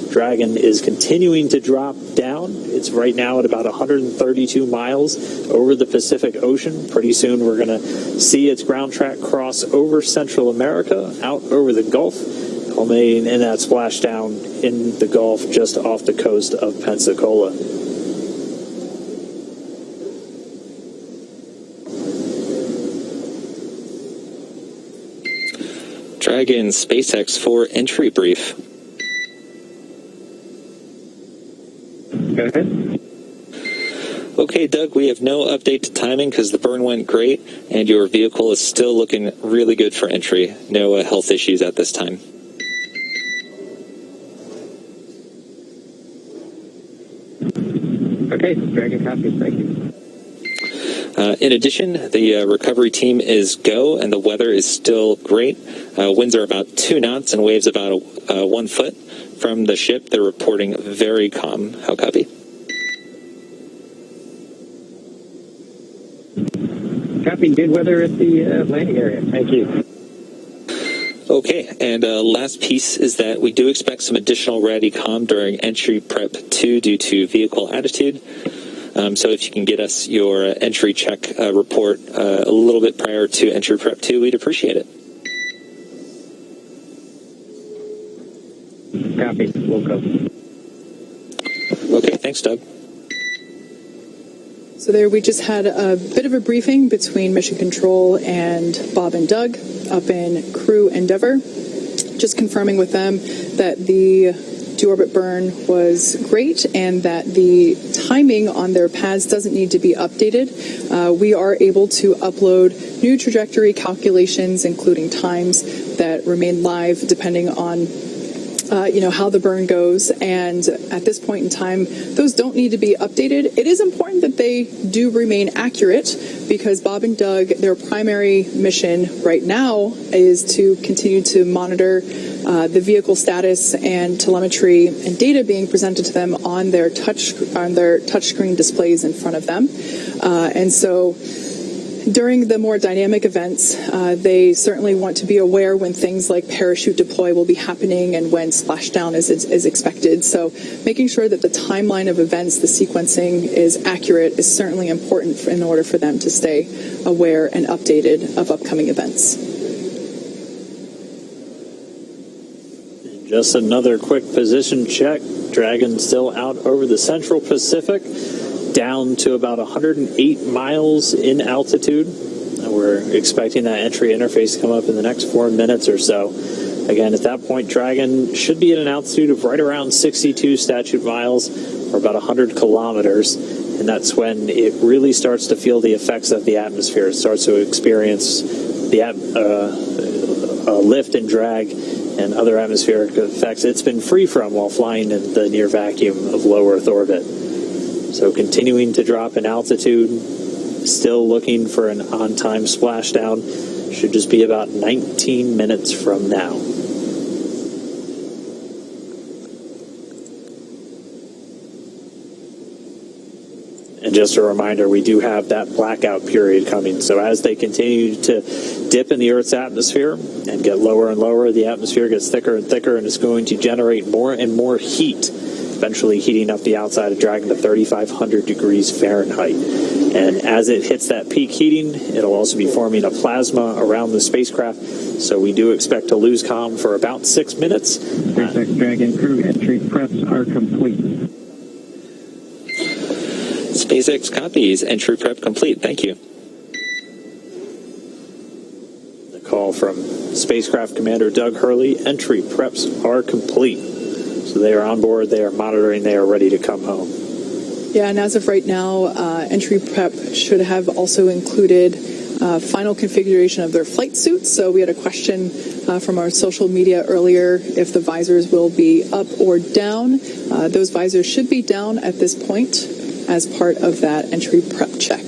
Dragon is continuing to drop down. It's right now at about 132 miles over the Pacific Ocean. Pretty soon we're going to see its ground track cross over Central America, out over the Gulf, culminating in that splashdown in the Gulf just off the coast of Pensacola.
Dragon SpaceX for entry brief.
Go ahead.
Okay, Doug, we have no update to timing because the burn went great and your vehicle is still looking really good for entry. No health issues at this time.
Okay, Dragon copies. Thank you.
In addition, the recovery team is go and the weather is still great. Winds are about 2 knots and waves about 1 foot. From the ship, they're reporting very calm. How copy?
Copy. Good weather at the landing area. Thank you.
Okay, and last piece is that we do expect some additional Radicom during entry prep 2 due to vehicle attitude. So if you can get us your entry check report a little bit prior to entry prep 2, we'd appreciate it.
Copy. We'll go.
Okay, thanks, Doug.
So there we just had a bit of a briefing between Mission Control and Bob and Doug up in Crew Endeavour. Just confirming with them that the Deorbit Burn was great and that the timing on their pads doesn't need to be updated. We are able to upload new trajectory calculations, including times that remain live depending on how the burn goes, and at this point in time, those don't need to be updated. It is important that they do remain accurate because Bob and Doug, their primary mission right now is to continue to monitor the vehicle status and telemetry and data being presented to them on their touchscreen displays in front of them, and so during the more dynamic events, they certainly want to be aware when things like parachute deploy will be happening and when splashdown is expected. So making sure that the timeline of events, the sequencing is accurate is certainly important in order for them to stay aware and updated of upcoming events.
Just another quick position check. Dragon still out over the Central Pacific, down to about 108 miles in altitude. We're expecting that entry interface to come up in the next 4 minutes or so. Again, at that point, Dragon should be at an altitude of right around 62 statute miles, or about 100 kilometers, and that's when it really starts to feel the effects of the atmosphere. It starts to experience the lift and drag and other atmospheric effects it's been free from while flying in the near vacuum of low Earth orbit. So continuing to drop in altitude, still looking for an on-time splashdown. Should just be about 19 minutes from now. And just a reminder, we do have that blackout period coming. So as they continue to dip in the Earth's atmosphere and get lower and lower, the atmosphere gets thicker and thicker and is going to generate more and more heat, eventually heating up the outside of Dragon to 3,500 degrees Fahrenheit. And as it hits that peak heating, it'll also be forming a plasma around the spacecraft. So we do expect to lose comm for about 6 minutes.
SpaceX Dragon crew entry preps are complete.
SpaceX copies. Entry prep complete. Thank you.
The call from Spacecraft Commander Doug Hurley. Entry preps are complete. So they are on board, they are monitoring, they are ready to come home.
Yeah, and as of right now, entry prep should have also included final configuration of their flight suits. So we had a question from our social media earlier if the visors will be up or down. Those visors should be down at this point as part of that entry prep check.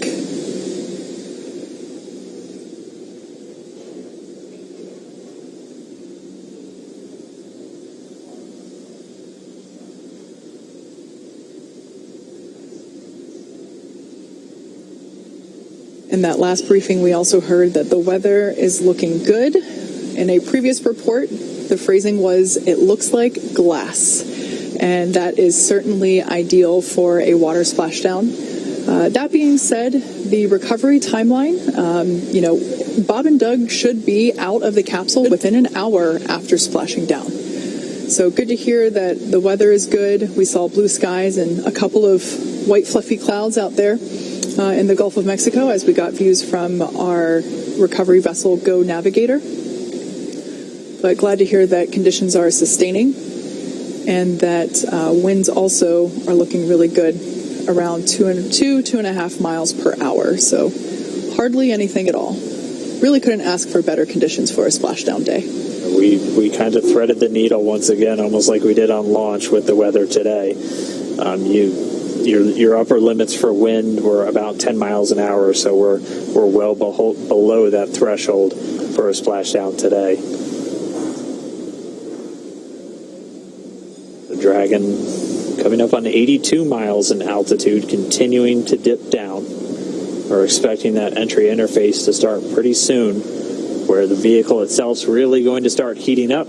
In that last briefing, we also heard that the weather is looking good. In a previous report, the phrasing was, "It looks like glass." And that is certainly ideal for a water splashdown. That being said, the recovery timeline, Bob and Doug should be out of the capsule within an hour after splashing down. So good to hear that the weather is good. We saw blue skies and a couple of white fluffy clouds out there in the Gulf of Mexico as we got views from our recovery vessel Go Navigator. But glad to hear that conditions are sustaining and that winds also are looking really good, around 2.5 miles per hour. So hardly anything at all. Really couldn't ask for better conditions for a splashdown day.
We kind of threaded the needle once again, almost like we did on launch with the weather today. Your upper limits for wind were about 10 miles an hour, so we're well below that threshold for a splashdown today. The Dragon coming up on 82 miles in altitude, continuing to dip down. We're expecting that entry interface to start pretty soon, where the vehicle itself's really going to start heating up.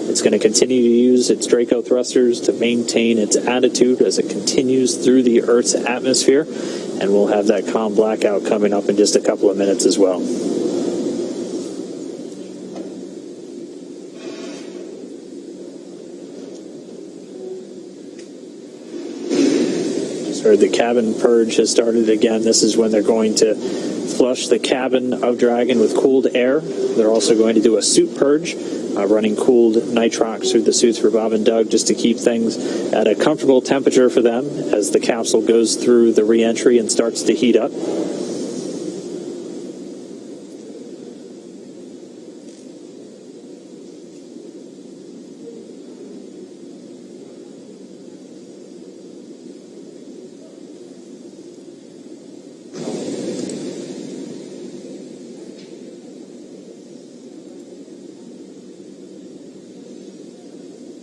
It's going to continue to use its Draco thrusters to maintain its attitude as it continues through the Earth's atmosphere, and we'll have that calm blackout coming up in just a couple of minutes as well. Just heard the cabin purge has started again. This is when they're going to flush the cabin of Dragon with cooled air. They're also going to do a suit purge, running cooled nitrox through the suits for Bob and Doug just to keep things at a comfortable temperature for them as the capsule goes through the re-entry and starts to heat up.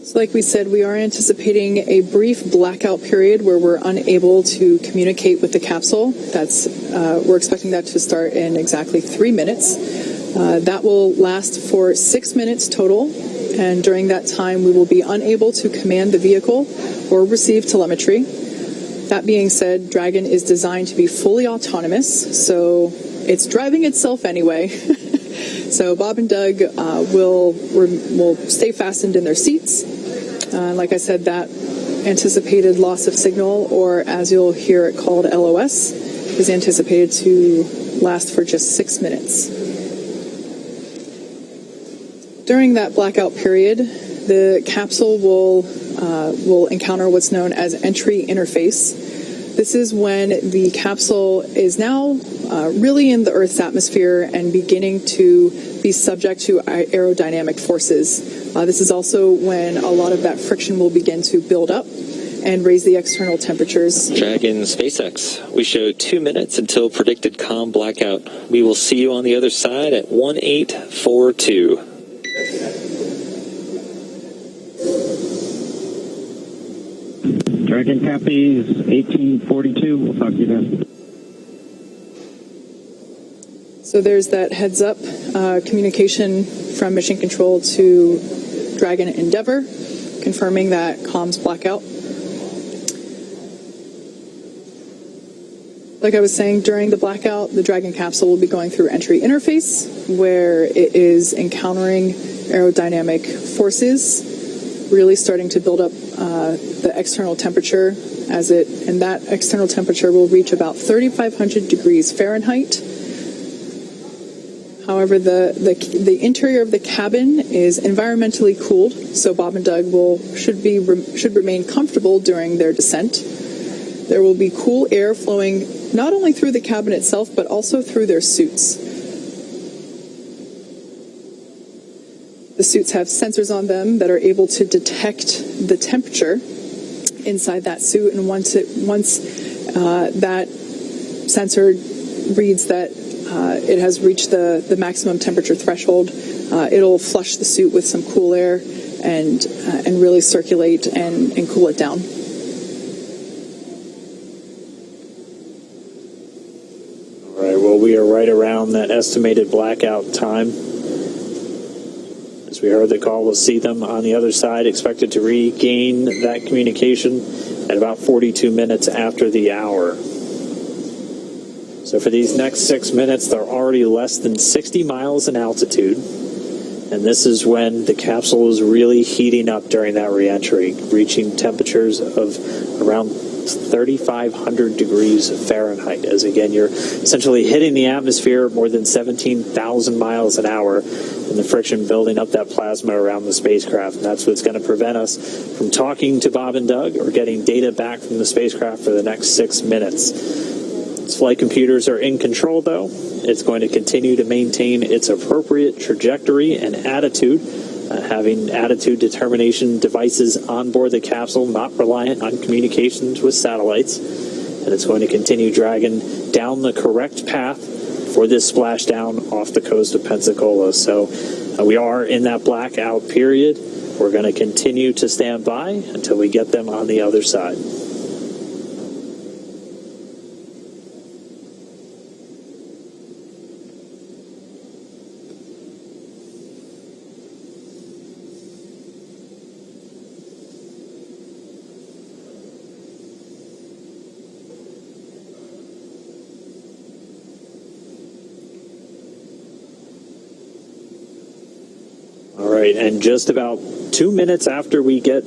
So like we said, we are anticipating a brief blackout period where we're unable to communicate with the capsule. We're expecting that to start in exactly 3 minutes. That will last for 6 minutes total, and during that time we will be unable to command the vehicle or receive telemetry. That being said, Dragon is designed to be fully autonomous, so it's driving itself anyway. So Bob and Doug will stay fastened in their seats. Like I said, that anticipated loss of signal, or as you'll hear it called LOS, is anticipated to last for just 6 minutes. During that blackout period, the capsule will encounter what's known as entry interface. This is when the capsule is now really in the Earth's atmosphere and beginning to be subject to aerodynamic forces. This is also when a lot of that friction will begin to build up and raise the external temperatures.
Dragon SpaceX, we show 2 minutes until predicted calm blackout. We will see you on the other side at 1842.
Dragon copies 1842. We'll talk to you then.
So there's that heads up communication from Mission Control to Dragon Endeavour, confirming that comms blackout. Like I was saying, during the blackout, the Dragon capsule will be going through entry interface, where it is encountering aerodynamic forces, really starting to build up the external temperature and that external temperature will reach about 3,500 degrees Fahrenheit. However, the interior of the cabin is environmentally cooled, so Bob and Doug should remain comfortable during their descent. There will be cool air flowing not only through the cabin itself, but also through their suits. The suits have sensors on them that are able to detect the temperature inside that suit, and once that sensor reads that it has reached the maximum temperature threshold, it'll flush the suit with some cool air and really circulate and cool it down.
All right, well, well, we are right around that estimated blackout time. As we heard the call, we'll see them on the other side, expected to regain that communication at about 42 minutes after the hour. So for these next 6 minutes, they're already less than 60 miles in altitude. And this is when the capsule is really heating up during that reentry, reaching temperatures of around 3,500 degrees Fahrenheit. As again, you're essentially hitting the atmosphere more than 17,000 miles an hour, and the friction building up that plasma around the spacecraft. And that's what's going to prevent us from talking to Bob and Doug or getting data back from the spacecraft for the next 6 minutes. Its flight computers are in control, though. It's going to continue to maintain its appropriate trajectory and attitude, having attitude determination devices on board the capsule, not reliant on communications with satellites. And it's going to continue Dragon down the correct path for this splashdown off the coast of Pensacola. So we are in that blackout period. We're going to continue to stand by until we get them on the other side. And just about 2 minutes after we get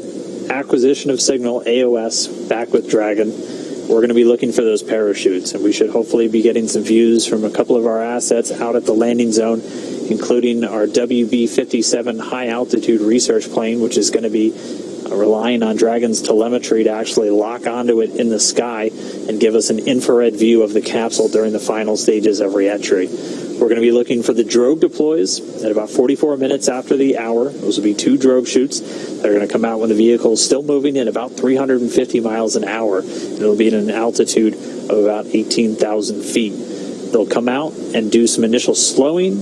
acquisition of signal, AOS, back with Dragon, we're going to be looking for those parachutes. And we should hopefully be getting some views from a couple of our assets out at the landing zone, including our WB-57 high-altitude research plane, which is going to be relying on Dragon's telemetry to actually lock onto it in the sky and give us an infrared view of the capsule during the final stages of reentry. We're going to be looking for the Drogue deploys at about 44 minutes after the hour. Those will be 2 Drogue shoots that are going to come out when the vehicle is still moving at about 350 miles an hour. It'll be at an altitude of about 18,000 feet. They'll come out and do some initial slowing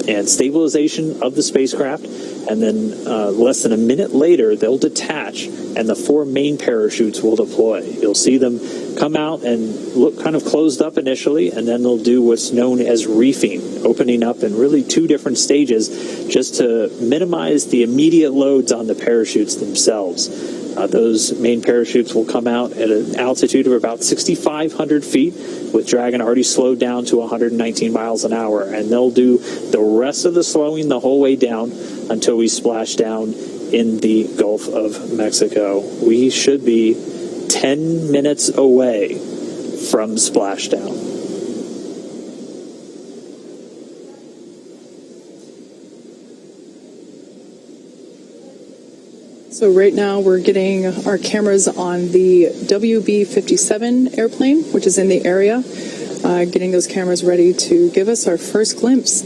and stabilization of the spacecraft, and then less than a minute later, they'll detach, and the 4 main parachutes will deploy. You'll see them come out and look kind of closed up initially, and then they'll do what's known as reefing, opening up in really 2 different stages just to minimize the immediate loads on the parachutes themselves. Those main parachutes will come out at an altitude of about 6,500 feet, with Dragon already slowed down to 119 miles an hour, and they'll do the rest of the slowing the whole way down until we splash down in the Gulf of Mexico. We should be 10 minutes away from splashdown.
So right now we're getting our cameras on the WB-57 airplane, which is in the area, getting those cameras ready to give us our first glimpse.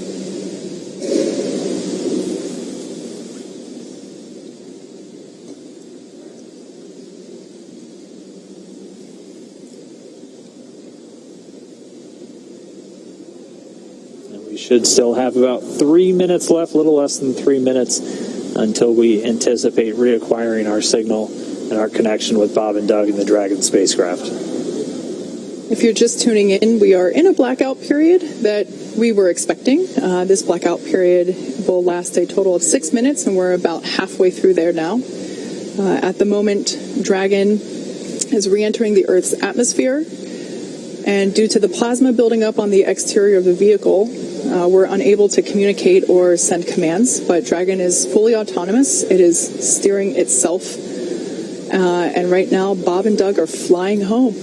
And we should still have about 3 minutes left, a little less than 3 minutes, until we anticipate reacquiring our signal and our connection with Bob and Doug in the Dragon spacecraft.
If you're just tuning in, we are in a blackout period that we were expecting. This blackout period will last a total of 6 minutes, and we're about halfway through there now. At the moment, Dragon is re-entering the Earth's atmosphere, and due to the plasma building up on the exterior of the vehicle, we're unable to communicate or send commands, but Dragon is fully autonomous. It is steering itself. And right now, Bob and Doug are flying home.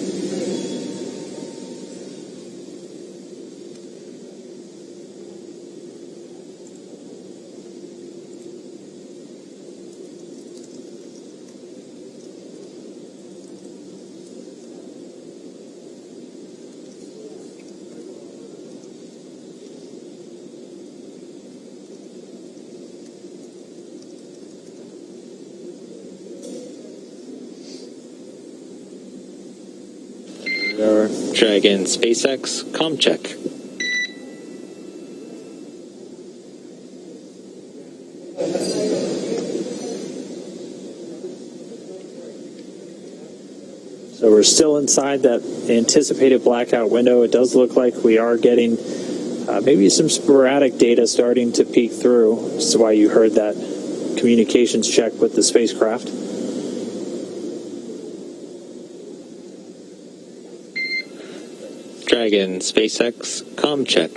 Dragon SpaceX comm check.
So we're still inside that anticipated blackout window. It does look like we are getting maybe some sporadic data starting to peek through. This is why you heard that communications check with the spacecraft.
Dragon, SpaceX, comm check.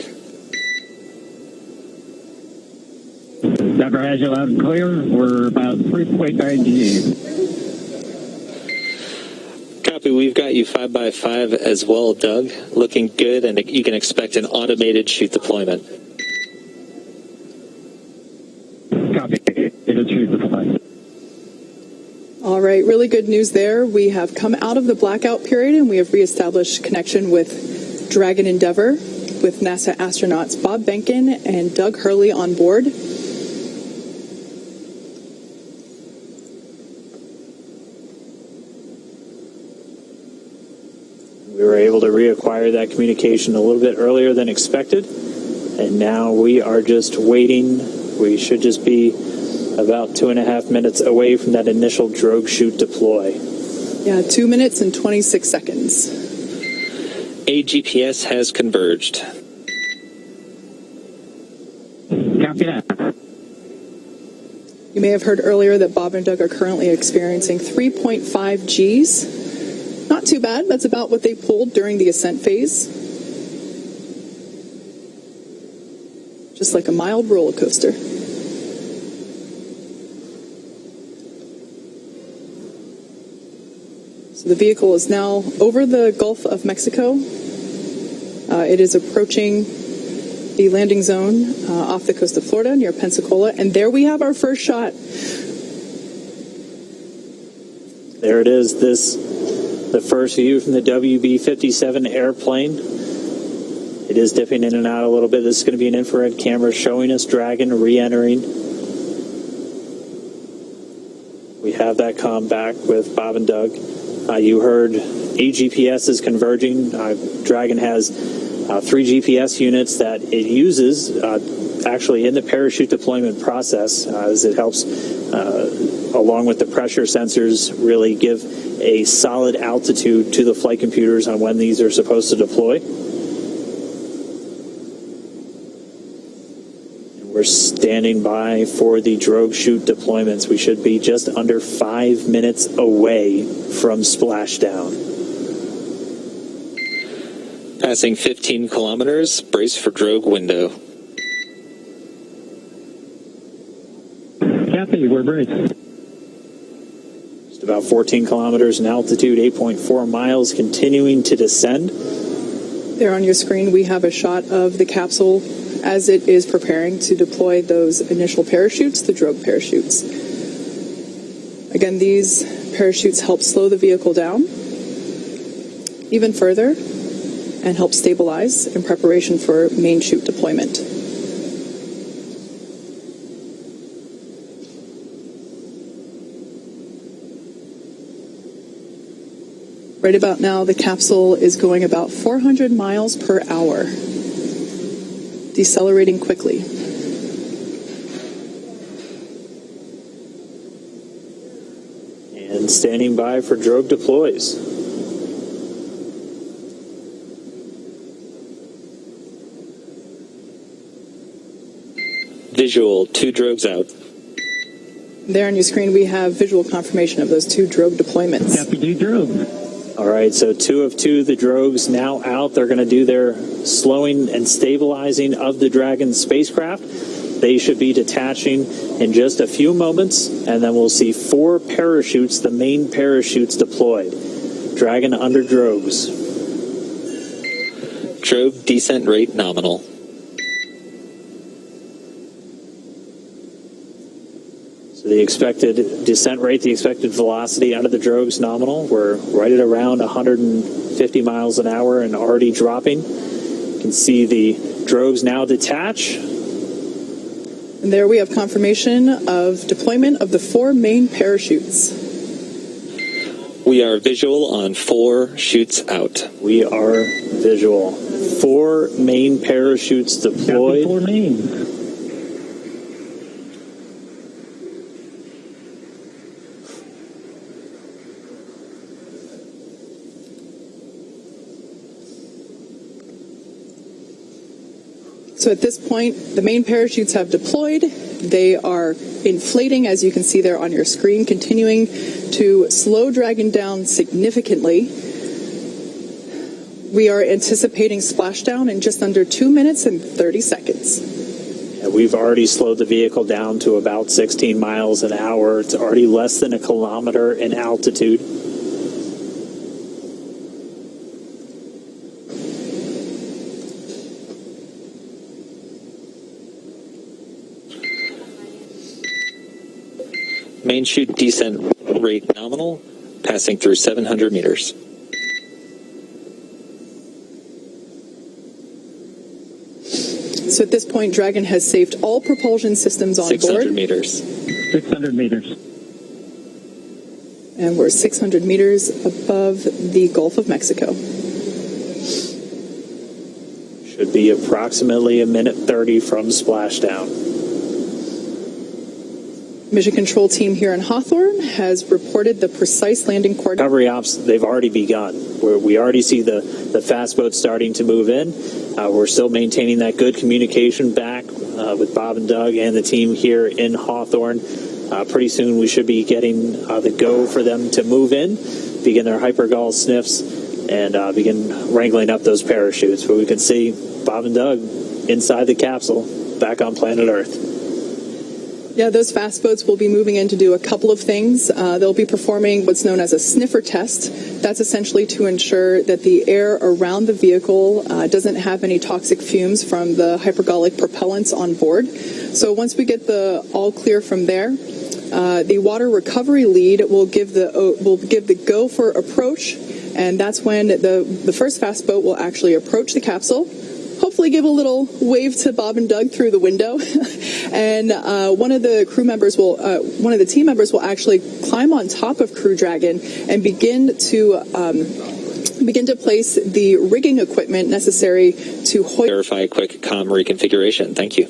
Endeavour has you loud and clear. We're about 3.9 G.
Copy, we've got you 5x5 as well, Doug. Looking good, and you can expect an automated chute deployment.
Copy. It'll shoot the flight.
All right, really good news there. We have come out of the blackout period and we have reestablished connection with Dragon Endeavour with NASA astronauts Bob Behnken and Doug Hurley on board.
We were able to reacquire that communication a little bit earlier than expected, and now we are just waiting. We should just be about 2.5 minutes away from that initial Drogue chute deploy.
Yeah, 2 minutes and 26 seconds.
AGPS has converged.
Copy that.
You may have heard earlier that Bob and Doug are currently experiencing 3.5 Gs. Not too bad. That's about what they pulled during the ascent phase. Just like a mild roller coaster. So the vehicle is now over the Gulf of Mexico. It is approaching the landing zone off the coast of Florida near Pensacola. And there we have our first shot.
There it is. The first view from the WB-57 airplane. It is dipping in and out a little bit. This is going to be an infrared camera showing us Dragon re-entering. We have that comm back with Bob and Doug. You heard AGPS is converging. Dragon has 3 GPS units that it uses actually in the parachute deployment process as it helps, along with the pressure sensors, really give a solid altitude to the flight computers on when these are supposed to deploy. And we're standing by for the Drogue chute deployments. We should be just under 5 minutes away from splashdown.
Passing 15 kilometers, brace for Drogue window.
Copy, we're braced.
Just about 14 kilometers in altitude, 8.4 miles, continuing to descend.
There on your screen, we have a shot of the capsule as it is preparing to deploy those initial parachutes, the Drogue parachutes. Again, these parachutes help slow the vehicle down even further and help stabilize in preparation for main chute deployment. Right about now, the capsule is going about 400 miles per hour, decelerating quickly.
And standing by for Drogue deploys.
Visual, 2 Drogues out.
There on your screen, we have visual confirmation of those 2 Drogue deployments.
Copy, Drogue.
All right, so 2 of 2, the Drogues now out. They're going to do their slowing and stabilizing of the Dragon spacecraft. They should be detaching in just a few moments, and then we'll see 4 parachutes, the main parachutes deployed. Dragon under Drogues.
Drogue descent rate nominal.
So the expected descent rate, the expected velocity out of the Drogues nominal, we're right at around 150 miles an hour and already dropping. You can see the Drogues now detach.
And there we have confirmation of deployment of the 4 main parachutes.
We are visual on 4 chutes out.
We are visual. 4 main parachutes deployed.
Copy, 4 main.
So at this point, the main parachutes have deployed. They are inflating, as you can see there on your screen, continuing to slow Dragon down significantly. We are anticipating splashdown in just under 2 minutes and 30 seconds.
We've already slowed the vehicle down to about 16 miles an hour. It's already less than a kilometer in altitude.
Main chute descent rate nominal, passing through 700 meters.
So at this point, Dragon has saved all propulsion systems on
600
board.
meters.
600 meters.
And we're 600 meters above the Gulf of Mexico.
Should be approximately a minute 30 from splashdown.
Mission control team here in Hawthorne has reported the precise landing coordinates.
Recovery ops, they've already begun. We already see the fast boats starting to move in. We're still maintaining that good communication back with Bob and Doug and the team here in Hawthorne. Pretty soon we should be getting the go for them to move in, begin their hypergol sniffs, and begin wrangling up those parachutes. But we can see Bob and Doug inside the capsule back on planet Earth.
Yeah, those fast boats will be moving in to do a couple of things. They'll be performing what's known as a sniffer test. That's essentially to ensure that the air around the vehicle doesn't have any toxic fumes from the hypergolic propellants on board. So once we get the all clear from there, the water recovery lead will give the go for approach, and that's when the first fast boat will actually approach the capsule. Hopefully give a little wave to Bob and Doug through the window. And one of the team members will actually climb on top of Crew Dragon and begin to place the rigging equipment necessary to hoist.
Verify quick comm reconfiguration. Thank you.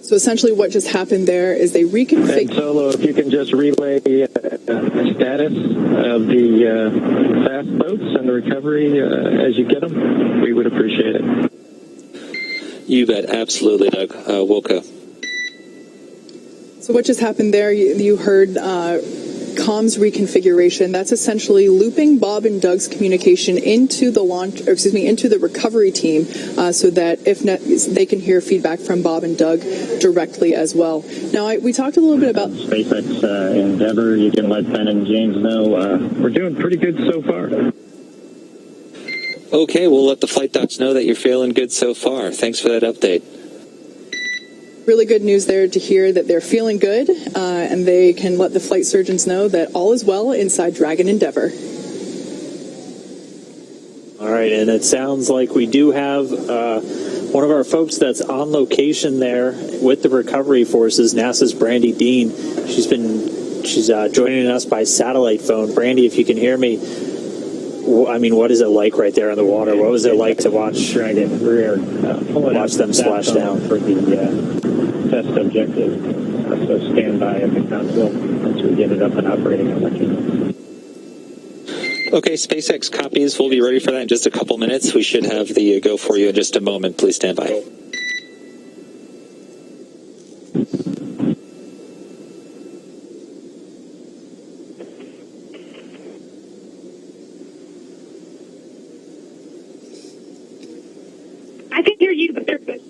So essentially what just happened there is they reconfigured.
And Solo, if you can just relay the status of the fast boats and the recovery as you get them, we would appreciate it.
You bet. Absolutely, Doug. Wilco.
So what just happened there, you heard comms reconfiguration. That's essentially looping Bob and Doug's communication into the recovery team, so that they can hear feedback from Bob and Doug directly as well. Now, we talked a little bit about
SpaceX Endeavour. You can let Ben and James know we're doing pretty good so far.
Okay, we'll let the flight docs know that you're feeling good so far. Thanks for that update.
really good news there to hear that they're feeling good, and they can let the flight surgeons know that all is well inside Dragon Endeavour.
All right, and it sounds like we do have one of our folks that's on location there with the recovery forces, NASA's Brandy Dean. She's joining us by satellite phone. Brandy, if you can hear me, I mean, what is it like right there on the water? What was it like to watch Dragon rear watch them splash down
for the test objective? So stand by at the console once we get it up and operating and let you know.
Okay, SpaceX copies. We'll be ready for that in just a couple minutes. We should have the go for you in just a moment. Please stand by.
I can hear you, but they're good.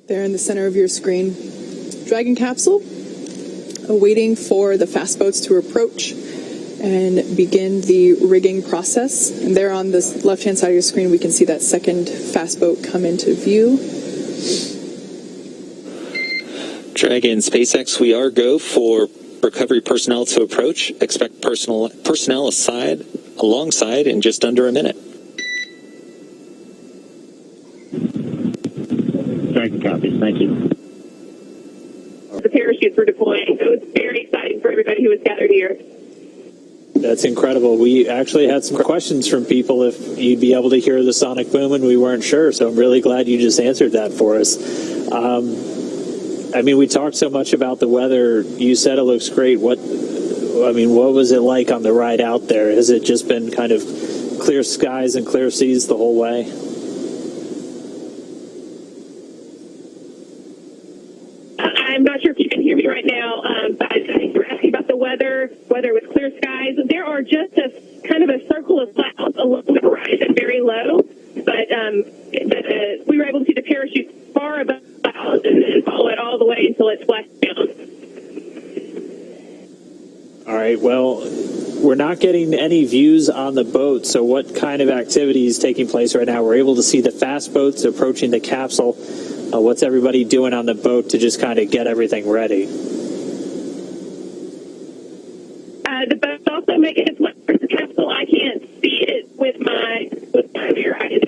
There in the center of your screen, Dragon capsule, waiting for the fast boats to approach and begin the rigging process. And there on the left-hand side of your screen, we can see that second fast boat come into view.
Dragon SpaceX, we are go for recovery personnel to approach. Expect personnel alongside in just under a minute.
Dragon copies. Thank you.
The parachutes were deploying, so it's very exciting for everybody who was gathered here.
That's incredible. We actually had some questions from people if you'd be able to hear the sonic boom, and we weren't sure, so I'm really glad you just answered that for us. I mean, we talked so much about the weather. You said it looks great. What was it like on the ride out there? Has it just been kind of clear skies and clear seas the whole way?
I'm not sure if you can hear me right now, but I think you're asking about the weather with clear skies. There are just a kind of a circle of clouds along the horizon, very low, but we were able to see the parachutes far above the clouds and follow it all the way until it splashed down.
All right, well, we're not getting any views on the boat, so what kind of activity is taking place right now? We're able to see the fast boats approaching the capsule. What's everybody doing on the boat to just kind of get everything ready?
The boat's also making its way towards the capsule. I can't see it with my rear eyes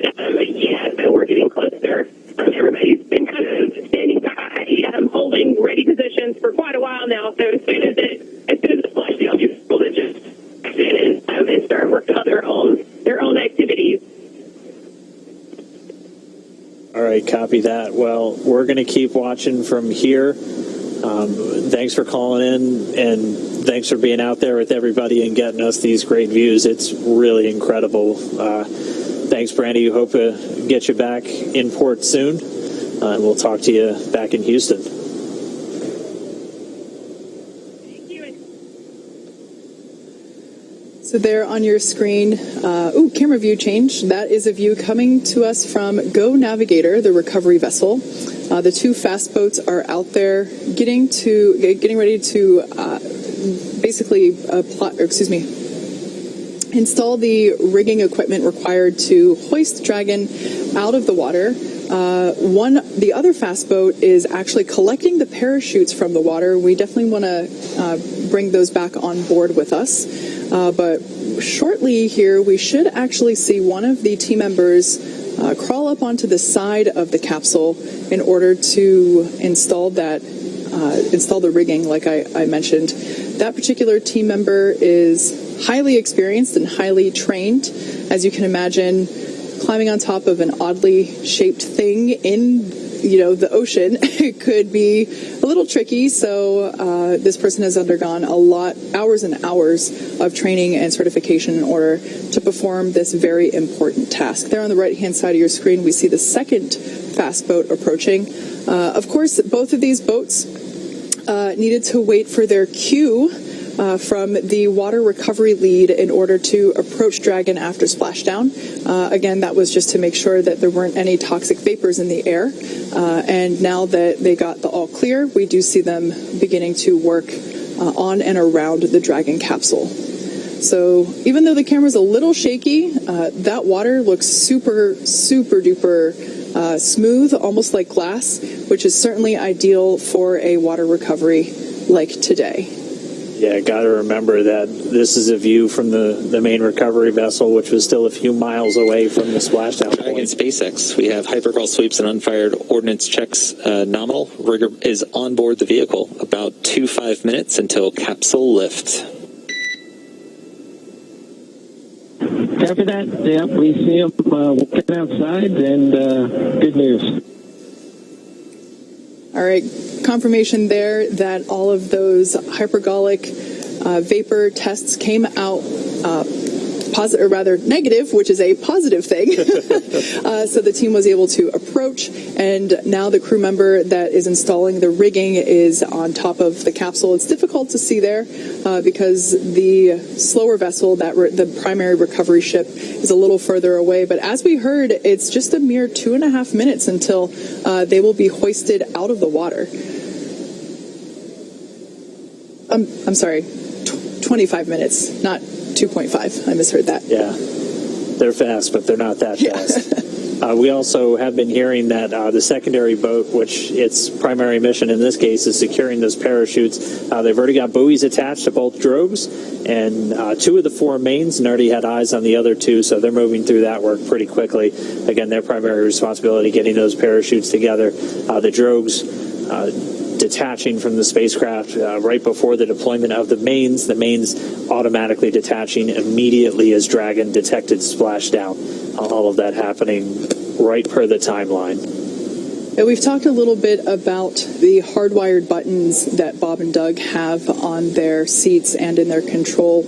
yet, but we're getting closer. Everybody's been kind of standing by, holding ready positions for quite a while now. So as soon as it flushed down, people that just sit and start working on their own activities.
All right, copy that. Well, we're going to keep watching from here. Thanks for calling in, and thanks for being out there with everybody and getting us these great views. It's really incredible. Thanks, Brandy. Hope to get you back in port soon, and we'll talk to you back in Houston.
Thank you.
So there on your screen, camera view change. That is a view coming to us from Go Navigator, the recovery vessel. The two fast boats are out there getting ready to install the rigging equipment required to hoist Dragon out of the water. The other fast boat is actually collecting the parachutes from the water. We definitely want to bring those back on board with us. But shortly here, we should actually see one of the team members crawl up onto the side of the capsule in order to install the rigging, like I mentioned. That particular team member is highly experienced and highly trained. As you can imagine, climbing on top of an oddly shaped thing in the ocean could be a little tricky. So this person has undergone hours and hours of training and certification in order to perform this very important task. There on the right-hand side of your screen, we see the second fast boat approaching. Of course, both of these boats needed to wait for their cue from the water recovery lead in order to approach Dragon after splashdown. Again, that was just to make sure that there weren't any toxic vapors in the air. And now that they got the all clear, we do see them beginning to work on and around the Dragon capsule. So even though the camera's a little shaky, that water looks super, super duper smooth, almost like glass, which is certainly ideal for a water recovery like today.
Yeah, got to remember that this is a view from the main recovery vessel, which was still a few miles away from the splashdown
Dragon
point.
SpaceX, we have hypercrawl sweeps and unfired ordnance checks nominal. Rigger is on board the vehicle. About 5 minutes until capsule lift.
After that, yeah, we see them walking outside, and good news.
All right, confirmation there that all of those hypergolic vapor tests came out positive, or rather negative, which is a positive thing. So the team was able to approach, and now the crew member that is installing the rigging is on top of the capsule. It's difficult to see there because the slower vessel, the primary recovery ship, is a little further away. But as we heard, it's just a mere 2.5 minutes until they will be hoisted out of the water. I'm sorry. 25 minutes, not 2.5. I misheard that.
Yeah, they're fast, but they're not that fast. We also have been hearing that the secondary boat, which its primary mission in this case is securing those parachutes, they've already got buoys attached to both drogues, and 2 of the 4 mains, and already had eyes on the other 2, so they're moving through that work pretty quickly. Again, their primary responsibility getting those parachutes together. The drogues detaching from the spacecraft right before the deployment of the mains automatically detaching immediately as Dragon detected splashdown. All of that happening right per the timeline.
Yeah, we've talked a little bit about the hardwired buttons that Bob and Doug have on their seats and in their control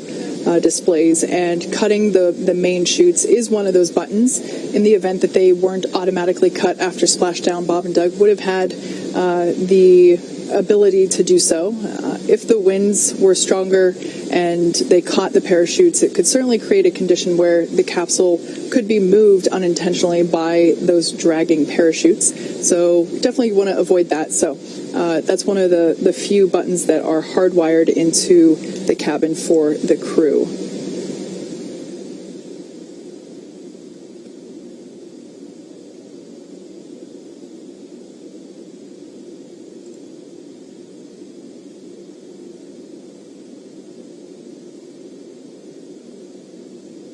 displays, and cutting the main chutes is one of those buttons. In the event that they weren't automatically cut after splashdown, Bob and Doug would have had the ability to do so. If the winds were stronger and they caught the parachutes, it could certainly create a condition where the capsule could be moved unintentionally by those dragging parachutes. So definitely want to avoid that. So that's one of the few buttons that are hardwired into the cabin for the crew.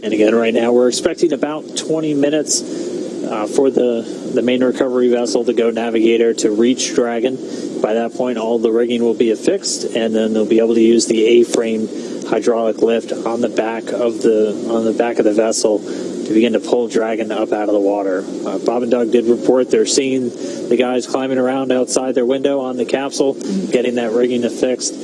And again, right now we're expecting about 20 minutes for the main recovery vessel to go Navigator to reach Dragon. By that point, all the rigging will be affixed, and then they'll be able to use the A-frame hydraulic lift on the back of the vessel to begin to pull Dragon up out of the water. Bob and Doug did report they're seeing the guys climbing around outside their window on the capsule, getting that rigging affixed.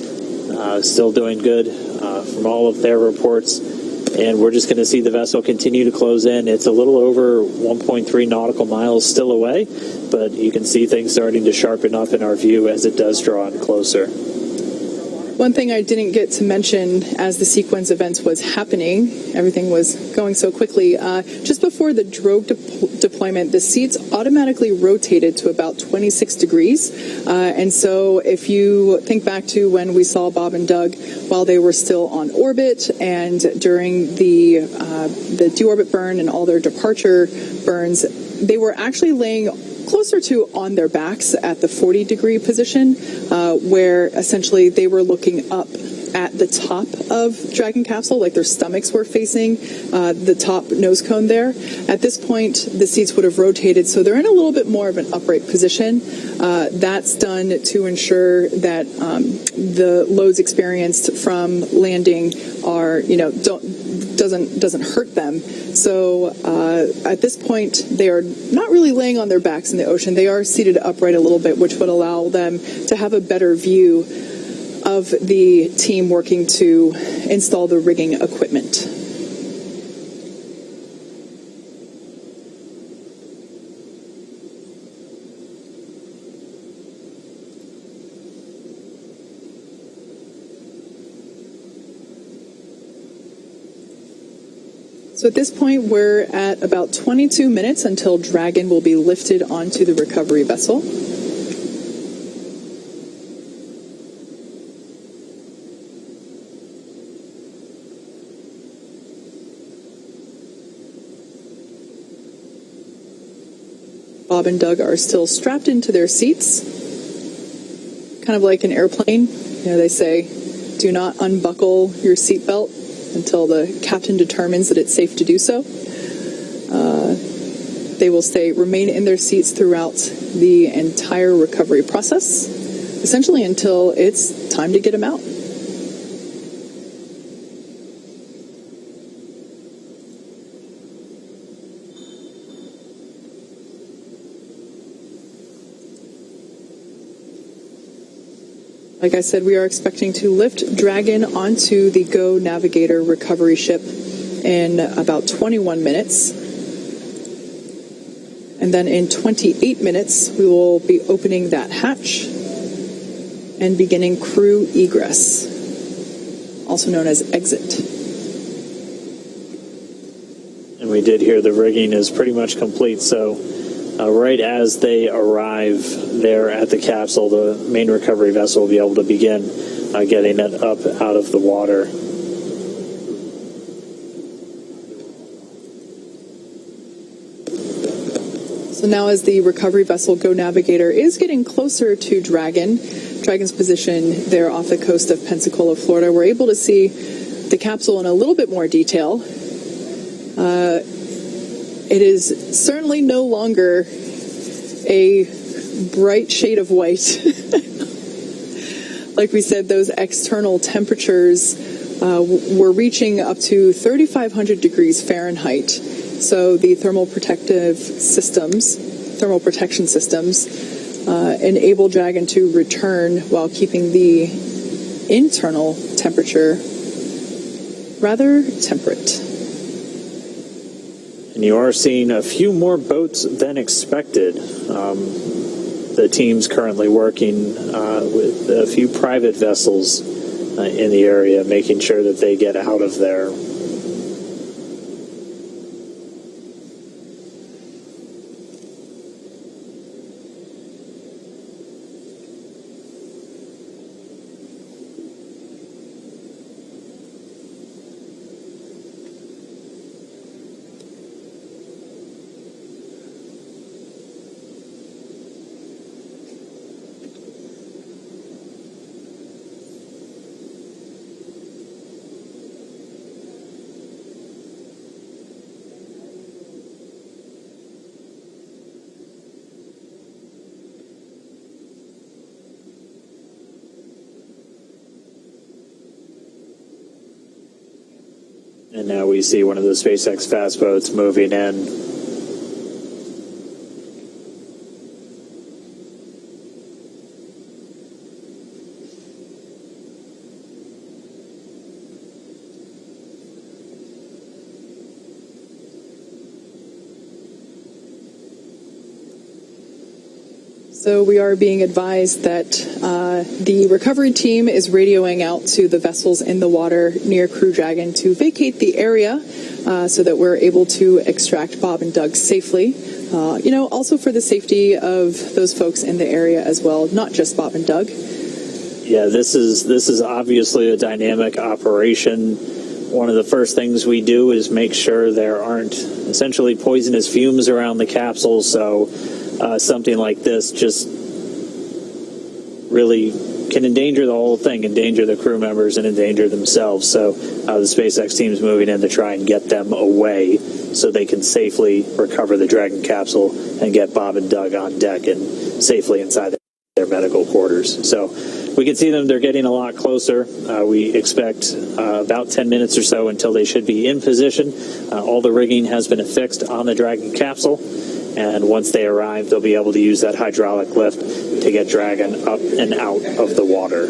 Still doing good from all of their reports. And we're just going to see the vessel continue to close in. It's a little over 1.3 nautical miles still away, but you can see things starting to sharpen up in our view as it does draw in closer.
One thing I didn't get to mention as the sequence events was happening, everything was going so quickly, just before the Drogue deployment, the seats automatically rotated to about 26 degrees. And so if you think back to when we saw Bob and Doug while they were still on orbit and during the Deorbit burn and all their departure burns, they were actually laying closer to on their backs at the 40-degree position, where essentially they were looking up at the top of Dragon capsule, like their stomachs were facing the top nose cone there. At this point, the seats would have rotated, so they're in a little bit more of an upright position. That's done to ensure that the loads experienced from landing are, doesn't hurt them. So at this point, they are not really laying on their backs in the ocean. They are seated upright a little bit, which would allow them to have a better view of the team working to install the rigging equipment. So at this point, we're at about 22 minutes until Dragon will be lifted onto the recovery vessel. Bob and Doug are still strapped into their seats, kind of like an airplane. They say, do not unbuckle your seatbelt until the captain determines that it's safe to do so. They will remain in their seats throughout the entire recovery process, essentially until it's time to get them out. Like I said, we are expecting to lift Dragon onto the Go Navigator recovery ship in about 21 minutes. And then in 28 minutes, we will be opening that hatch and beginning crew egress, also known as exit.
And we did hear the rigging is pretty much complete, so right as they arrive there at the capsule, the main recovery vessel will be able to begin getting it up out of the water.
So now as the recovery vessel Go Navigator is getting closer to Dragon's position there off the coast of Pensacola, Florida, we're able to see the capsule in a little bit more detail. It is certainly no longer a bright shade of white. Like we said, those external temperatures were reaching up to 3,500 degrees Fahrenheit. So the thermal protection systems enable Dragon to return while keeping the internal temperature rather temperate.
And you are seeing a few more boats than expected. The team's currently working with a few private vessels in the area, making sure that they get out of there. And now we see one of the SpaceX fast boats moving in.
So we are being advised that the recovery team is radioing out to the vessels in the water near Crew Dragon to vacate the area so that we're able to extract Bob and Doug safely. Also for the safety of those folks in the area as well, not just Bob and Doug.
Yeah, this is obviously a dynamic operation. One of the first things we do is make sure there aren't essentially poisonous fumes around the capsule, so something like this just really can endanger the whole thing, endanger the crew members and endanger themselves. So the SpaceX team's moving in to try and get them away so they can safely recover the Dragon capsule and get Bob and Doug on deck and safely inside their medical quarters. So we can see them, they're getting a lot closer. We expect about 10 minutes or so until they should be in position. All the rigging has been affixed on the Dragon capsule. And once they arrive, they'll be able to use that hydraulic lift to get Dragon up and out of the water.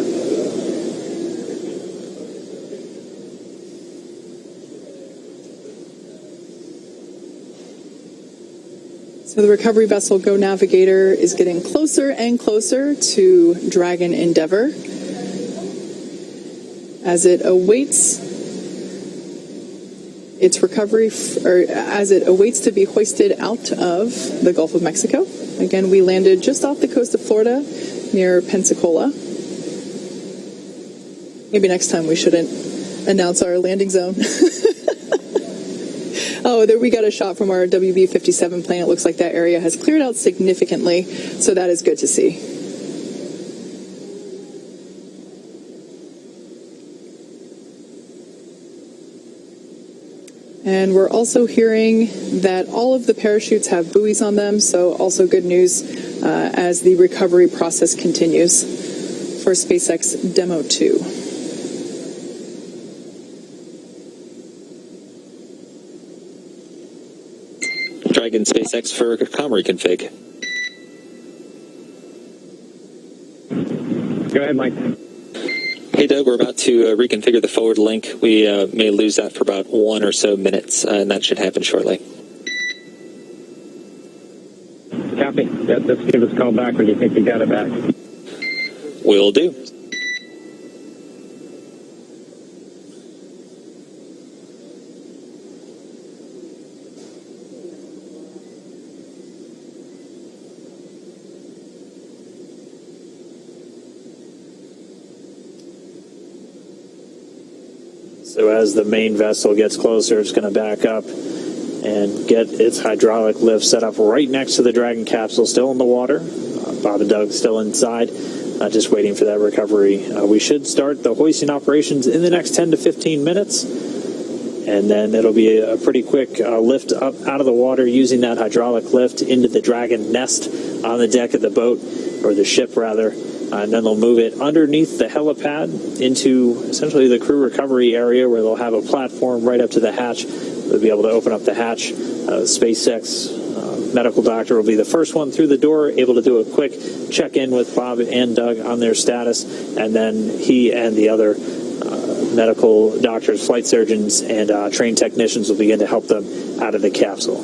So the recovery vessel Go Navigator is getting closer and closer to Dragon Endeavour as it awaits its recovery, as it awaits to be hoisted out of the Gulf of Mexico. Again, we landed just off the coast of Florida near Pensacola. Maybe next time we shouldn't announce our landing zone. Oh, there we got a shot from our WB-57 plane. It looks like that area has cleared out significantly, so that is good to see. And we're also hearing that all of the parachutes have buoys on them, so also good news as the recovery process continues for SpaceX Demo-2.
Dragon SpaceX for comm reconfig.
Go ahead, Mike.
Hey, Doug, we're about to reconfigure the forward link. We may lose that for about 1 or so minutes, and that should happen shortly.
Copy. Yeah, just give us a call back when you think you got it back.
Will do.
So as the main vessel gets closer, it's going to back up and get its hydraulic lift set up right next to the Dragon capsule, still in the water. Bob and Doug still inside, just waiting for that recovery. We should start the hoisting operations in the next 10 to 15 minutes, and then it'll be a pretty quick lift up out of the water using that hydraulic lift into the Dragon nest on the deck of the boat, or the ship rather, and then they'll move it underneath the helipad into essentially the crew recovery area, where they'll have a platform right up to the hatch. They'll be able to open up the hatch. SpaceX medical doctor will be the first one through the door, able to do a quick check-in with Bob and Doug on their status, and then he and the other medical doctors, flight surgeons, and trained technicians will begin to help them out of the capsule.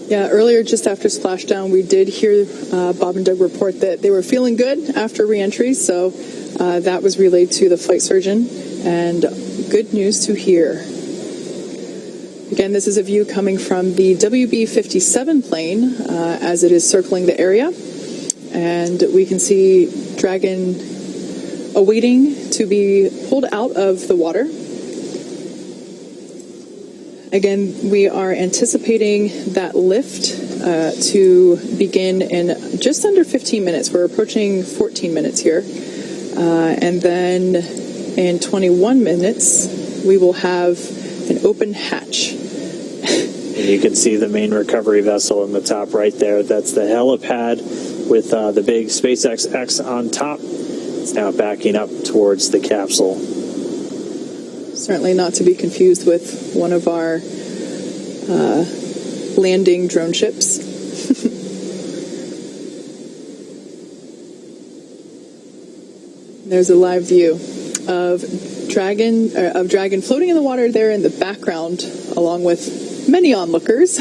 Yeah, earlier, just after splashdown, we did hear Bob and Doug report that they were feeling good after re-entry, so that was relayed to the flight surgeon, and good news to hear. Again, this is a view coming from the WB-57 plane as it is circling the area, and we can see Dragon awaiting to be pulled out of the water. Again, we are anticipating that lift to begin in just under 15 minutes. We're approaching 14 minutes here. And then in 21 minutes, we will have an open hatch.
And you can see the main recovery vessel in the top right there. That's the helipad with the big SpaceX X on top. It's now backing up towards the capsule.
Certainly not to be confused with one of our landing drone ships. There's a live view of Dragon floating in the water there in the background, along with many onlookers.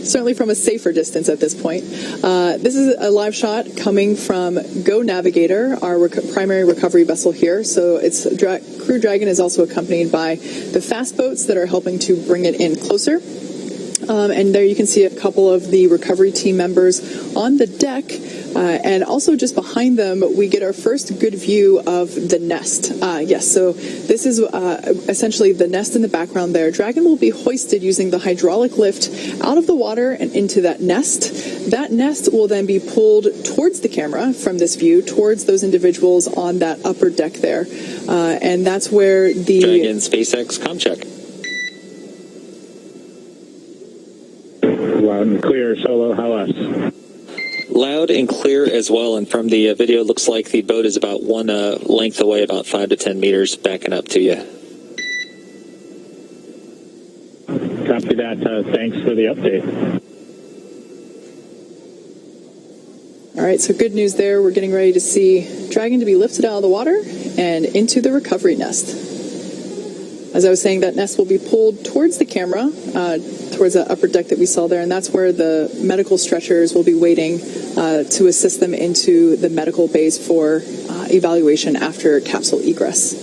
Certainly from a safer distance at this point. This is a live shot coming from Go Navigator, our primary recovery vessel here. So it's Crew Dragon is also accompanied by the fast boats that are helping to bring it in closer. And there you can see a couple of the recovery team members on the deck. And also just behind them, we get our first good view of the nest. Yes, so this is essentially the nest in the background there. Dragon will be hoisted using the hydraulic lift out of the water and into that nest. That nest will then be pulled towards the camera from this view, towards those individuals on that upper deck there. And that's where the...
Dragon SpaceX comm check.
Loud and clear, Solo, how us?
Loud and clear as well, and from the video, it looks like the boat is about one length away, about 5 to 10 meters, backing up to you.
Copy that. Thanks for the update.
All right, so good news there. We're getting ready to see Dragon to be lifted out of the water and into the recovery nest. As I was saying, that nest will be pulled towards the camera, towards the upper deck that we saw there, and that's where the medical stretchers will be waiting to assist them into the medical bays for evaluation after capsule egress.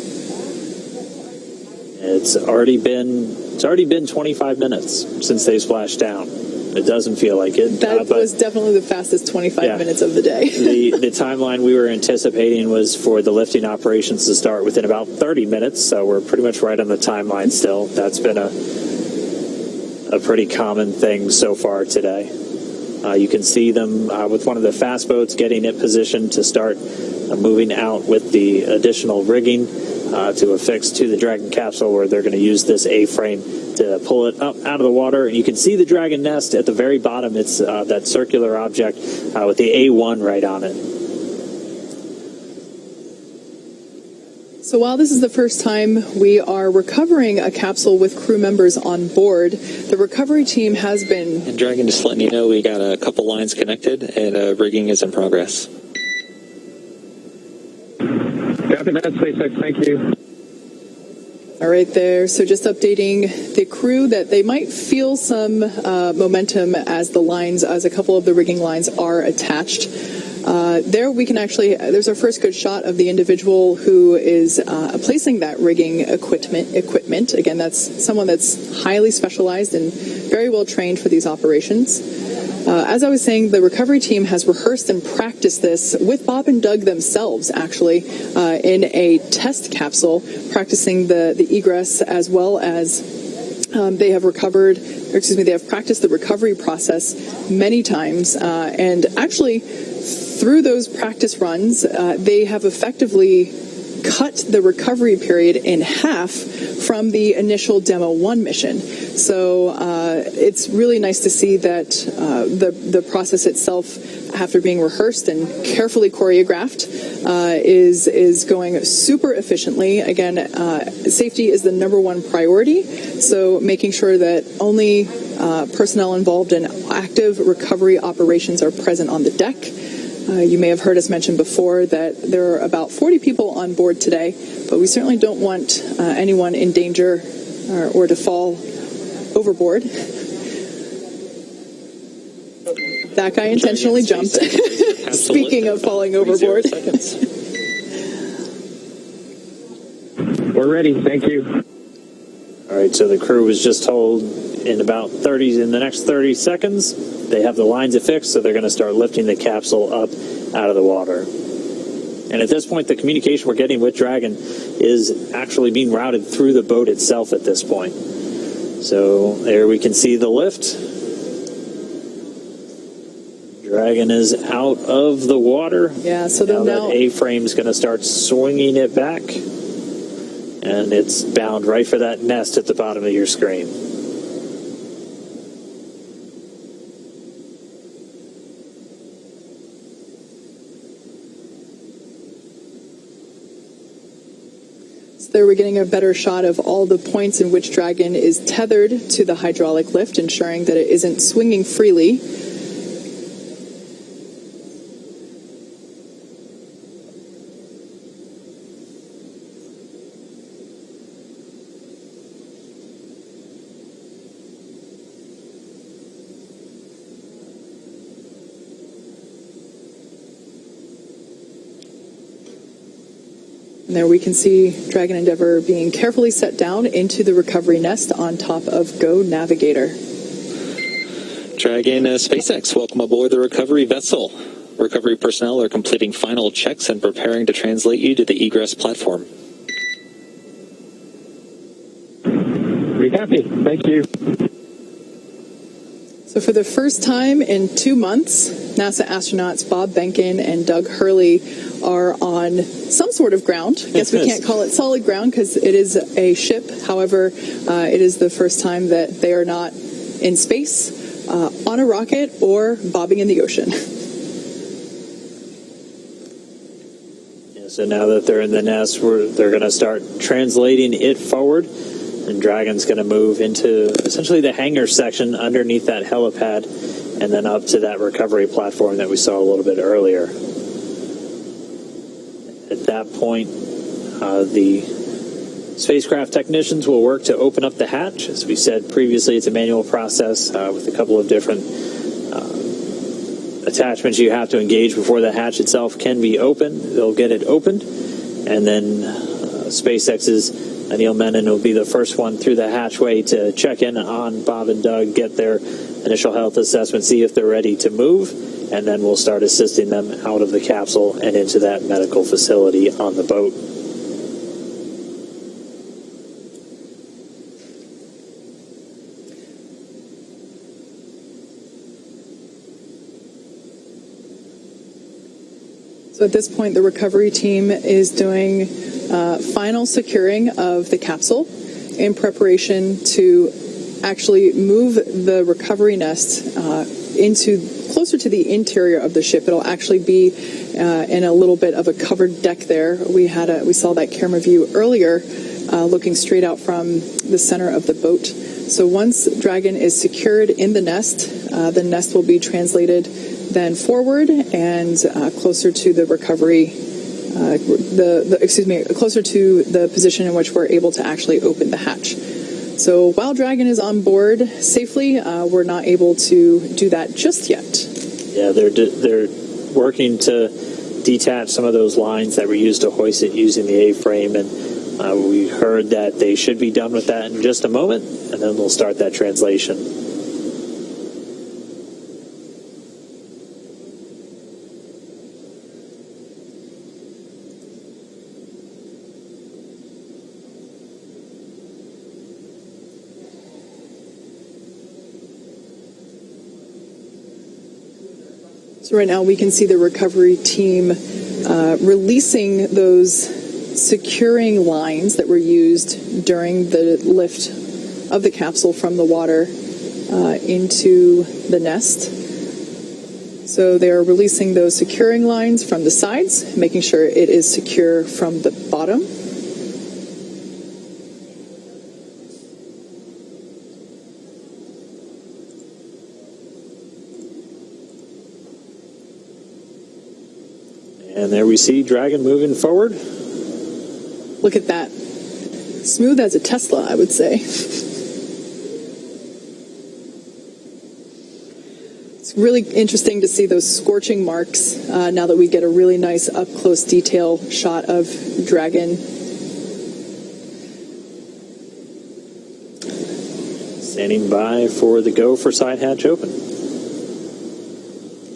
It's already been 25 minutes since they splashed down. It doesn't feel like it.
That was definitely the fastest 25 minutes of the day.
The timeline we were anticipating was for the lifting operations to start within about 30 minutes, so we're pretty much right on the timeline still. That's been a pretty common thing so far today. You can see them with one of the fast boats getting it positioned to start moving out with the additional rigging to affix to the Dragon capsule, where they're going to use this A-frame to pull it up out of the water. And you can see the Dragon nest at the very bottom. It's that circular object with the A1 right on it.
So while this is the first time we are recovering a capsule with crew members on board, the recovery team has been...
And Dragon, just letting you know, we got a couple lines connected and rigging is in progress.
Copy that, SpaceX. Thank you.
All right there. So just updating the crew that they might feel some momentum as a couple of the rigging lines are attached. There we can actually, there's our first good shot of the individual who is placing that rigging equipment. Again, that's someone that's highly specialized and very well trained for these operations. As I was saying, the recovery team has rehearsed and practiced this with Bob and Doug themselves, actually, in a test capsule, practicing the egress as well as They have they have practiced the recovery process many times, and actually through those practice runs, they have effectively cut the recovery period in half from the initial Demo-1 mission. So it's really nice to see that the process itself, after being rehearsed and carefully choreographed, is going super efficiently. Again, safety is the #1 priority, so making sure that only personnel involved in active recovery operations are present on the deck. You may have heard us mention before that there are about 40 people on board today, but we certainly don't want anyone in danger or to fall overboard. That guy intentionally jumped. Speaking of falling overboard.
We're ready. Thank you.
All right, so the crew was just told in the next 30 seconds, they have the lines affixed, so they're going to start lifting the capsule up out of the water. And at this point, the communication we're getting with Dragon is actually being routed through the boat itself at this point. So there we can see the lift. Dragon is out of the water.
Yeah, so
now
now
that A-frame is going to start swinging it back. And it's bound right for that nest at the bottom of your screen.
So there we're getting a better shot of all the points in which Dragon is tethered to the hydraulic lift, ensuring that it isn't swinging freely. And there we can see Dragon Endeavour being carefully set down into the recovery nest on top of Go Navigator.
Dragon SpaceX, welcome aboard the recovery vessel. Recovery personnel are completing final checks and preparing to translate you to the egress platform.
Pretty happy. Thank you.
So for the first time in 2 months, NASA astronauts Bob Behnken and Doug Hurley are on some sort of ground. I guess we can't call it solid ground because it is a ship. However, it is the first time that they are not in space, on a rocket, or bobbing in the ocean.
Yeah, so now that they're in the nest, they're going to start translating it forward. And Dragon's going to move into essentially the hangar section underneath that helipad and then up to that recovery platform that we saw a little bit earlier. At that point, the spacecraft technicians will work to open up the hatch. As we said previously, it's a manual process with a couple of different attachments you have to engage before the hatch itself can be opened. They'll get it opened, and then SpaceX's Neil Menon will be the first one through the hatchway to check in on Bob and Doug, get their initial health assessment, see if they're ready to move, and then we'll start assisting them out of the capsule and into that medical facility on the boat.
So at this point, the recovery team is doing final securing of the capsule in preparation to actually move the recovery nest closer to the interior of the ship. It'll actually be in a little bit of a covered deck there. We saw that camera view earlier, looking straight out from the center of the boat. So once Dragon is secured in the nest will be translated then forward and closer to the recovery, closer to the position in which we're able to actually open the hatch. So while Dragon is on board safely, we're not able to do that just yet.
Yeah, they're working to detach some of those lines that were used to hoist it using the A-frame, and we heard that they should be done with that in just a moment, and then we'll start that translation.
So right now we can see the recovery team releasing those securing lines that were used during the lift of the capsule from the water into the nest. So they are releasing those securing lines from the sides, making sure it is secure from the bottom.
And there we see Dragon moving forward.
Look at that. Smooth as a Tesla, I would say. It's really interesting to see those scorching marks now that we get a really nice up-close detail shot of Dragon.
Standing by for the go for side hatch open.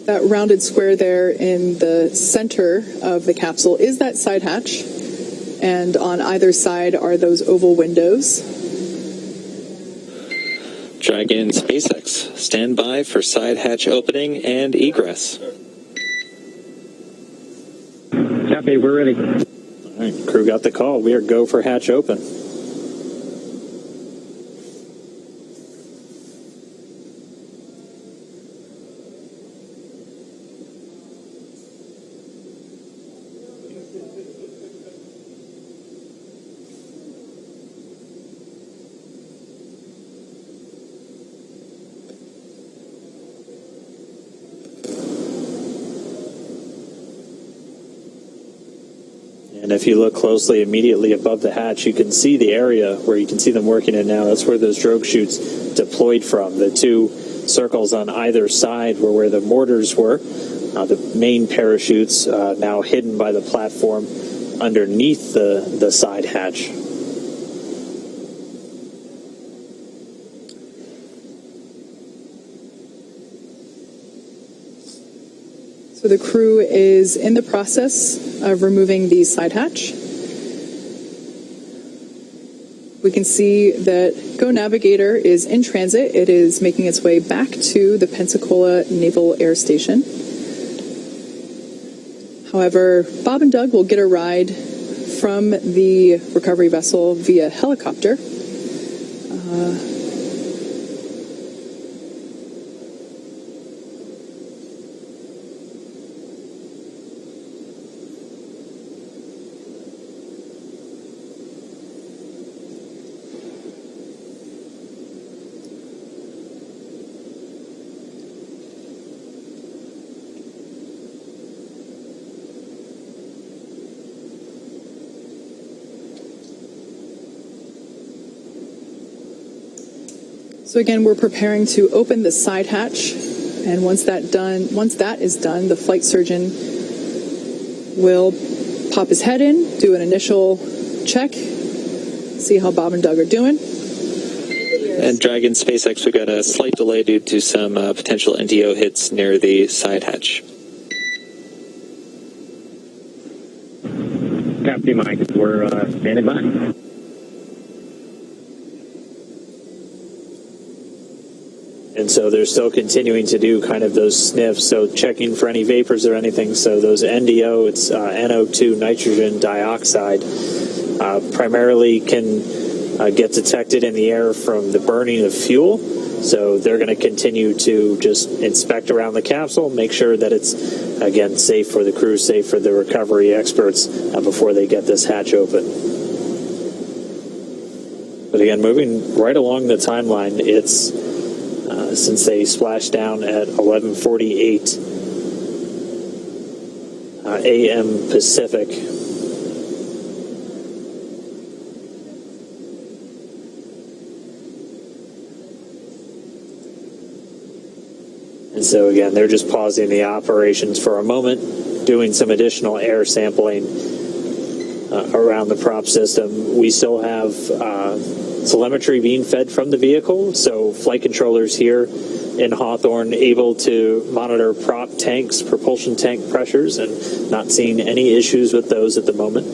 That rounded square there in the center of the capsule is that side hatch. And on either side are those oval windows.
Dragon SpaceX, stand by for side hatch opening and egress.
Copy, we're ready.
All right, crew got the call. We are go for hatch open. And if you look closely, immediately above the hatch, you can see the area where you can see them working in now. That's where those drogue chutes deployed from. The two circles on either side were where the mortars were. The main parachutes now hidden by the platform underneath the side hatch.
So the crew is in the process of removing the side hatch. We can see that Go Navigator is in transit. It is making its way back to the Pensacola Naval Air Station. However, Bob and Doug will get a ride from the recovery vessel via helicopter. So again, we're preparing to open the side hatch, and once that is done, the flight surgeon will pop his head in, do an initial check, see how Bob and Doug are doing.
And Dragon SpaceX, we got a slight delay due to some potential NDO hits near the side hatch.
Copy, Mike. We're standing by.
And so they're still continuing to do kind of those sniffs, so checking for any vapors or anything. So those NDO, it's NO2, nitrogen dioxide, primarily can get detected in the air from the burning of fuel. So they're going to continue to just inspect around the capsule, make sure that it's, again, safe for the crew, safe for the recovery experts before they get this hatch open. But again, moving right along the timeline, it's since they splashed down at 11:48 a.m. Pacific. And so again, they're just pausing the operations for a moment, doing some additional air sampling around the prop system. We still have telemetry being fed from the vehicle, so flight controllers here in Hawthorne able to monitor prop tanks, propulsion tank pressures, and not seeing any issues with those at the moment.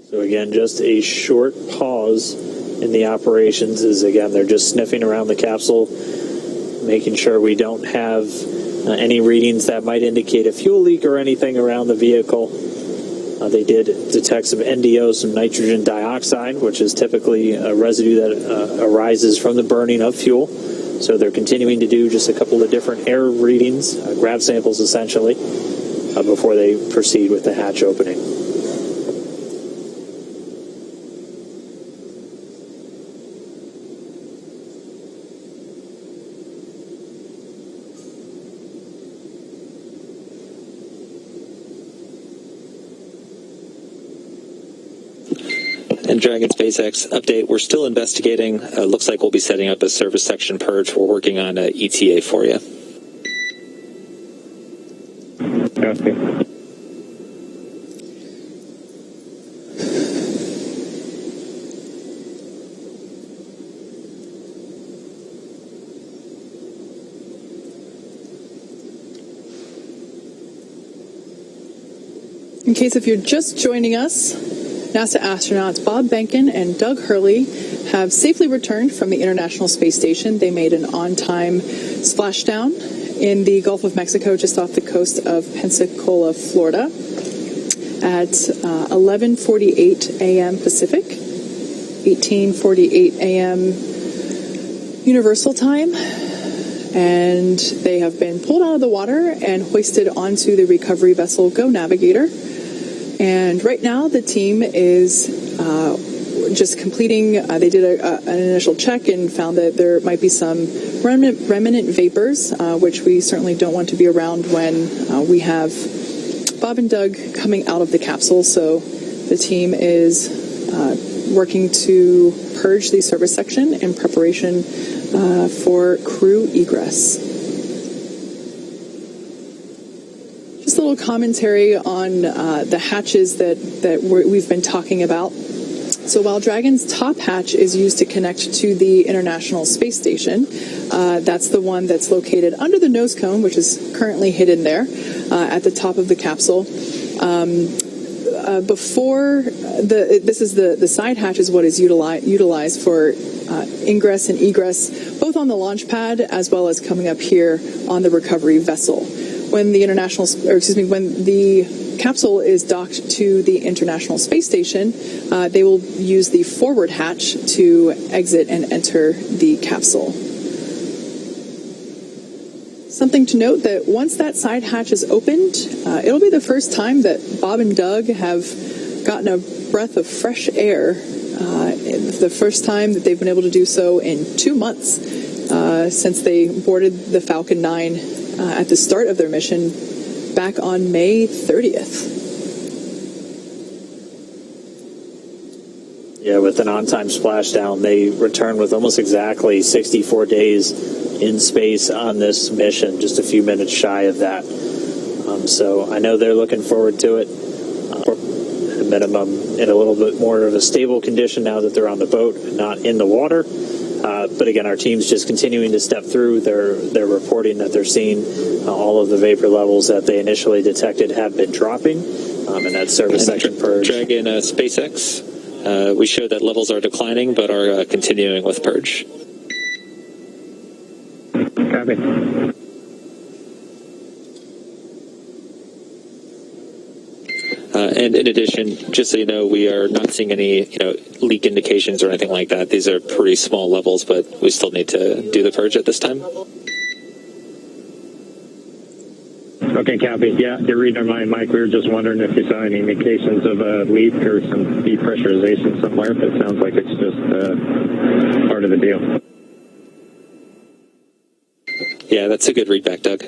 So again, just a short pause in the operations as, again, they're just sniffing around the capsule, making sure we don't have any readings that might indicate a fuel leak or anything around the vehicle. They did detect some NDO, some nitrogen dioxide, which is typically a residue that arises from the burning of fuel. So they're continuing to do just a couple of different air readings, grab samples essentially, before they proceed with the hatch opening.
And Dragon SpaceX update, we're still investigating. Looks like we'll be setting up a service section purge. We're working on an ETA for you.
Okay.
In case if you're just joining us, NASA astronauts Bob Behnken and Doug Hurley have safely returned from the International Space Station. They made an on-time splashdown in the Gulf of Mexico just off the coast of Pensacola, Florida at 11:48 a.m. Pacific, 18:48 a.m. Universal Time. And they have been pulled out of the water and hoisted onto the recovery vessel Go Navigator. And right now, the team is just completing. They did an initial check and found that there might be some remnant vapors, which we certainly don't want to be around when we have Bob and Doug coming out of the capsule. So the team is working to purge the service section in preparation for crew egress. Just a little commentary on the hatches that we've been talking about. So while Dragon's top hatch is used to connect to the International Space Station, that's the one that's located under the nose cone, which is currently hidden there at the top of the capsule. Before this is the side hatch is what is utilized for ingress and egress, both on the launch pad as well as coming up here on the recovery vessel. When the when the capsule is docked to the International Space Station, they will use the forward hatch to exit and enter the capsule. Something to note that once that side hatch is opened, it'll be the first time that Bob and Doug have gotten a breath of fresh air. The first time that they've been able to do so in 2 months since they boarded the Falcon 9 at the start of their mission back on May 30th.
Yeah, with an on-time splashdown, they return with almost exactly 64 days in space on this mission, just a few minutes shy of that. So I know they're looking forward to it. At a minimum, in a little bit more of a stable condition now that they're on the boat and not in the water. But again, our team's just continuing to step through. They're reporting that they're seeing all of the vapor levels that they initially detected have been dropping, and that service section purge.
Dragon SpaceX, we showed that levels are declining, but are continuing with purge.
Copy.
And in addition, just so you know, we are not seeing any, leak indications or anything like that. These are pretty small levels, but we still need to do the purge at this time.
Okay, copy. Yeah, you're reading my mic. We were just wondering if you saw any indications of a leak or some depressurization somewhere, but it sounds like it's just part of the deal.
Yeah, that's a good readback, Doug.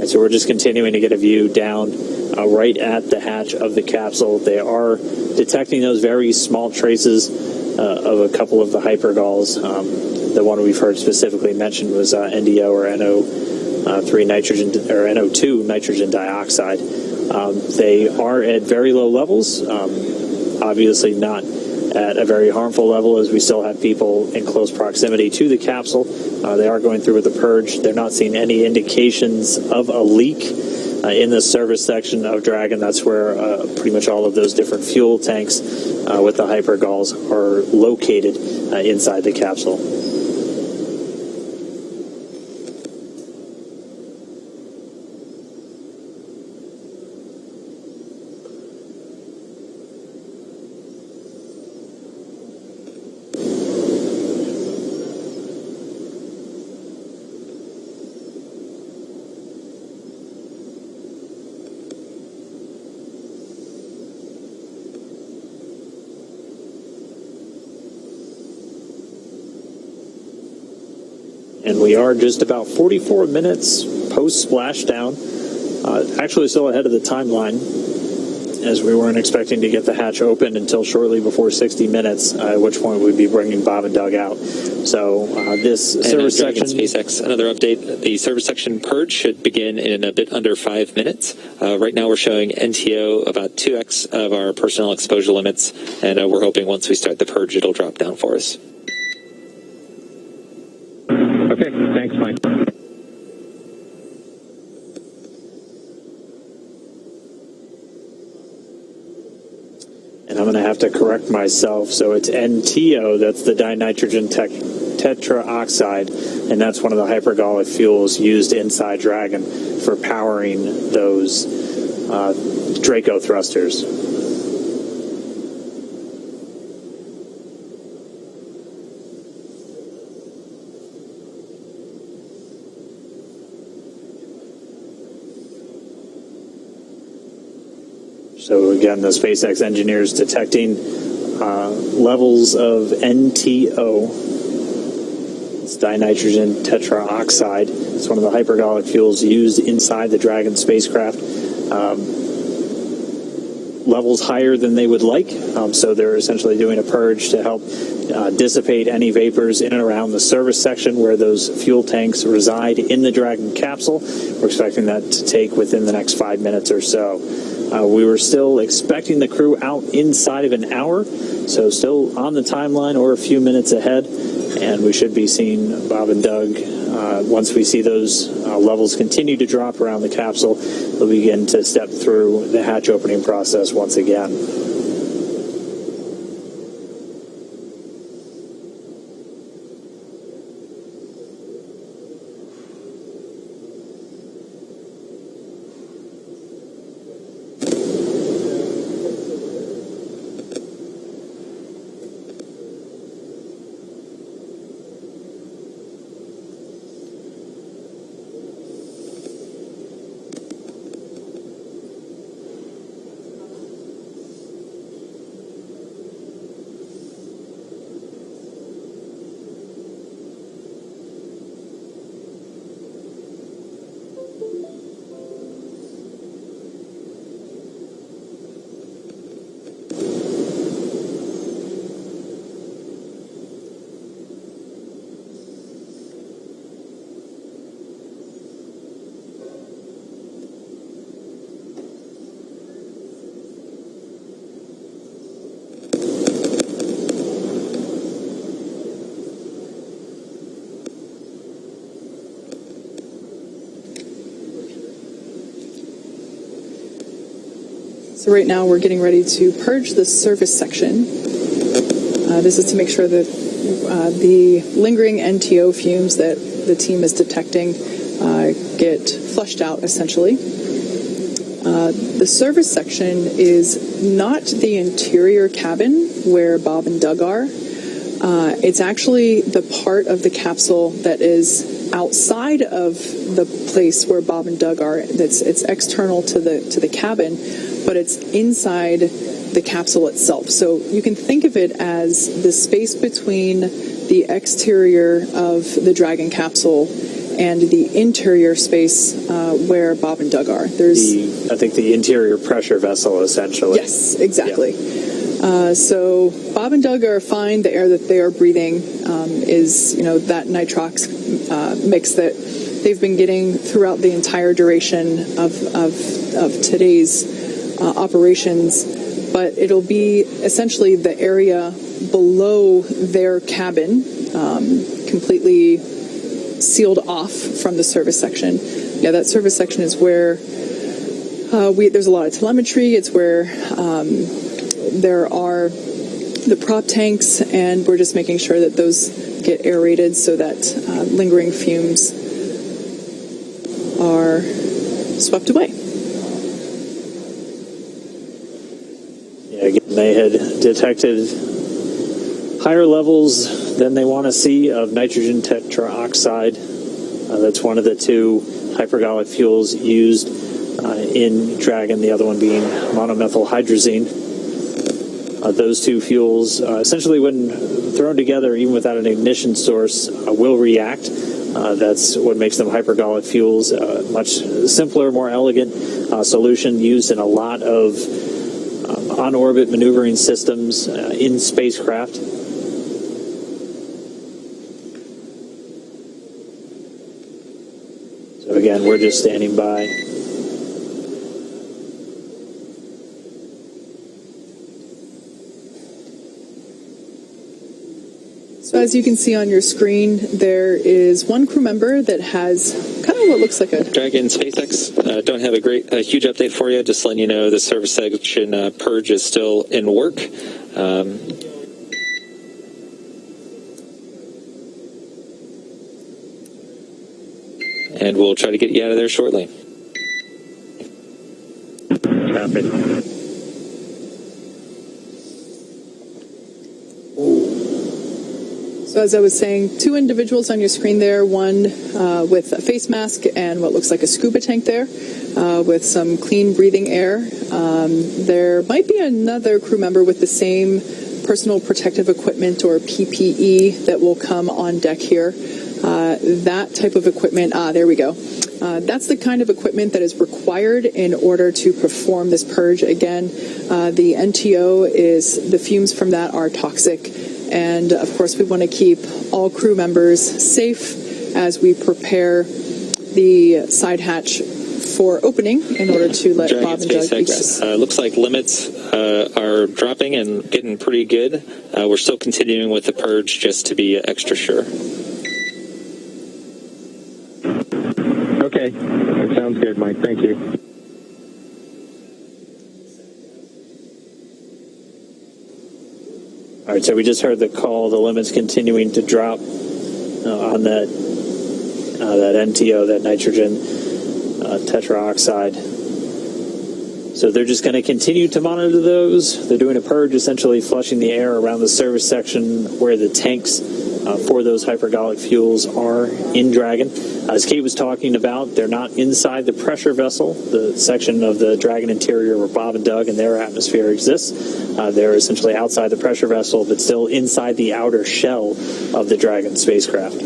So we're just continuing to get a view down right at the hatch of the capsule. They are detecting those very small traces of a couple of the hypergalls. The one we've heard specifically mentioned was NDO or NO3 nitrogen or NO2 nitrogen dioxide. They are at very low levels, obviously not at a very harmful level, as we still have people in close proximity to the capsule. They are going through with the purge. They're not seeing any indications of a leak in the service section of Dragon. That's where pretty much all of those different fuel tanks with the hypergalls are located inside the capsule. And we are just about 44 minutes post-splashdown. Actually still ahead of the timeline, as we weren't expecting to get the hatch open until shortly before 60 minutes, at which point we'd be bringing Bob and Doug out. So this service section...
SpaceX, another update. The service section purge should begin in a bit under 5 minutes. Right now we're showing NTO about 2x of our personnel exposure limits, and we're hoping once we start the purge it'll drop down for us.
Okay, thanks, Mike.
And I'm going to have to correct myself. So it's NTO, that's the dinitrogen tetraoxide, and that's one of the hypergallic fuels used inside Dragon for powering those Draco thrusters. So again, the SpaceX engineers detecting levels of NTO. It's dinitrogen tetraoxide. It's one of the hypergallic fuels used inside the Dragon spacecraft. Levels higher than they would like, so they're essentially doing a purge to help dissipate any vapors in and around the service section where those fuel tanks reside in the Dragon capsule. We're expecting that to take within the next 5 minutes or so. We were still expecting the crew out inside of an hour, so still on the timeline or a few minutes ahead, and we should be seeing Bob and Doug. Once we see those levels continue to drop around the capsule, they'll begin to step through the hatch opening process once again.
So right now we're getting ready to purge the surface section. This is to make sure that the lingering NTO fumes that the team is detecting get flushed out, essentially. The service section is not the interior cabin where Bob and Doug are. It's actually the part of the capsule that is outside of the place where Bob and Doug are. It's external to the cabin, but it's inside the capsule itself. So you can think of it as the space between the exterior of the Dragon capsule and the interior space where Bob and Doug are. There's
I think the interior pressure vessel, essentially.
Yes, exactly.
Yeah.
So Bob and Doug are fine. The air that they are breathing is, that nitrox mix that they've been getting throughout the entire duration of today's operations. But it'll be essentially the area below their cabin, completely sealed off from the service section. Yeah, that service section is where there's a lot of telemetry. It's where there are the prop tanks, and we're just making sure that those get aerated so that lingering fumes are swept away.
Yeah, again, they had detected higher levels than they want to see of nitrogen tetroxide. That's one of the two hypergolic fuels used in Dragon, the other one being monomethyl hydrazine. Those two fuels, essentially when thrown together, even without an ignition source, will react. That's what makes them hypergolic fuels. Much simpler, more elegant solution used in a lot of on-orbit maneuvering systems in spacecraft. So again, we're just standing by.
So as you can see on your screen, there is one crew member that has kind of what looks like a...
Dragon SpaceX, don't have a huge update for you. Just letting you know the service section Purge is still in work. And we'll try to get you out of there shortly.
Copy.
So as I was saying, two individuals on your screen there, one with a face mask and what looks like a scuba tank there with some clean breathing air. There might be another crew member with the same personal protective equipment or PPE that will come on deck here. That type of equipment, there we go. That's the kind of equipment that is required in order to perform this purge. Again, the NTO is, the fumes from that are toxic. And of course, we want to keep all crew members safe as we prepare the side hatch for opening in order to let
Dragon
Bob and Doug egress.
Looks like limits are dropping and getting pretty good. We're still continuing with the purge just to be extra sure.
Okay, that sounds good, Mike. Thank you.
All right, so we just heard the call. The limit's continuing to drop on that NTO, that nitrogen tetroxide. So they're just going to continue to monitor those. They're doing a purge, essentially flushing the air around the service section where the tanks for those hypergolic fuels are in Dragon. As Kate was talking about, they're not inside the pressure vessel, the section of the Dragon interior where Bob and Doug and their atmosphere exists. They're essentially outside the pressure vessel, but still inside the outer shell of the Dragon spacecraft.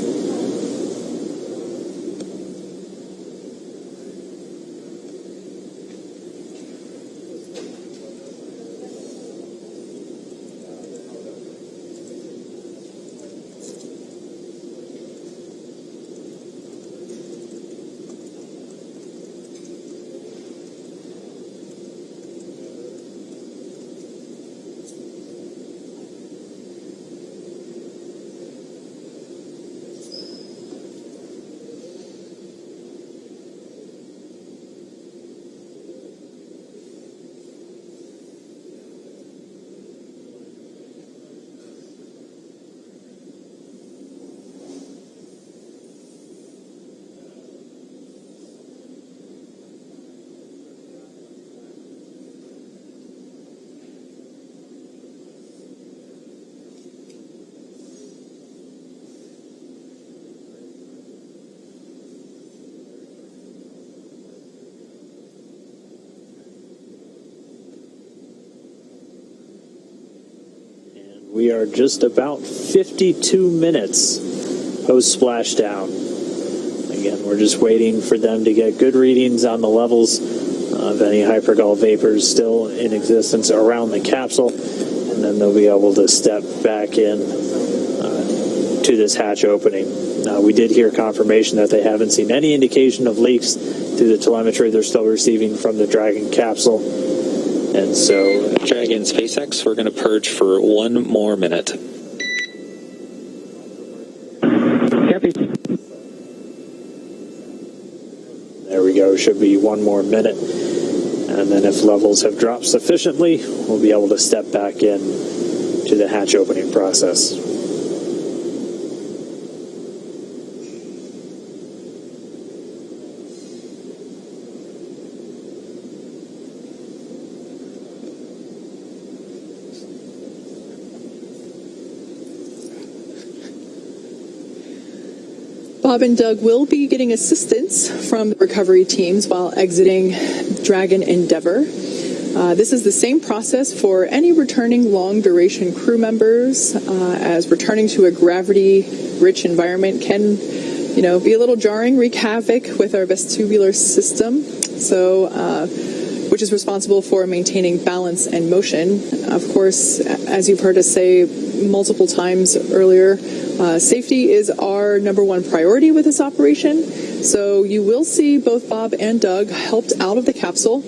We are just about 52 minutes post splashdown. Again, we're just waiting for them to get good readings on the levels of any hypergol vapors still in existence around the capsule. and then they'll be able to step back in to this hatch opening. We did hear confirmation that they haven't seen any indication of leaks through the telemetry they're still receiving from the Dragon capsule. And so,
Dragon SpaceX, we're going to purge for 1 more minute.
Copy.
There we go. Should be 1 more minute. And then if levels have dropped sufficiently, we'll be able to step back in to the hatch opening process.
Bob and Doug will be getting assistance from the recovery teams while exiting Dragon Endeavour. This is the same process for any returning long-duration crew members, as returning to a gravity-rich environment can, be a little jarring, wreak havoc with our vestibular system. Which is responsible for maintaining balance and motion. Of course, as you've heard us say multiple times earlier, safety is our #1 priority with this operation. So you will see both Bob and Doug helped out of the capsule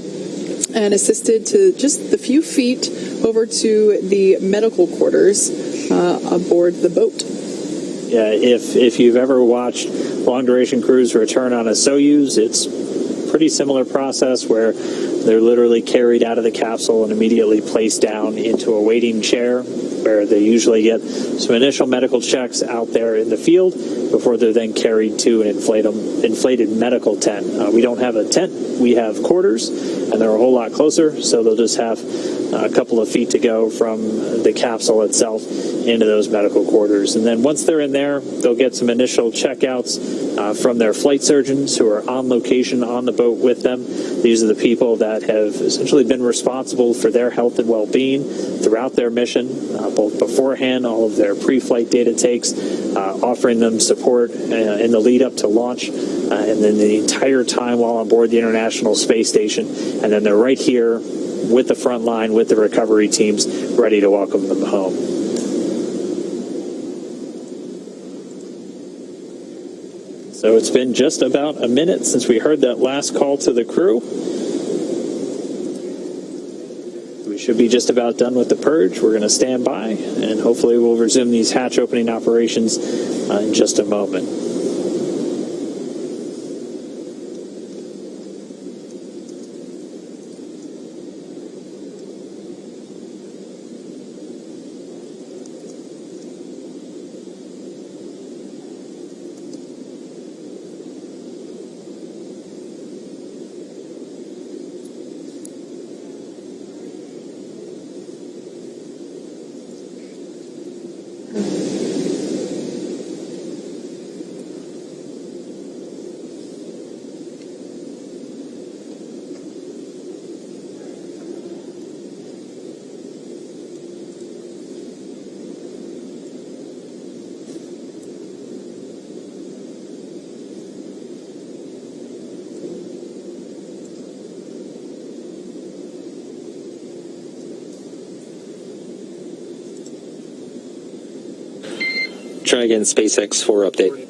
and assisted to just the few feet over to the medical quarters aboard the boat.
Yeah, if you've ever watched long-duration crews return on a Soyuz, it's pretty similar process where they're literally carried out of the capsule and immediately placed down into a waiting chair where they usually get some initial medical checks out there in the field before they're then carried to an inflated medical tent. We don't have a tent, we have quarters, and they're a whole lot closer, so they'll just have a couple of feet to go from the capsule itself into those medical quarters. And then once they're in there, they'll get some initial checkouts from their flight surgeons who are on location on the boat with them. These are the people that have essentially been responsible for their health and well-being throughout their mission, both beforehand, all of their pre-flight data takes, offering them support in the lead up to launch, and then the entire time while on board the International Space Station. And then they're right here with the front line, with the recovery teams, ready to welcome them home. So it's been just about a minute since we heard that last call to the crew. We should be just about done with the purge. We're going to stand by, and hopefully we'll resume these hatch opening operations in just a moment.
Dragon SpaceX 4 update.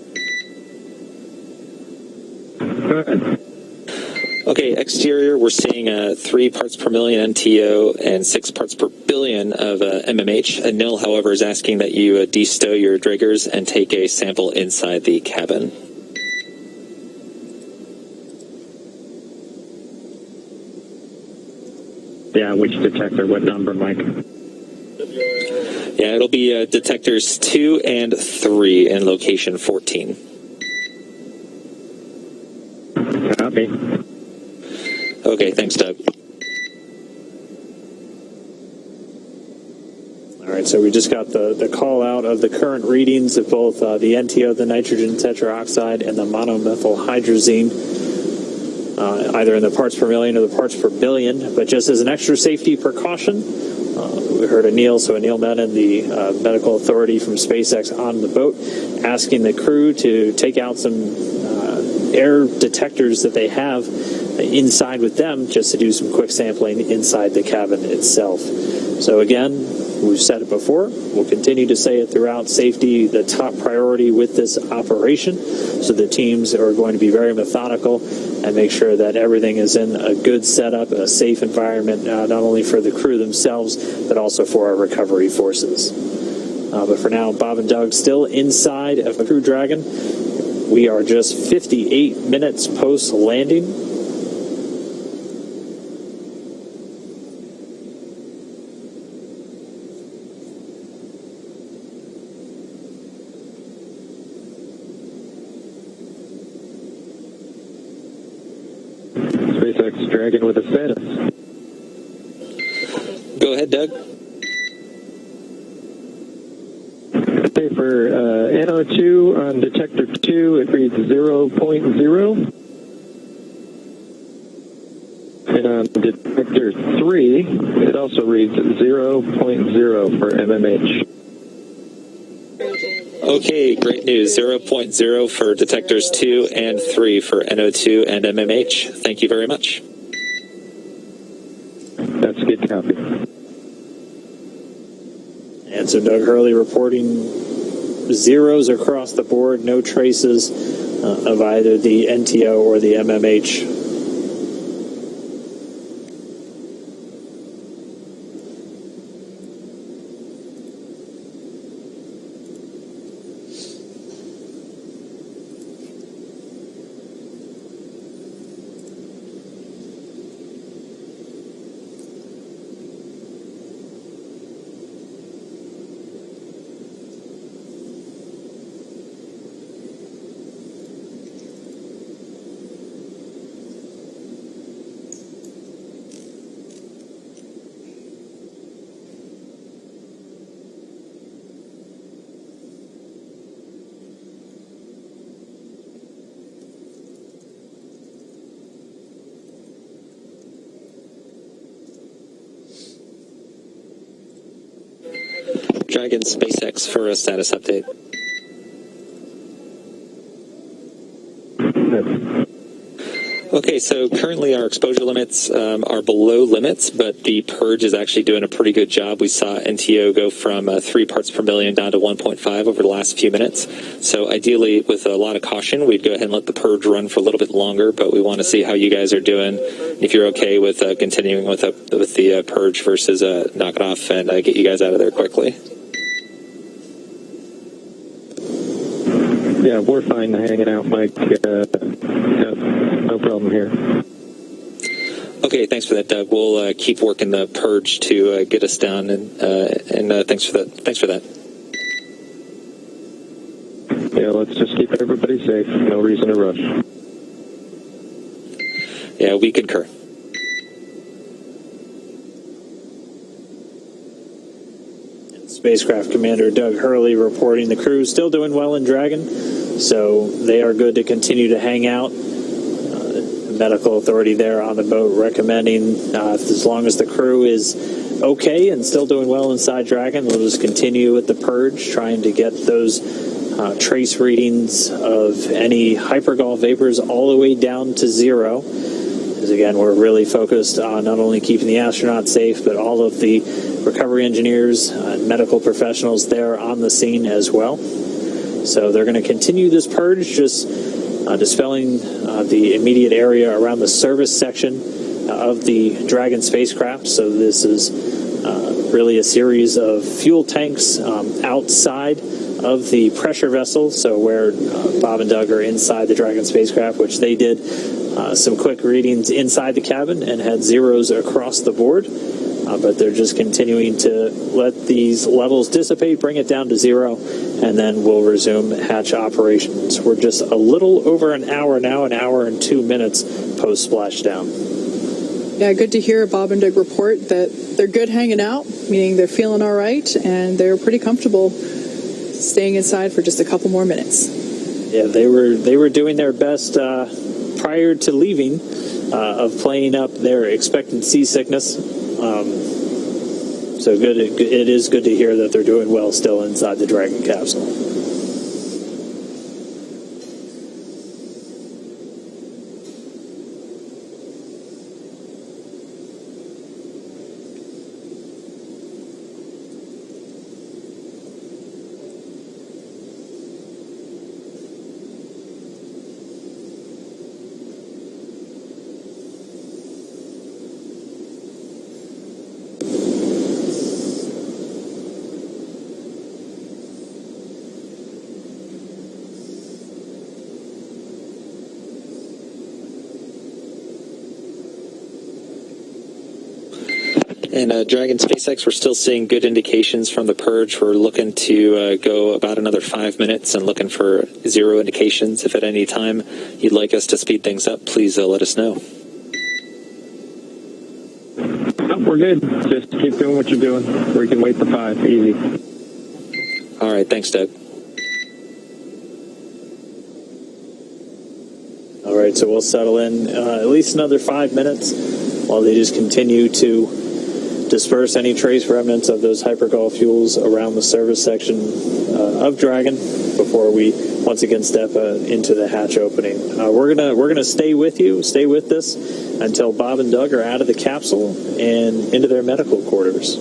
Okay, exterior, we're seeing 3 parts per million NTO and 6 parts per billion of MMH. Anil, however, is asking that you de-stow your Draggers and take a sample inside the cabin.
Yeah, which detector? What number, Mike?
Yeah, it'll be detectors 2 and 3 in location 14.
Copy.
Okay, thanks, Doug.
All right, so we just got the call out of the current readings of both the NTO, the nitrogen tetroxide, and the monomethyl hydrazine, either in the parts per million or the parts per billion. But just as an extra safety precaution, we heard Anil, so Anil Menon, the medical authority from SpaceX on the boat, asking the crew to take out some air detectors that they have inside with them just to do some quick sampling inside the cabin itself. So again, We've said it before. We'll continue to say it throughout. Safety, the top priority with this operation. So the teams are going to be very methodical and make sure that everything is in a good setup, a safe environment, not only for the crew themselves, but also for our recovery forces. But for now, Bob and Doug still inside of Crew Dragon. We are just 58 minutes post-landing.
SpaceX Dragon with a status.
Go ahead, Doug.
Okay, for NO2 on detector 2, it reads 0.0. And on detector 3, it also reads 0.0 for MMH.
Okay, great news. 0.0 for detectors 2 and 3 for NO2 and MMH. Thank you very much.
That's a good copy.
And so Doug Hurley reporting zeros across the board, no traces of either the NTO or the MMH.
Dragon SpaceX for a status update. Okay, so currently our exposure limits are below limits, but the Purge is actually doing a pretty good job. We saw NTO go from 3 parts per million down to 1.5 over the last few minutes. So ideally, with a lot of caution, we'd go ahead and let the Purge run for a little bit longer, but we want to see how you guys are doing. If you're okay with continuing with the Purge versus knock it off and get you guys out of there quickly.
Yeah, we're fine hanging out, Mike. No problem here.
Okay, thanks for that, Doug. We'll keep working the Purge to get us down, and thanks for that. Thanks for that.
Yeah, let's just keep everybody safe. No reason to rush.
Yeah, we concur.
Spacecraft Commander Doug Hurley reporting the crew still doing well in Dragon, so they are good to continue to hang out. Medical authority there on the boat recommending as long as the crew is okay and still doing well inside Dragon, we'll just continue with the Purge, trying to get those trace readings of any hypergol vapors all the way down to 0. Because again, we're really focused on not only keeping the astronauts safe, but all of the recovery engineers and medical professionals there on the scene as well. So they're going to continue this Purge, just dispelling the immediate area around the service section of the Dragon spacecraft. So this is really a series of fuel tanks outside of the pressure vessel, so where Bob and Doug are inside the Dragon spacecraft, which they did some quick readings inside the cabin and had zeros across the board. But they're just continuing to let these levels dissipate, bring it down to 0, and then we'll resume hatch operations. We're just a little over an hour now, an hour and 2 minutes post-splashdown.
Yeah, good to hear Bob and Doug report that they're good hanging out, meaning they're feeling all right, and they're pretty comfortable staying inside for just a couple more minutes.
Yeah, they were doing their best prior to leaving of playing up their expected seasickness. So good. It is good to hear that they're doing well still inside the Dragon capsule.
And Dragon SpaceX, we're still seeing good indications from the Purge. We're looking to go about another 5 minutes and looking for 0 indications. If at any time you'd like us to speed things up, please let us know.
Oh, we're good. Just keep doing what you're doing. We can wait the 5. Easy.
All right. Thanks, Doug.
All right, so we'll settle in at least another 5 minutes while they just continue to disperse any trace remnants of those hypergol fuels around the service section of Dragon before we once again step into the hatch opening. We're gonna stay with you, stay with this until Bob and Doug are out of the capsule and into their medical quarters.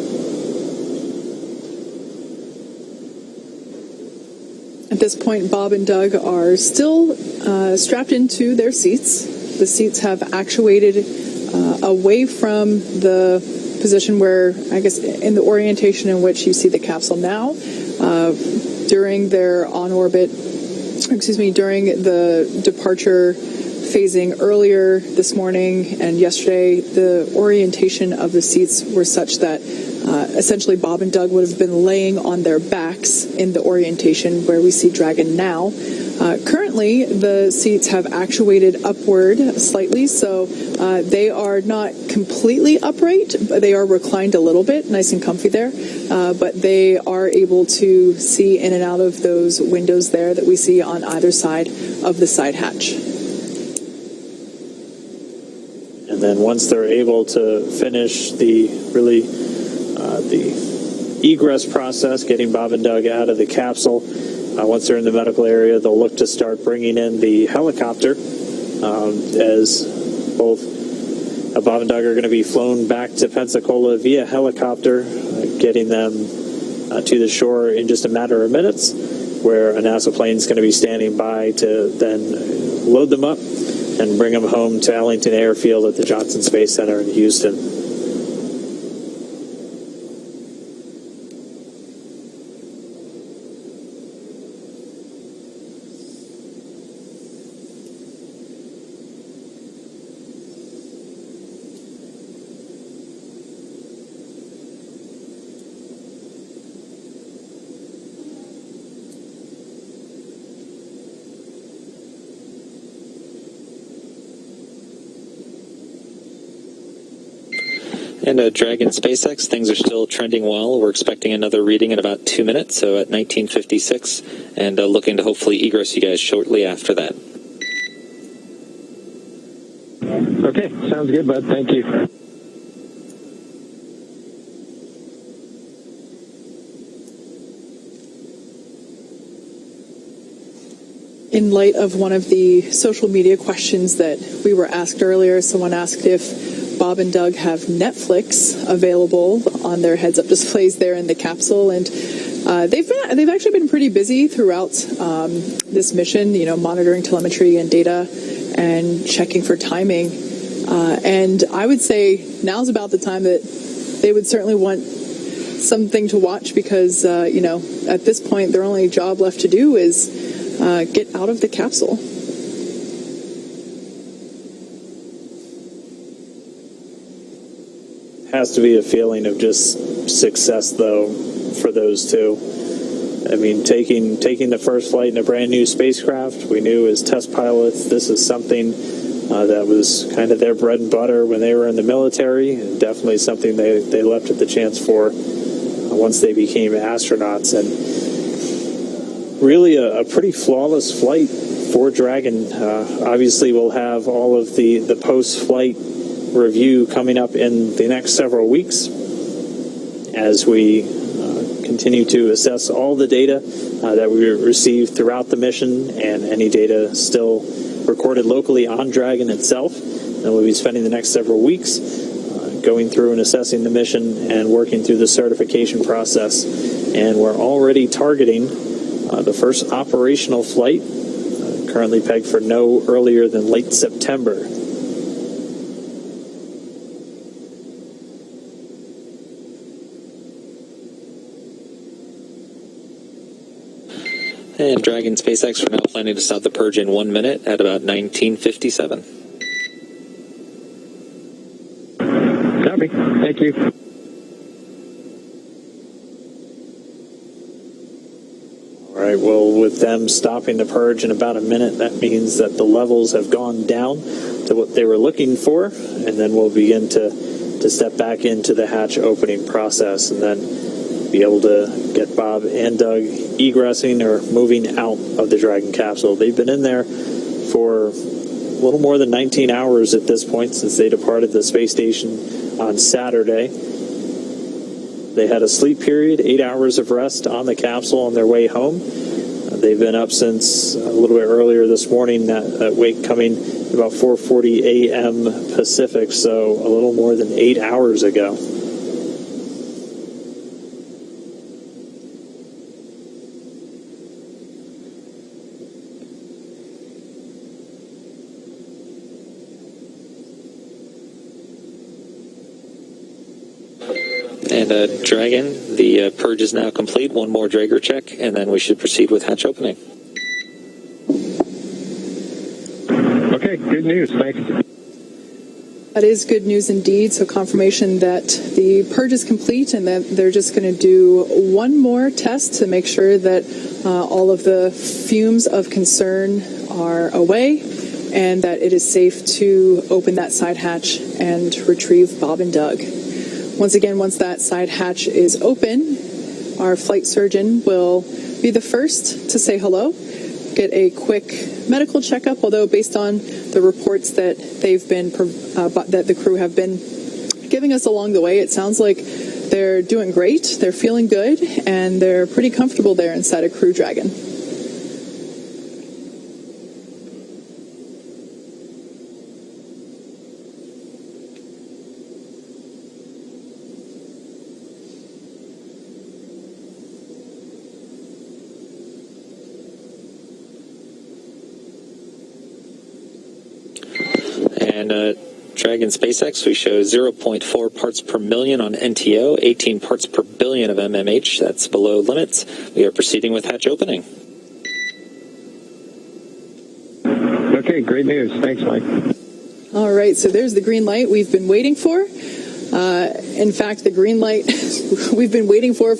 At this point, Bob and Doug are still strapped into their seats. The seats have actuated away from the position where, I guess, in the orientation in which you see the capsule now. During their during the departure phasing earlier this morning and yesterday, the orientation of the seats were such that essentially Bob and Doug would have been laying on their backs in the orientation where we see Dragon now. Currently, the seats have actuated upward slightly, so they are not completely upright, but they are reclined a little bit, nice and comfy there. But they are able to see in and out of those windows there that we see on either side of the side hatch.
And then once they're able to finish the egress process, getting Bob and Doug out of the capsule, once they're in the medical area, they'll look to start bringing in the helicopter as both Bob and Doug are going to be flown back to Pensacola via helicopter, getting them to the shore in just a matter of minutes, where a NASA plane is going to be standing by to then load them up and bring them home to Ellington Airfield at the Johnson Space Center in Houston.
And Dragon SpaceX, things are still trending well. We're expecting another reading in about 2 minutes, so at 1956, and looking to hopefully egress you guys shortly after that.
Okay, sounds good, bud. Thank you.
In light of one of the social media questions that we were asked earlier, someone asked if Bob and Doug have Netflix available on their heads-up displays there in the capsule, and they've actually been pretty busy throughout this mission, monitoring telemetry and data and checking for timing. And I would say now's about the time that they would certainly want something to watch because, at this point, their only job left to do is get out of the capsule.
Has to be a feeling of just success, though, for those two. I mean, taking the first flight in a brand new spacecraft, we knew as test pilots this is something that was kind of their bread and butter when they were in the military, and definitely something they leapt at the chance for once they became astronauts. And really a pretty flawless flight for Dragon. Obviously, we'll have all of the post-flight review coming up in the next several weeks as we continue to assess all the data that we received throughout the mission and any data still recorded locally on Dragon itself. And we'll be spending the next several weeks going through and assessing the mission and working through the certification process. And we're already targeting the first operational flight, currently pegged for no earlier than late September.
And Dragon SpaceX, we're now planning to stop the Purge in 1 minute at about 1957.
Copy. Thank you.
right, well, with them stopping the purge in about a minute, that means that the levels have gone down to what they were looking for, and then we'll begin to step back into the hatch opening process and then be able to get Bob and Doug egressing or moving out of the Dragon capsule. They've been in there for a little more than 19 hours at this point since they departed the space station on Saturday. They had a sleep period, 8 hours of rest on the capsule on their way home. They've been up since a little bit earlier this morning, that wake coming about 4:40 a.m. Pacific, so a little more than 8 hours ago.
And Dragon, the purge is now complete. One more Drager check, and then we should proceed with hatch opening.
Okay, good news. Thanks.
That is good news indeed. So confirmation that the purge is complete and that they're just going to do one more test to make sure that all of the fumes of concern are away and that it is safe to open that side hatch and retrieve Bob and Doug. Once again, once that side hatch is open, our flight surgeon will be the first to say hello, get a quick medical checkup, although based on the reports that that the crew have been giving us along the way, it sounds like they're doing great, they're feeling good, and they're pretty comfortable there inside a Crew Dragon.
And Dragon SpaceX, we show 0.4 parts per million on NTO, 18 parts per billion of MMH. That's below limits. We are proceeding with hatch opening.
Okay, great news. Thanks, Mike.
All right, so there's the green light we've been waiting for. In fact, the green light we've been waiting for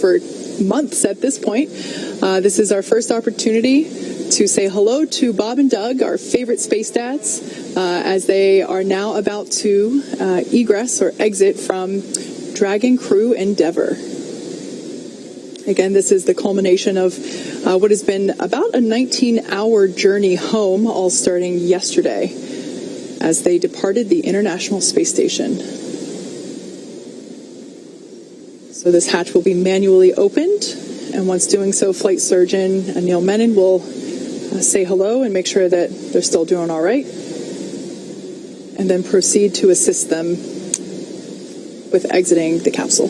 months at this point. This is our first opportunity to say hello to Bob and Doug, our favorite space dads, as they are now about to egress or exit from Dragon Crew Endeavour. Again, this is the culmination of what has been about a 19-hour journey home, all starting yesterday, as they departed the International Space Station. So this hatch will be manually opened, and once doing so, Flight Surgeon Neil Menon will say hello and make sure that they're still doing all right, and then proceed to assist them with exiting the capsule.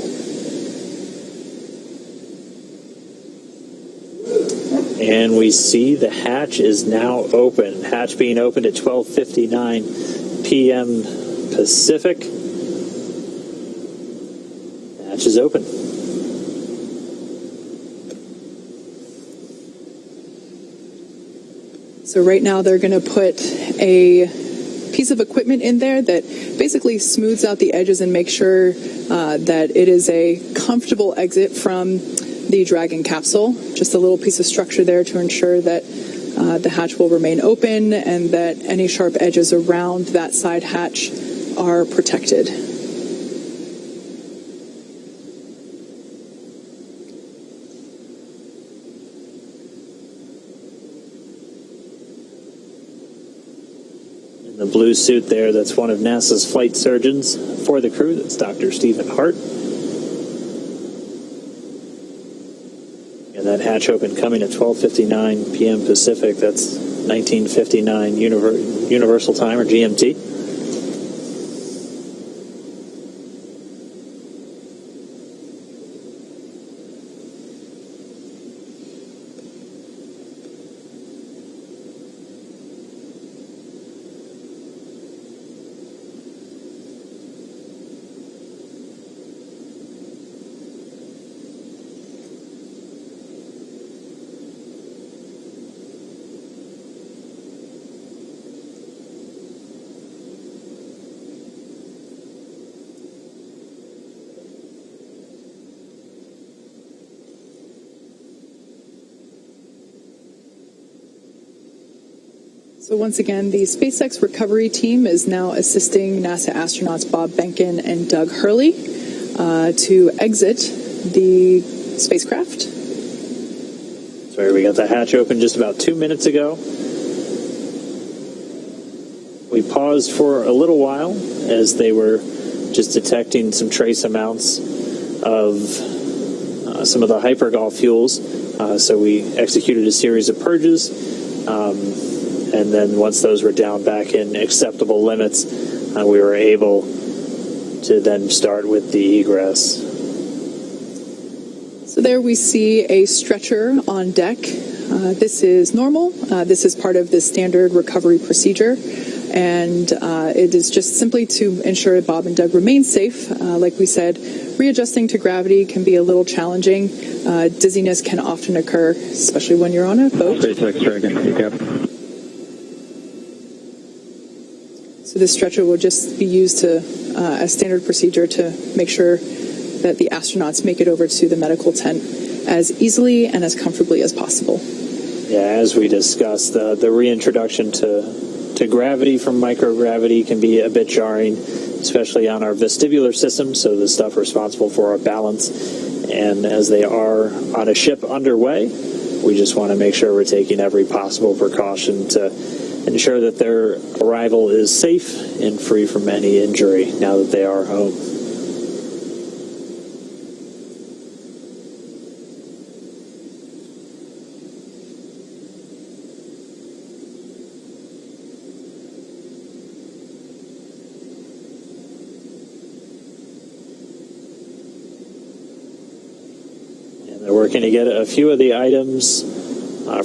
And we see the hatch is now open. Hatch being opened at 12:59 p.m. Pacific. Hatch is open.
So right now they're going to put a piece of equipment in there that basically smooths out the edges and makes sure that it is a comfortable exit from the Dragon capsule. Just a little piece of structure there to ensure that the hatch will remain open and that any sharp edges around that side hatch are protected.
In the blue suit there, that's one of NASA's flight surgeons for the crew. That's Dr. Stephen Hart. And that hatch open coming at 12:59 p.m. Pacific. That's 19:59 Universal Time, or GMT.
So once again, the SpaceX recovery team is now assisting NASA astronauts Bob Behnken and Doug Hurley to exit the spacecraft.
Sorry, we got the hatch open just about 2 minutes ago. We paused for a little while as they were just detecting some trace amounts of some of the hypergol fuels. So we executed a series of purges. And then once those were down back in acceptable limits, we were able to then start with the egress.
So there we see a stretcher on deck. This is normal. This is part of the standard recovery procedure. And it is just simply to ensure Bob and Doug remain safe. Like we said, readjusting to gravity can be a little challenging. Dizziness can often occur, especially when you're on a boat.
SpaceX Dragon, yep.
So this stretcher will just be used to, as standard procedure to make sure that the astronauts make it over to the medical tent as easily and as comfortably as possible.
Yeah, as we discussed, the reintroduction to gravity from microgravity can be a bit jarring, especially on our vestibular system, so the stuff responsible for our balance. And as they are on a ship underway, we just want to make sure we're taking every possible precaution to ensure that their arrival is safe and free from any injury now that they are home. And they're working to get a few of the items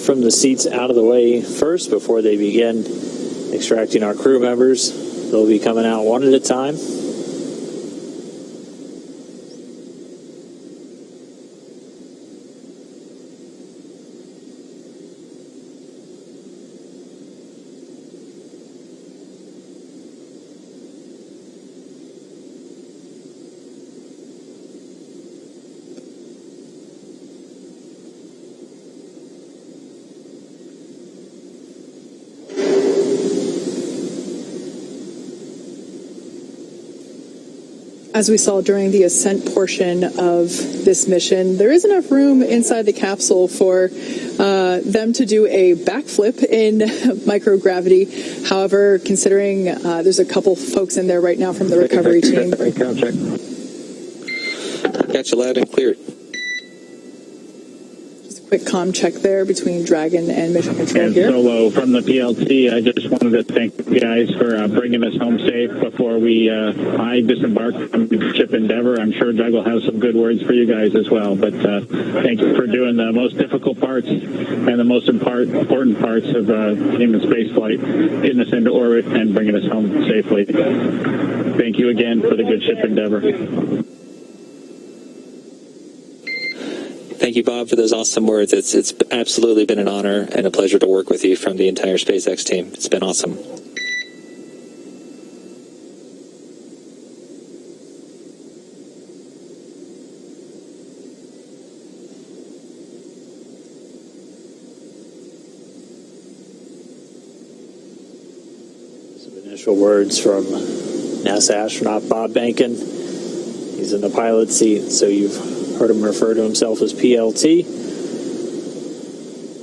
from the seats out of the way first before they begin extracting our crew members. They'll be coming out one at a time.
As we saw during the ascent portion of this mission, there is enough room inside the capsule for them to do a backflip in microgravity. However, considering there's a couple folks in there right now from the recovery team.
Got you loud and clear.
Quick comm check there between Dragon and Mission Control
and
here.
Solo from the PLC, I just wanted to thank you guys for bringing us home safe before I disembarked from the ship Endeavour. I'm sure Doug will have some good words for you guys as well. But thank you for doing the most difficult parts and the most important parts of human spaceflight, getting us into orbit and bringing us home safely. Thank you again for the good ship Endeavour.
Thank you, Bob, for those awesome words. It's absolutely been an honor and a pleasure to work with you from the entire SpaceX team. It's been awesome.
Some initial words from NASA astronaut Bob Behnken. He's in the pilot seat, so you've heard him refer to himself as PLT.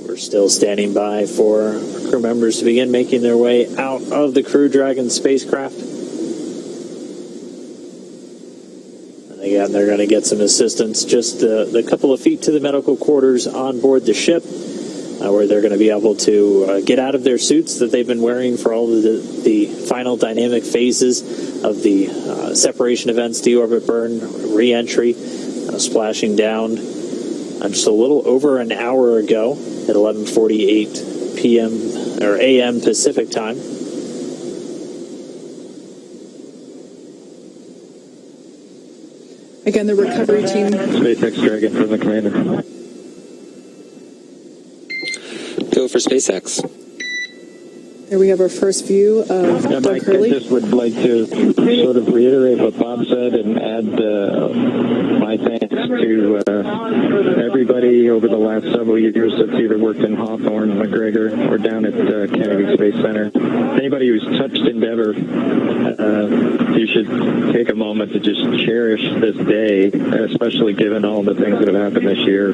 We're still standing by for our crew members to begin making their way out of the Crew Dragon spacecraft. And again, they're going to get some assistance just the couple of feet to the medical quarters on board the ship, where they're going to be able to get out of their suits that they've been wearing for all of the final dynamic phases of the separation events, Deorbit Burn, re-entry, splashing down just a little over an hour ago at 11:48 p.m. or a.m. Pacific time.
Again, the recovery team.
SpaceX Dragon from the commander.
Go for SpaceX.
Here we have our first view of Doug
Mike,
Hurley.
I just would like to sort of reiterate what Bob said and add my thanks to everybody over the last several years that's either worked in Hawthorne, McGregor, or down at Kennedy Space Center. Anybody who's touched Endeavour, you should take a moment to just cherish this day, especially given all the things that have happened this year.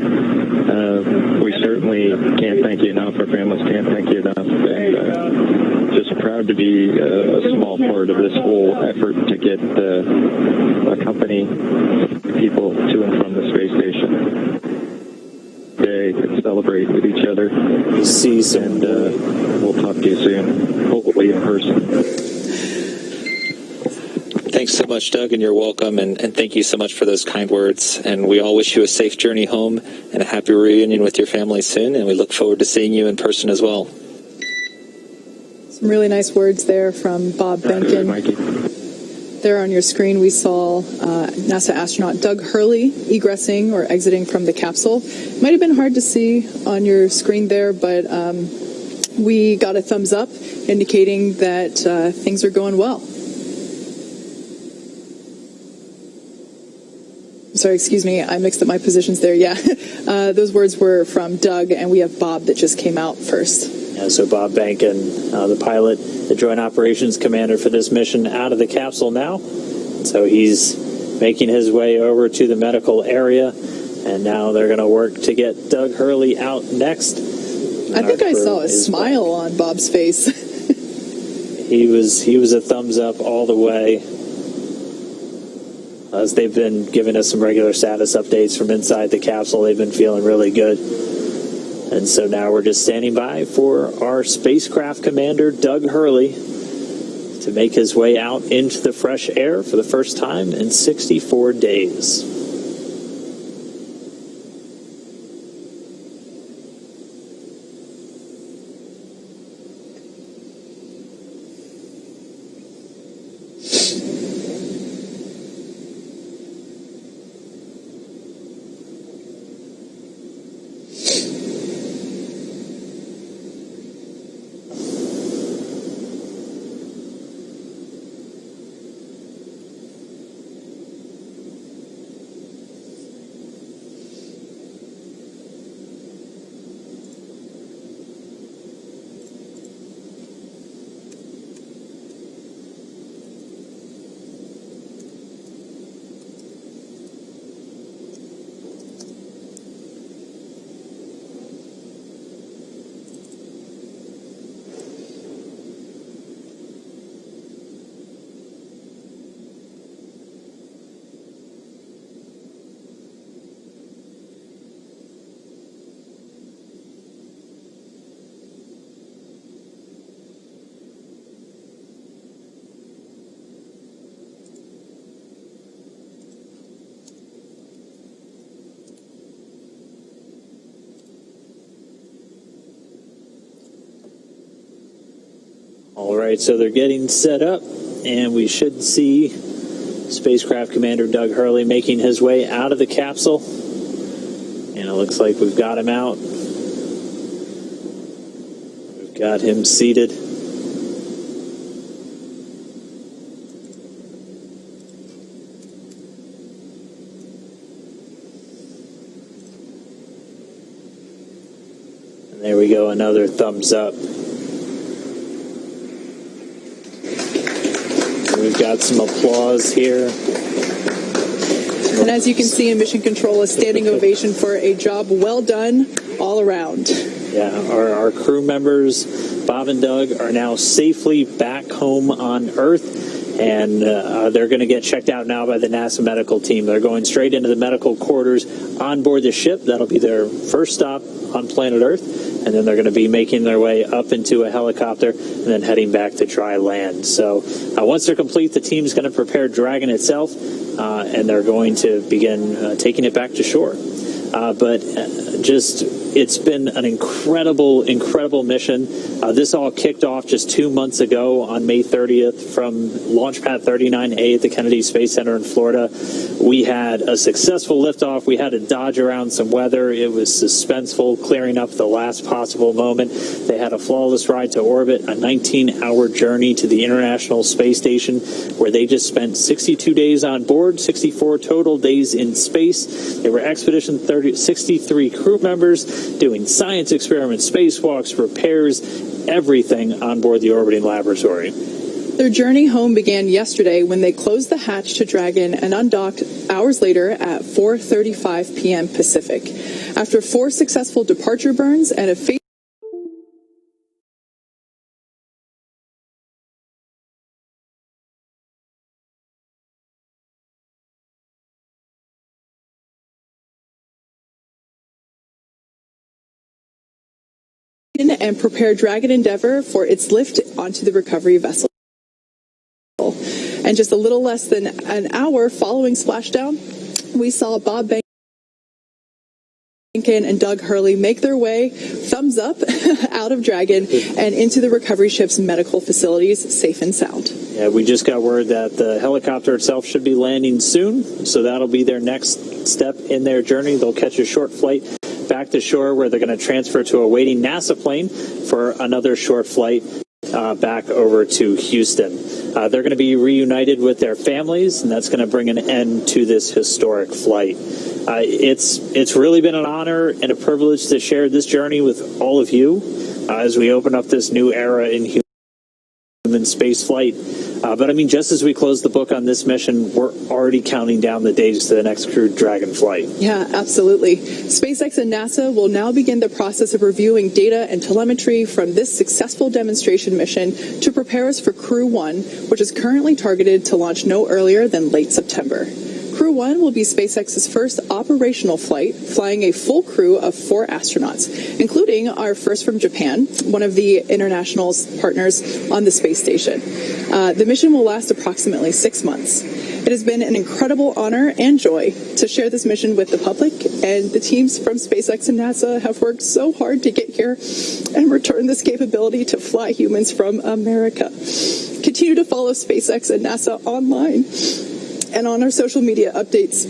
We certainly can't thank you enough. Our families can't thank you enough. And, just proud to be a small part of this whole effort to get a company people to and from the space station. They can celebrate with each other. And we'll talk to you soon, hopefully in person.
Thanks so much, Doug, and you're welcome, and thank you so much for those kind words. And we all wish you a safe journey home and a happy reunion with your family soon, and we look forward to seeing you in person as well.
Some really nice words there from Bob Behnken. There on your screen we saw NASA astronaut Doug Hurley egressing or exiting from the capsule. Might have been hard to see on your screen there, but we got a thumbs up indicating that things are going well. Sorry, excuse me, I mixed up my positions there. Yeah, those words were from Doug, and we have Bob that just came out first.
Yeah, so Bob Behnken, the pilot, the Joint Operations Commander for this mission, out of the capsule now. So he's making his way over to the medical area, and now they're going to work to get Doug Hurley out next.
I think I saw a smile on Bob's face.
He was a thumbs up all the way. As they've been giving us some regular status updates from inside the capsule, they've been feeling really good. And so now we're just standing by for our spacecraft commander, Doug Hurley, to make his way out into the fresh air for the first time in 64 days. All right, so they're getting set up, and we should see Spacecraft Commander Doug Hurley making his way out of the capsule. And it looks like we've got him out. We've got him seated. And there we go, another thumbs up. We've got some applause here.
And as you can see in Mission Control, a standing ovation for a job well done all around.
Yeah, our crew members, Bob and Doug, are now safely back home on Earth, and they're going to get checked out now by the NASA medical team. They're going straight into the medical quarters on board the ship. That'll be their first stop on planet Earth. And then they're going to be making their way up into a helicopter and then heading back to dry land. So once they're complete, the team's going to prepare Dragon itself, and they're going to begin taking it back to shore. But just It's been an incredible mission. This all kicked off just 2 months ago on May 30th from Launch Pad 39A at the Kennedy Space Center in Florida. We had a successful liftoff. We had to dodge around some weather. It was suspenseful, clearing up the last possible moment. They had a flawless ride to orbit, a 19-hour journey to the International Space Station, where they just spent 62 days on board, 64 total days in space. They were Expedition 63 crew members doing science experiments, spacewalks, repairs, everything on board the orbiting laboratory.
Their journey home began yesterday when they closed the hatch to Dragon and undocked hours later at 4:35 p.m. Pacific. After 4 successful departure burns and a and prepare Dragon Endeavour for its lift onto the recovery vessel. And just a little less than an hour following splashdown, we saw Bob Behnken and Doug Hurley make their way, thumbs up, out of Dragon and into the recovery ship's medical facilities, safe and sound.
Yeah, we just got word that the helicopter itself should be landing soon, so that'll be their next step in their journey. They'll catch a short flight back to shore where they're going to transfer to a waiting NASA plane for another short flight back over to Houston. They're going to be reunited with their families, and that's going to bring an end to this historic flight. It's really been an honor and a privilege to share this journey with all of you as we open up this new era in human space flight. But I mean, just as we close the book on this mission, we're already counting down the days to the next crewed Dragon flight.
Yeah, absolutely. SpaceX and NASA will now begin the process of reviewing data and telemetry from this successful demonstration mission to prepare us for Crew 1, which is currently targeted to launch no earlier than late September. Crew 1 will be SpaceX's first operational flight, flying a full crew of 4 astronauts, including our first from Japan, one of the international partners on the space station. The mission will last approximately 6 months. It has been an incredible honor and joy to share this mission with the public, and the teams from SpaceX and NASA have worked so hard to get here and return this capability to fly humans from America. Continue to follow SpaceX and NASA online and on our social media updates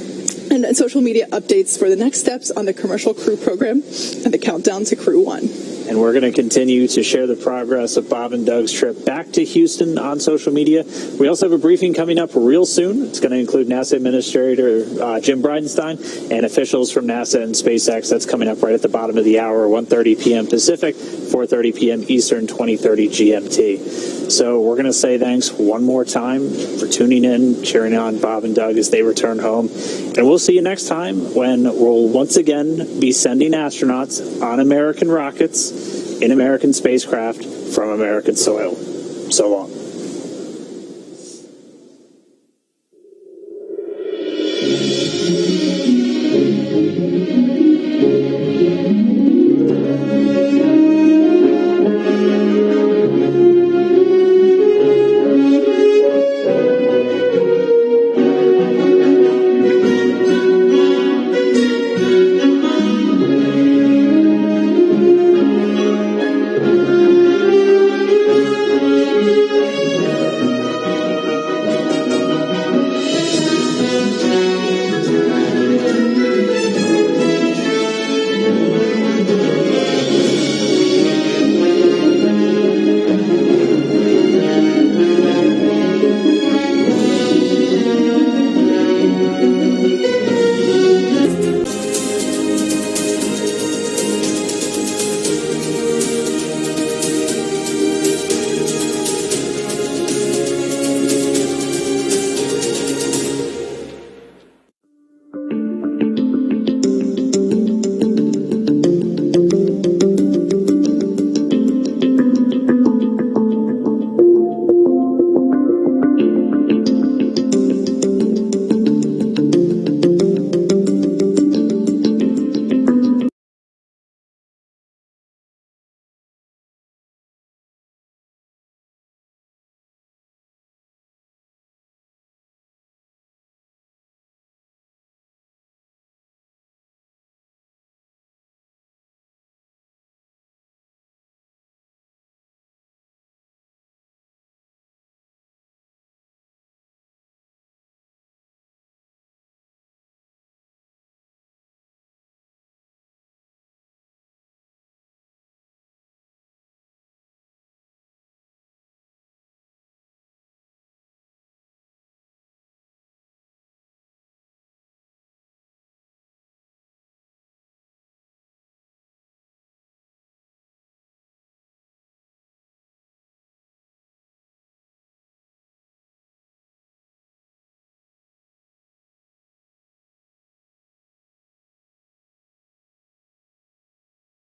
for the next steps on the commercial crew program and the countdown to Crew 1.
And we're going to continue to share the progress of Bob and Doug's trip back to Houston on social media. We also have a briefing coming up real soon. It's going to include NASA Administrator Jim Bridenstine and officials from NASA and SpaceX. That's coming up right at the bottom of the hour, 1:30 p.m. Pacific, 4:30 p.m. Eastern, 20:30 GMT. So we're going to say thanks one more time for tuning in, cheering on Bob and Doug as they return home. And we'll see you next time when we'll once again be sending astronauts on American rockets in American spacecraft from American soil. So long.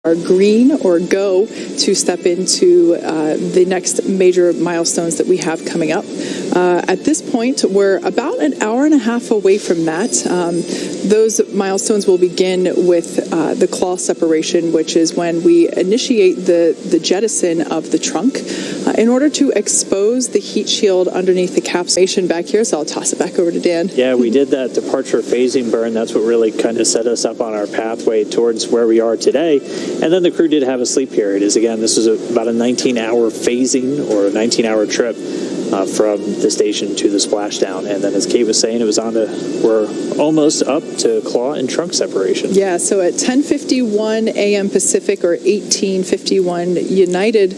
are green or go to step into the next major milestones that we have coming up. At this point, we're about an hour and a half away from that. Those milestones will begin with the claw separation, which is when we initiate the jettison of the trunk in order to expose the heat shield underneath the capsule back here. So I'll toss it back over to Dan.
Yeah, we did that departure phasing burn. That's what really kind of set us up on our pathway towards where we are today. And then the crew did have a sleep period. Again, this was about a 19-hour phasing or a 19-hour trip from the station to the splashdown. And then as Kate was saying, we're almost up to claw and trunk separation.
Yeah, so at 10:51 a.m. Pacific or 18:51 United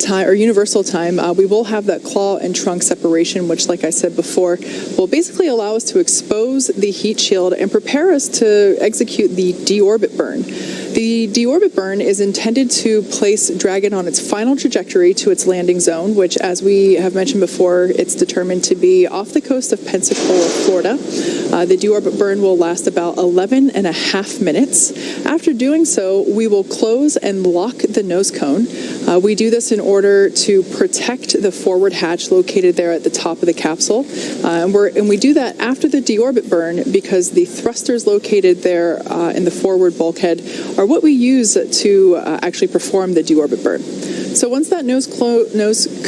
time or Universal time, we will have that claw and trunk separation, which, like I said before, will basically allow us to expose the heat shield and prepare us to execute the deorbit burn. The deorbit burn is intended to place Dragon on its final trajectory to its landing zone, which, as we have mentioned before, it's determined to be off the coast of Pensacola, Florida. The deorbit burn will last about 11 and a half minutes. After doing so, we will close and lock the nose cone. We do this in order to protect the forward hatch located there at the top of the capsule. And we do that after the deorbit burn because the thrusters located there in the forward bulkhead are what we use to actually perform the deorbit burn. So once that nose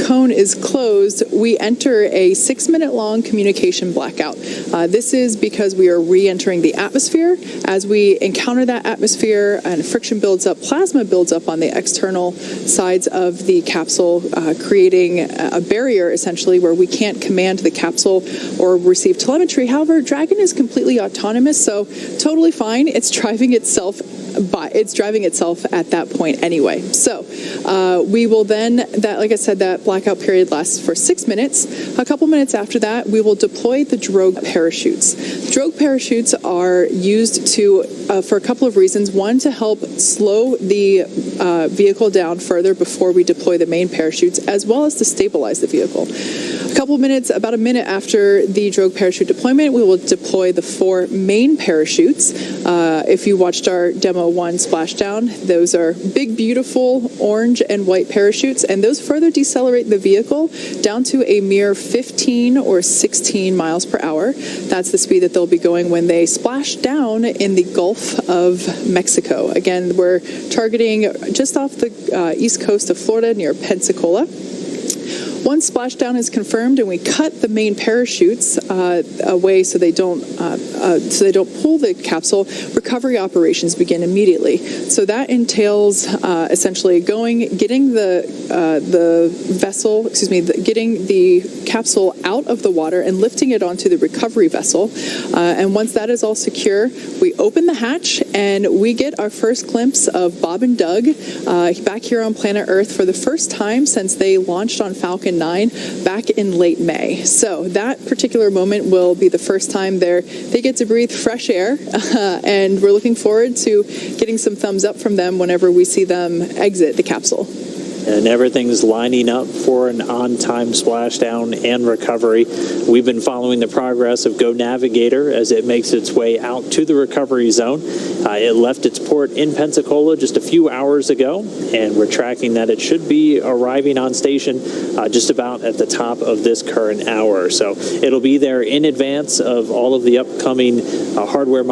cone is closed, we enter a 6-minute-long communication blackout. This is because we are re-entering the atmosphere. As we encounter that atmosphere and friction builds up, plasma builds up on the external sides of the capsule, creating a barrier, essentially, where we can't command the capsule or receive telemetry. However, Dragon is completely autonomous, so totally fine. It's driving itself at that point anyway. So we will then, like I said, that blackout period lasts for 6 minutes. A couple minutes after that, we will deploy the Drogue parachutes. Drogue parachutes are used for a couple of reasons. One, to help slow the vehicle down further before we deploy the main parachutes, as well as to stabilize the vehicle. About a minute after the Drogue parachute deployment, we will deploy the 4 main parachutes. If you watched our Demo-1 splashdown, those are big, beautiful orange and white parachutes, and those further decelerate the vehicle down to a mere 15 or 16 miles per hour. That's the speed that they'll be going when they splash down in the Gulf of Mexico. Again, we're targeting just off the east coast of Florida near Pensacola. Once splashdown is confirmed and we cut the main parachutes away so they don't pull the capsule, recovery operations begin immediately. So that entails essentially getting the capsule out of the water and lifting it onto the recovery vessel. And once that is all secure, we open the hatch and we get our first glimpse of Bob and Doug back here on planet Earth for the first time since they launched on Falcon 9 back in late May. So that particular moment will be the first time they get to breathe fresh air, and we're looking forward to getting some thumbs up from them whenever we see them exit the capsule.
And everything's lining up for an on-time splashdown and recovery. We've been following the progress of Go Navigator as it makes its way out to the recovery zone. It left its port in Pensacola just a few hours ago, and we're tracking that it should be arriving on station just about at the top of this current hour. So it'll be there in advance of all of the upcoming hardware